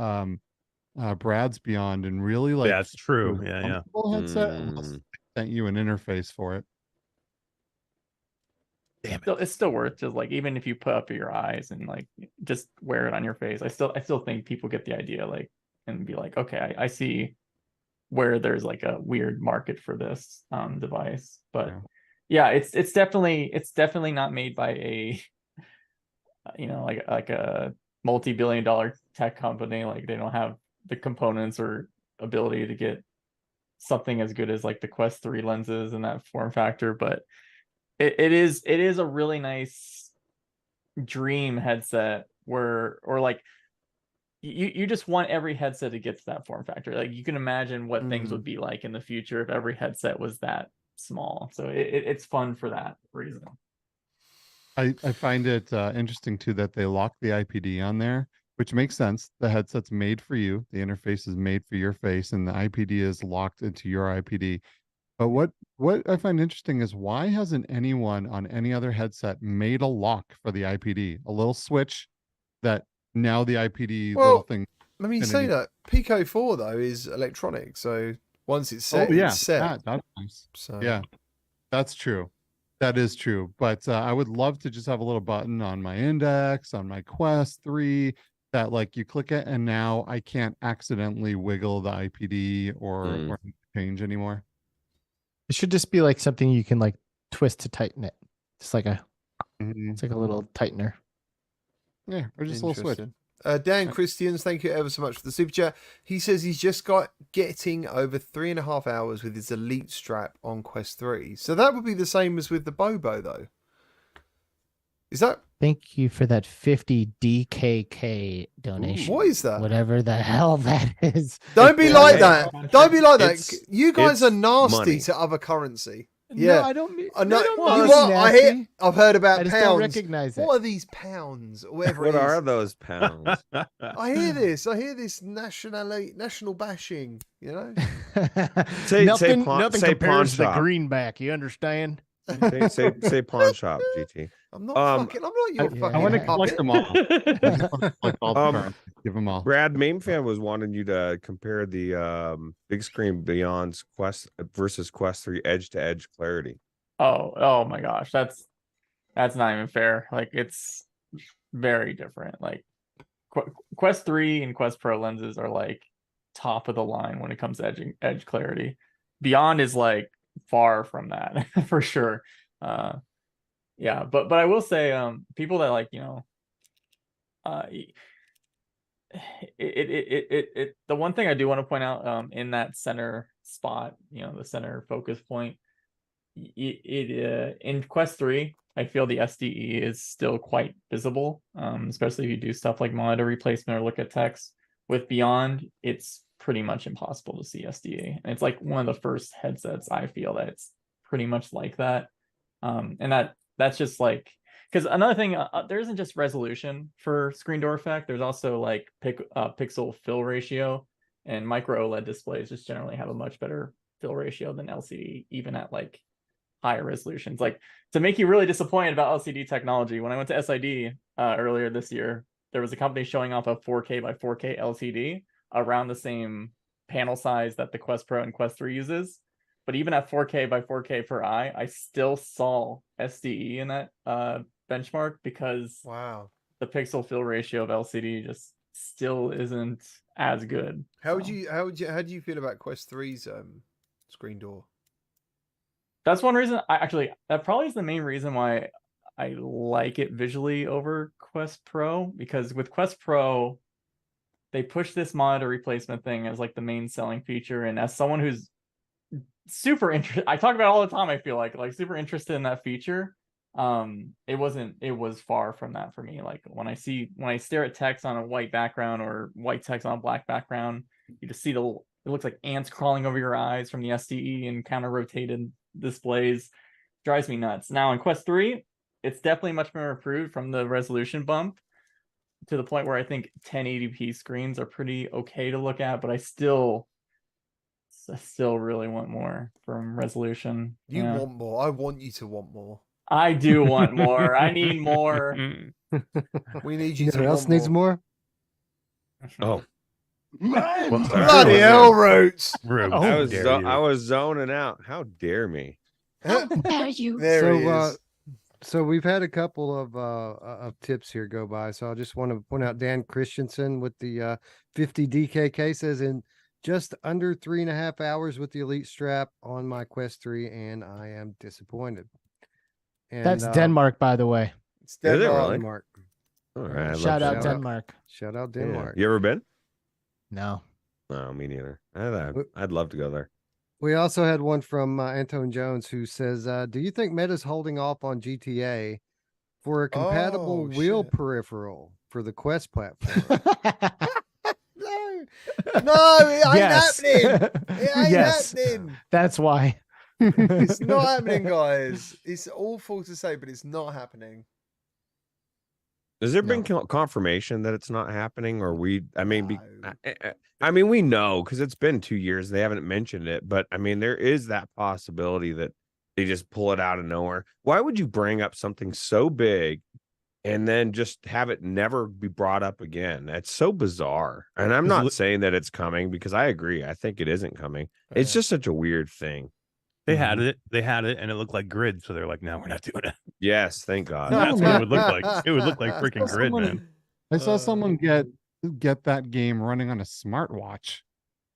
Brad's Beyond and really like, that's true. Yeah. Headset unless they sent you an interface for it. Damn it. It's still worth just like, even if you put up your eyes and like just wear it on your face. I still think people get the idea, like, and be like, okay, I see where there's like a weird market for this device. But yeah, it's definitely not made by a like a multi-billion-dollar tech company. Like they don't have the components or ability to get something as good as like the Quest 3 lenses and that form factor, but it is a really nice dream headset or like you just want every headset to get to that form factor. Like you can imagine what things would be like in the future if every headset was that small. So it's fun for that reason. I find it interesting too that they lock the IPD on there, which makes sense. The headset's made for you, the interface is made for your face, and the IPD is locked into your IPD. But what I find interesting is why hasn't anyone on any other headset made a lock for the IPD? A little switch that now the IPD little thing. I mean, you say that Pico 4 though is electronic, so once it's set, it's set. that's nice. So yeah, that's true. That is true. But I would love to just have a little button on my index, on my Quest 3, that like you click it and now I can't accidentally wiggle the IPD or change anymore. It should just be like something you can like twist to tighten it. It's like it's like a little tightener. Yeah, or just a little switch. Dan Christians, thank you ever so much for the super chat. He says he's just getting over 3.5 hours with his Elite strap on Quest 3. So that would be the same as with the Bobo, though. Is that? Thank you for that 50 DKK donation. What is that? Whatever the hell that is. Don't be like that. Don't be like that. You guys are nasty money. to other currency. Yeah, no, I don't mean. I've heard about I just pounds. don't recognize it. What are these pounds? Or whatever What it is. are those pounds? I hear this national bashing. You know. nothing say pawn compares to the shop. greenback. You understand? say pawn shop, GT. I'm not your fucking. I want to puppet. collect them all. I just want to collect all the cards. Give them all. Brad Mainfan was wanting you to compare the big screen Beyond's Quest versus Quest 3 edge to edge clarity. Oh my gosh, that's not even fair. Like it's very different. Like Quest 3 and Quest Pro lenses are like top of the line when it comes to edge clarity. Beyond is like far from that for sure. Yeah, but I will say people that like, you know, the one thing I do want to point out in that center spot, you know, the center focus point, in Quest 3 I feel the SDE is still quite visible, especially if you do stuff like monitor replacement or look at text. With Beyond, it's pretty much impossible to see SDE, and it's like one of the first headsets I feel that it's pretty much like that. And that's just like, because another thing, there isn't just resolution for screen door effect. There's also like pixel fill ratio, and micro OLED displays just generally have a much better fill ratio than LCD, even at like higher resolutions. Like, to make you really disappointed about LCD technology, when I went to SID earlier this year, there was a company showing off a 4K by 4K LCD around the same panel size that the Quest Pro and Quest 3 uses. But even at 4K by 4K per eye, I still saw SDE in that benchmark, because the pixel fill ratio of LCD just still isn't as good. How do you feel about Quest 3's screen door? That's one reason. That probably is the main reason why I like it visually over Quest Pro, because with Quest Pro, they push this monitor replacement thing as like the main selling feature. And as someone who's super interested, I talk about it all the time, I feel like super interested in that feature, it was far from that for me. Like when I stare at text on a white background or white text on a black background, you just see it looks like ants crawling over your eyes from the SDE and counter rotated displays. Drives me nuts. Now in Quest 3, it's definitely much more improved from the resolution bump, to the point where I think 1080p screens are pretty okay to look at, but I still really want more from resolution. You want more. I want you to want more. I do want more. I need more. We need you. Who else needs more? Oh, bloody hell, Roots! I was zoning out. How dare me? How dare you? There he is. So we've had a couple of tips here go by. So I just want to point out Dan Christensen with the 50 DKK says, in just under 3.5 hours with the Elite strap on my Quest 3, and I am disappointed. And, that's Denmark, by the way. It's Denmark. All right. Shout out Denmark. Shout out Denmark. Yeah. You ever been? No. No, me neither. I'd love to go there. We also had one from Antone Jones, who says, do you think Meta's holding off on GTA for a compatible wheel peripheral for the Quest platform? No, it ain't Yes. happening. It ain't Yes. happening. That's why. It's not happening, guys. It's awful to say, but it's not happening. Has there No. been confirmation that it's not happening, or I mean, No. I mean, we know because it's been 2 years. They haven't mentioned it, but I mean, there is that possibility that they just pull it out of nowhere. Why would you bring up something so big and then just have it never be brought up again? That's so bizarre. And I'm not saying that it's coming, because I agree. I think it isn't coming. It's Yeah. just such a weird thing. They had it, and it looked like Grid, so they're like, "No, we're not doing it." Yes, thank God. That's what it would look like. It would look like freaking Grid, someone- man. I saw someone get that game running on a smartwatch.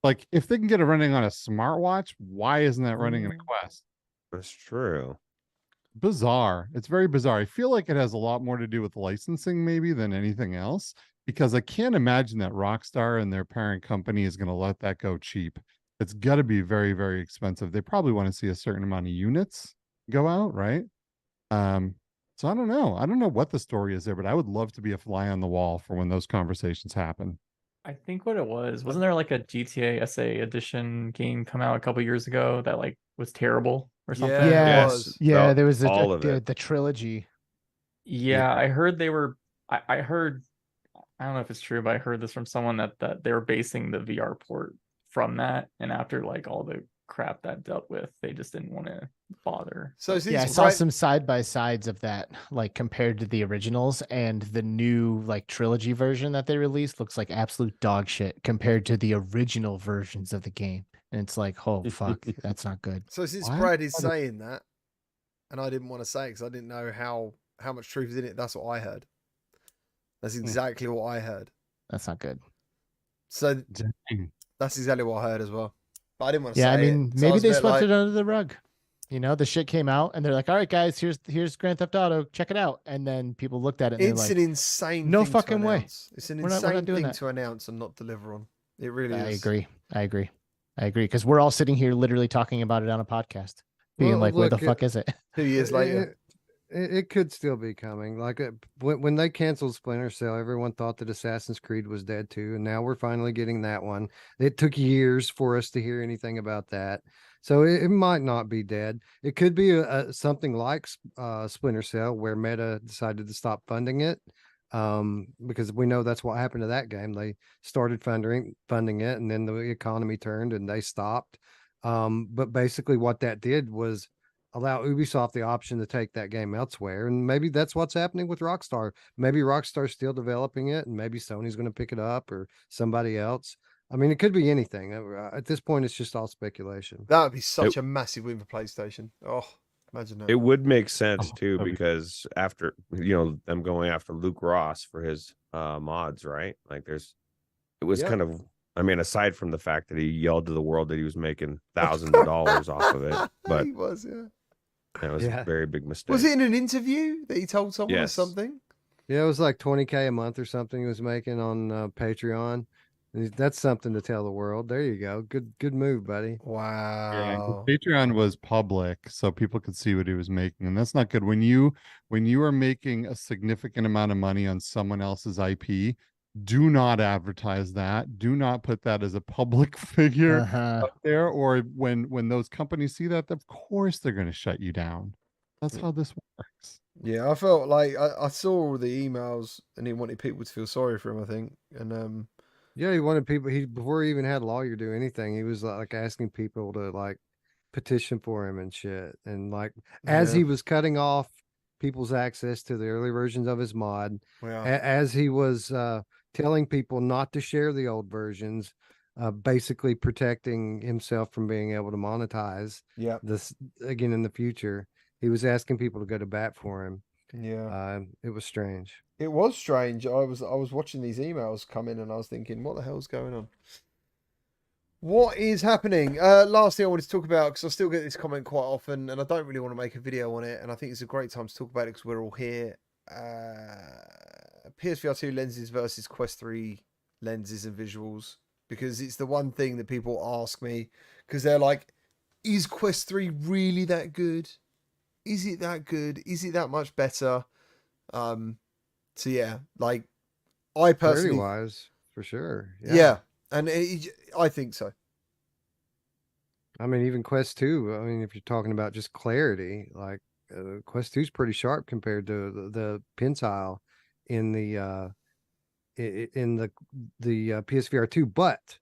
Like, if they can get it running on a smartwatch, why isn't that running in a Quest? That's true. Bizarre. It's very bizarre. I feel like it has a lot more to do with licensing maybe than anything else, because I can't imagine that Rockstar and their parent company is going to let that go cheap. It's got to be very, very expensive. They probably want to see a certain amount of units go out, right? So I don't know. I don't know what the story is there, but I would love to be a fly on the wall for when those conversations happen. I think what it wasn't there like a GTA SA edition game come out a couple years ago that like was terrible or something? Yeah, Yeah. it was. Yeah, So, there was all of it. the trilogy. Yeah, I heard they were. I heard. I don't know if it's true, but I heard this from someone that they were basing the VR port from that, and after like all the crap that dealt with, they just didn't want to bother. So since Yeah, I saw Brad- some side by sides of that, like compared to the originals, and the new like trilogy version that they released looks like absolute dog shit compared to the original versions of the game. And it's like, oh fuck, that's not good. So since What? Brad is saying that, and I didn't want to say it because I didn't know how much truth is in it, that's what I heard. That's exactly what I heard. That's not good. So Dang. that's exactly what I heard as well. But I didn't want to Yeah, say I mean, it. So I maybe was a they bit swept like, it under the rug. You know, the shit came out, and they're like, "All right, guys, here's Grand Theft Auto, check it out." And then people looked at it, and It's they're an like, insane "No thing fucking to way. announce. It's an We're not insane doing thing that." to announce and not deliver on. It really I is. agree. I agree. Because we're all sitting here literally talking about it on a podcast, being Well, like, "Where the look, fuck is it?" 2 years later. It could still be coming. Like when they canceled Splinter Cell, everyone thought that Assassin's Creed was dead too, and now we're finally getting that one. It took years for us to hear anything about that, so it might not be dead. It could be something like Splinter Cell, where Meta decided to stop funding it, because we know that's what happened to that game. They started funding it, and then the economy turned and they stopped. But basically, what that did was allow Ubisoft the option to take that game elsewhere. And maybe that's what's happening with Rockstar. Maybe Rockstar's still developing it, and maybe Sony's going to pick it up, or somebody else. I mean, it could be anything. At this point, it's just all speculation. That would be such a massive win for PlayStation. Oh, imagine that. It would make sense too, that'd be- because after them going after Luke Ross for his mods, right? Like it was Yeah. kind of, I mean, aside from the fact that he yelled to the world that he was making thousands of dollars off of it, but He was, yeah. that was a very big mistake. Was it in an interview that he told someone or Yes. something? Yeah, it was like $20K a month or something he was making on Patreon. And that's something to tell the world. There you go. Good move, buddy. Yeah, 'cause Wow. Patreon was public, so people could see what he was making, and that's not good. When you are making a significant amount of money on someone else's IP, do not advertise that. Do not put that as a public figure Uh-huh. up there. Or when those companies see that, of course they're going to shut you down. That's how this works. Yeah, I felt like I saw all the emails and he wanted people to feel sorry for him, I think. And Yeah, he wanted people. Before he even had a lawyer do anything, he was like asking people to like petition for him and shit. And like as Yeah. he was cutting off people's access to the early versions of his mod, wow. as he was telling people not to share the old versions, basically protecting himself from being able to monetize Yeah. this again in the future. He was asking people to go to bat for him. Yeah. It was strange. It was strange. I was watching these emails come in and I was thinking, what the hell's going on? What is happening? Last thing I wanted to talk about, because I still get this comment quite often and I don't really want to make a video on it, and I think it's a great time to talk about it because we're all here. PSVR2 lenses versus Quest 3 lenses and visuals, because it's the one thing that people ask me, because they're like, is Quest 3 really that good? Is it that good? Is it that much better? So yeah, like I Clarity personally, wise, for sure. yeah. And I think so. I mean, even Quest 2, I mean, if you're talking about just clarity, like Quest 2 is pretty sharp compared to the Pensile in the PSVR2, but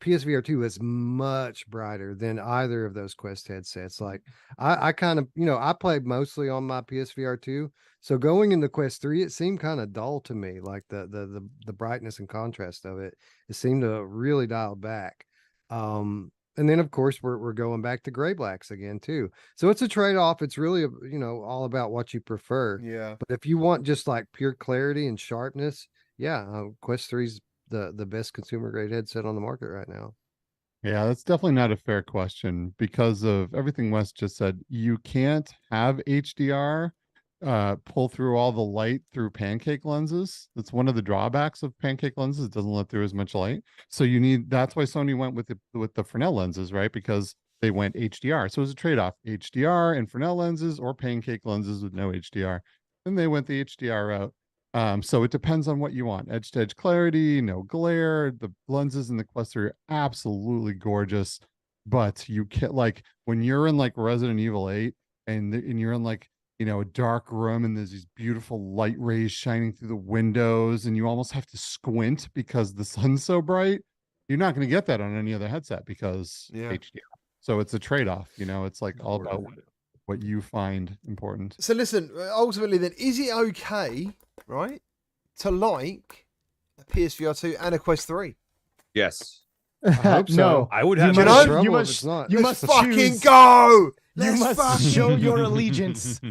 PSVR2 is much brighter than either of those Quest headsets. Like I kind of, I played mostly on my PSVR2. So going into Quest 3, it seemed kind of dull to me. Like the brightness and contrast of it seemed to really dial back. And then of course we're going back to gray blacks again too. So it's a trade-off. It's really, all about what you prefer. Yeah. But if you want just like pure clarity and sharpness, yeah, Quest 3's the best consumer grade headset on the market right now. Yeah, that's definitely not a fair question because of everything Wes just said. You can't have HDR pull through all the light through pancake lenses. That's one of the drawbacks of pancake lenses. It doesn't let through as much light. So that's why Sony went with the Fresnel lenses, right? Because they went HDR. So it was a trade-off: HDR and Fresnel lenses or pancake lenses with no HDR. Then they went the HDR route. So it depends on what you want. Edge to edge clarity, no glare. The lenses in the Quest 3 are absolutely gorgeous, but you can't, like, when you're in like Resident Evil 8 and you're in like, a dark room and there's these beautiful light rays shining through the windows and you almost have to squint because the sun's so bright. You're not going to get that on any other headset because HDR. So it's a trade-off, it's like all about what you find important. So listen, ultimately then, is it okay, right, to like a PSVR2 and a Quest 3? Yes. I hope so. No, I would have. you must fucking choose. go. You must show your allegiance.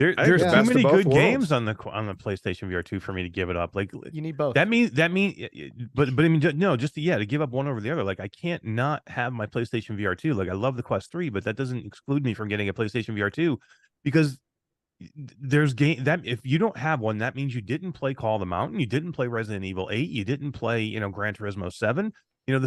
There's the too best of many both good worlds. games on the PlayStation VR2 for me to give it up. Like, You need both. that means, but I mean, no, just to give up one over the other. Like, I can't not have my PlayStation VR2. Like, I love the Quest 3, but that doesn't exclude me from getting a PlayStation VR2 because there's that if you don't have one, that means you didn't play Call of the Mountain, you didn't play Resident Evil 8, you didn't play, Gran Turismo 7.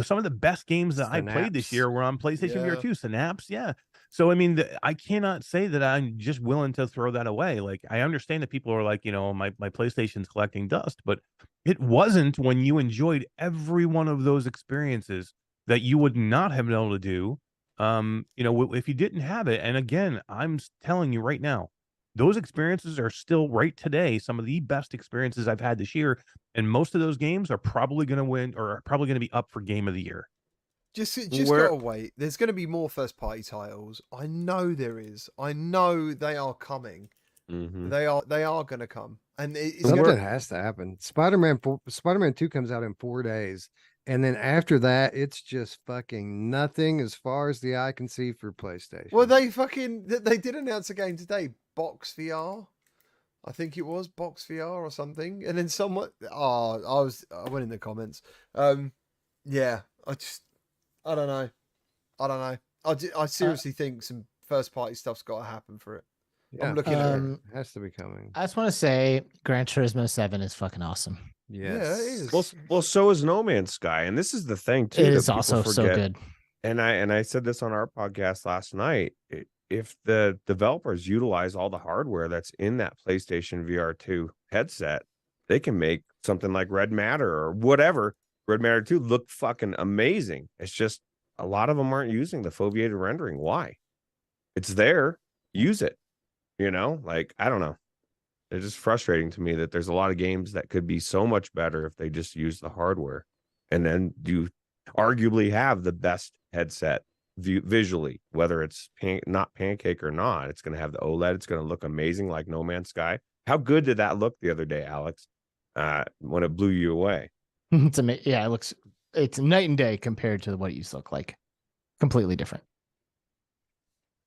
Some of the best games that I played this year were on PlayStation VR2. Synapse, yeah. So I mean, I cannot say that I'm just willing to throw that away. Like, I understand that people are like, my PlayStation's collecting dust, but it wasn't when you enjoyed every one of those experiences that you would not have been able to do, if you didn't have it. And again, I'm telling you right now, those experiences are still right today some of the best experiences I've had this year, and most of those games are probably going to win or are probably going to be up for Game of the Year. Just gotta wait. There's going to be more first-party titles. I know there is. I know they are coming. Mm-hmm. They are going to come, and something has to happen. Spider-Man 2 comes out in 4 days, and then after that, it's just fucking nothing as far as the eye can see for PlayStation. Well, they did announce a game today, Box VR. I think it was Box VR or something, and then someone. I went in the comments. Yeah, I don't know. I seriously think some first party stuff's got to happen for it. Yeah, I'm looking at it. Has to be coming. I just want to say Gran Turismo 7 is fucking awesome. Yes. Yeah, it is. Well, so is No Man's Sky, and this is the thing too. It is also so good. And I said this on our podcast last night. If the developers utilize all the hardware that's in that PlayStation VR2 headset, they can make something like Red Matter or whatever, Red Matter 2, look fucking amazing. It's just a lot of them aren't using the foveated rendering. Why? It's there. Use it. Like, I don't know. It's just frustrating to me that there's a lot of games that could be so much better if they just use the hardware. And then you arguably have the best headset visually, whether it's not pancake or not. It's going to have the OLED. It's going to look amazing like No Man's Sky. How good did that look the other day, Alex, when it blew you away? It's amazing. Yeah, it's night and day compared to what it used to look like. Completely different.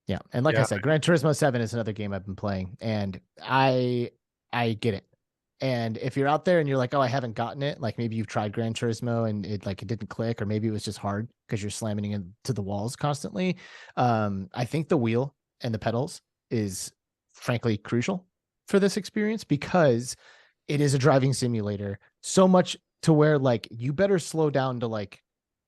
Yeah, and like I said, Gran Turismo 7 is another game I've been playing, and I get it. And if you're out there and you're like, oh, I haven't gotten it, like maybe you've tried Gran Turismo and it didn't click, or maybe it was just hard because you're slamming into the walls constantly. I think the wheel and the pedals is frankly crucial for this experience because it is a driving simulator so much to where like you better slow down to like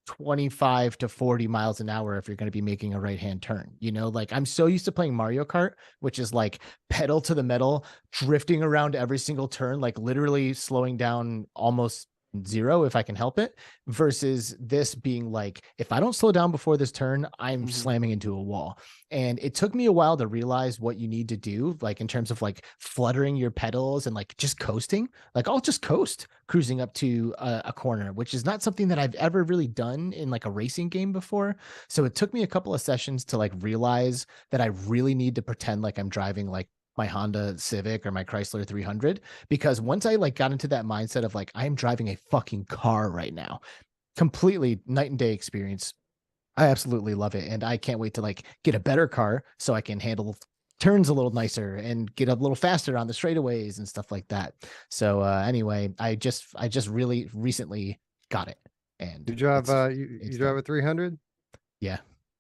25 to 40 miles an hour if you're going to be making a right-hand turn. Like I'm so used to playing Mario Kart, which is like pedal to the metal, drifting around every single turn, like literally slowing down almost 0 if I can help it, versus this being like, if I don't slow down before this turn, I'm slamming into a wall. And it took me a while to realize what you need to do, like in terms of like fluttering your pedals and like just coasting. Like I'll just coast cruising up to a corner, which is not something that I've ever really done in like a racing game before. So it took me a couple of sessions to like realize that I really need to pretend like I'm driving like my Honda Civic or my Chrysler 300, because once I like got into that mindset of like, I am driving a fucking car right now, completely night and day experience. I absolutely love it. And I can't wait to like get a better car so I can handle turns a little nicer and get a little faster on the straightaways and stuff like that. So anyway, I just really recently got it. And You drive it's you drive fun. a 300? Yeah.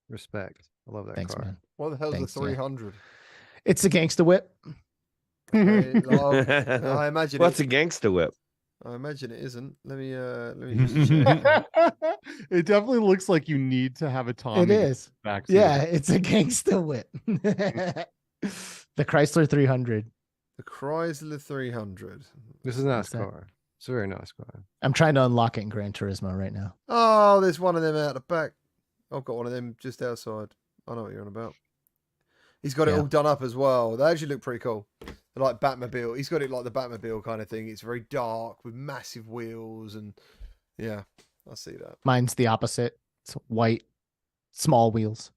Respect. I love that Thanks, car. man. What the hell's Thanks, the yeah. 300? It's a gangster whip. Okay, I imagine What's a it. gangster whip? I imagine it isn't. Let me just check. It definitely looks like you need to have a Tommy. It is. Backseat Yeah, of it. it's a gangster whip. The Chrysler 300. The Chrysler 300. This is a nice What's that? car. It's a very nice car. I'm trying to unlock it in Gran Turismo right now. Oh, there's one of them out the back. I've got one of them just outside. I know what you're on about. He's got it Yeah. all done up as well. They actually look pretty cool. They're like Batmobile. He's got it like the Batmobile kind of thing. It's very dark with massive wheels and yeah, I see that. Mine's the opposite. It's white, small wheels.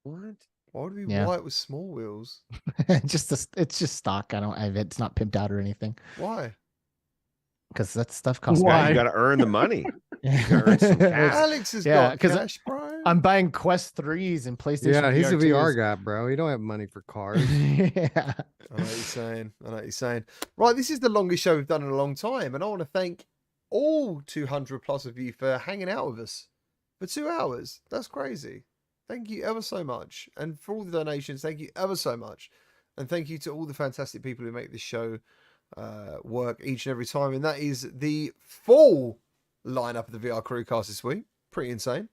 What? Why would it be Yeah. white with small wheels? It's just stock. It's not pimped out or anything, Why? because that stuff costs Why? money. You got to earn the money. Yeah. earn some cash. Alex has Yeah, got 'cause cash, bro. I'm buying Quest 3s and PlayStation. Yeah, he's a VR VR2s. guy, bro. He don't have money for cars. Yeah. I know what you're saying. I know what you're saying. Right, this is the longest show we've done in a long time, and I want to thank all 200 plus of you for hanging out with us for 2 hours. That's crazy. Thank you ever so much, and for all the donations, thank you ever so much, and thank you to all the fantastic people who make this show work each and every time. And that is the full lineup of the VR CruCast this week. Pretty insane.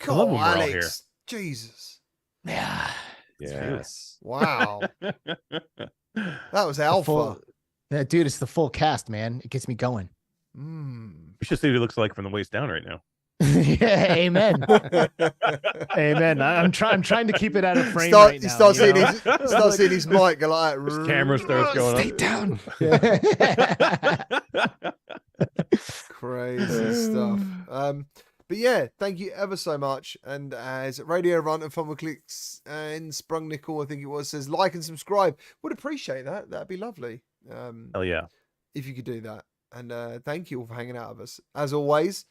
I love when we're all Alex, here. Jesus, Yeah. Yes. wow, that was alpha. Full, yeah, dude, it's the full cast, man. It gets me going. Mm. We should see what he looks like from the waist down right now. Yeah, amen. Amen. I'm trying to keep it out of frame Start, right now. start you seeing know? his, start seeing his mic go like His camera starts going Stay up. down. Crazy stuff. But yeah, thank you ever so much. And as Radio Run and Fun with Clicks and Sprung Nickel, I think it was, says like and subscribe. Would appreciate that. That'd be lovely. Hell yeah. If you could do that. And thank you all for hanging out with us. As always,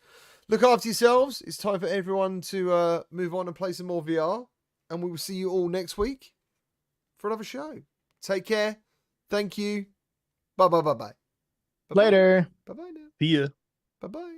look after yourselves. It's time for everyone to move on and play some more VR. And we will see you all next week for another show. Take care. Thank you. Bye bye bye bye. Later. Bye bye now. See ya. Bye bye.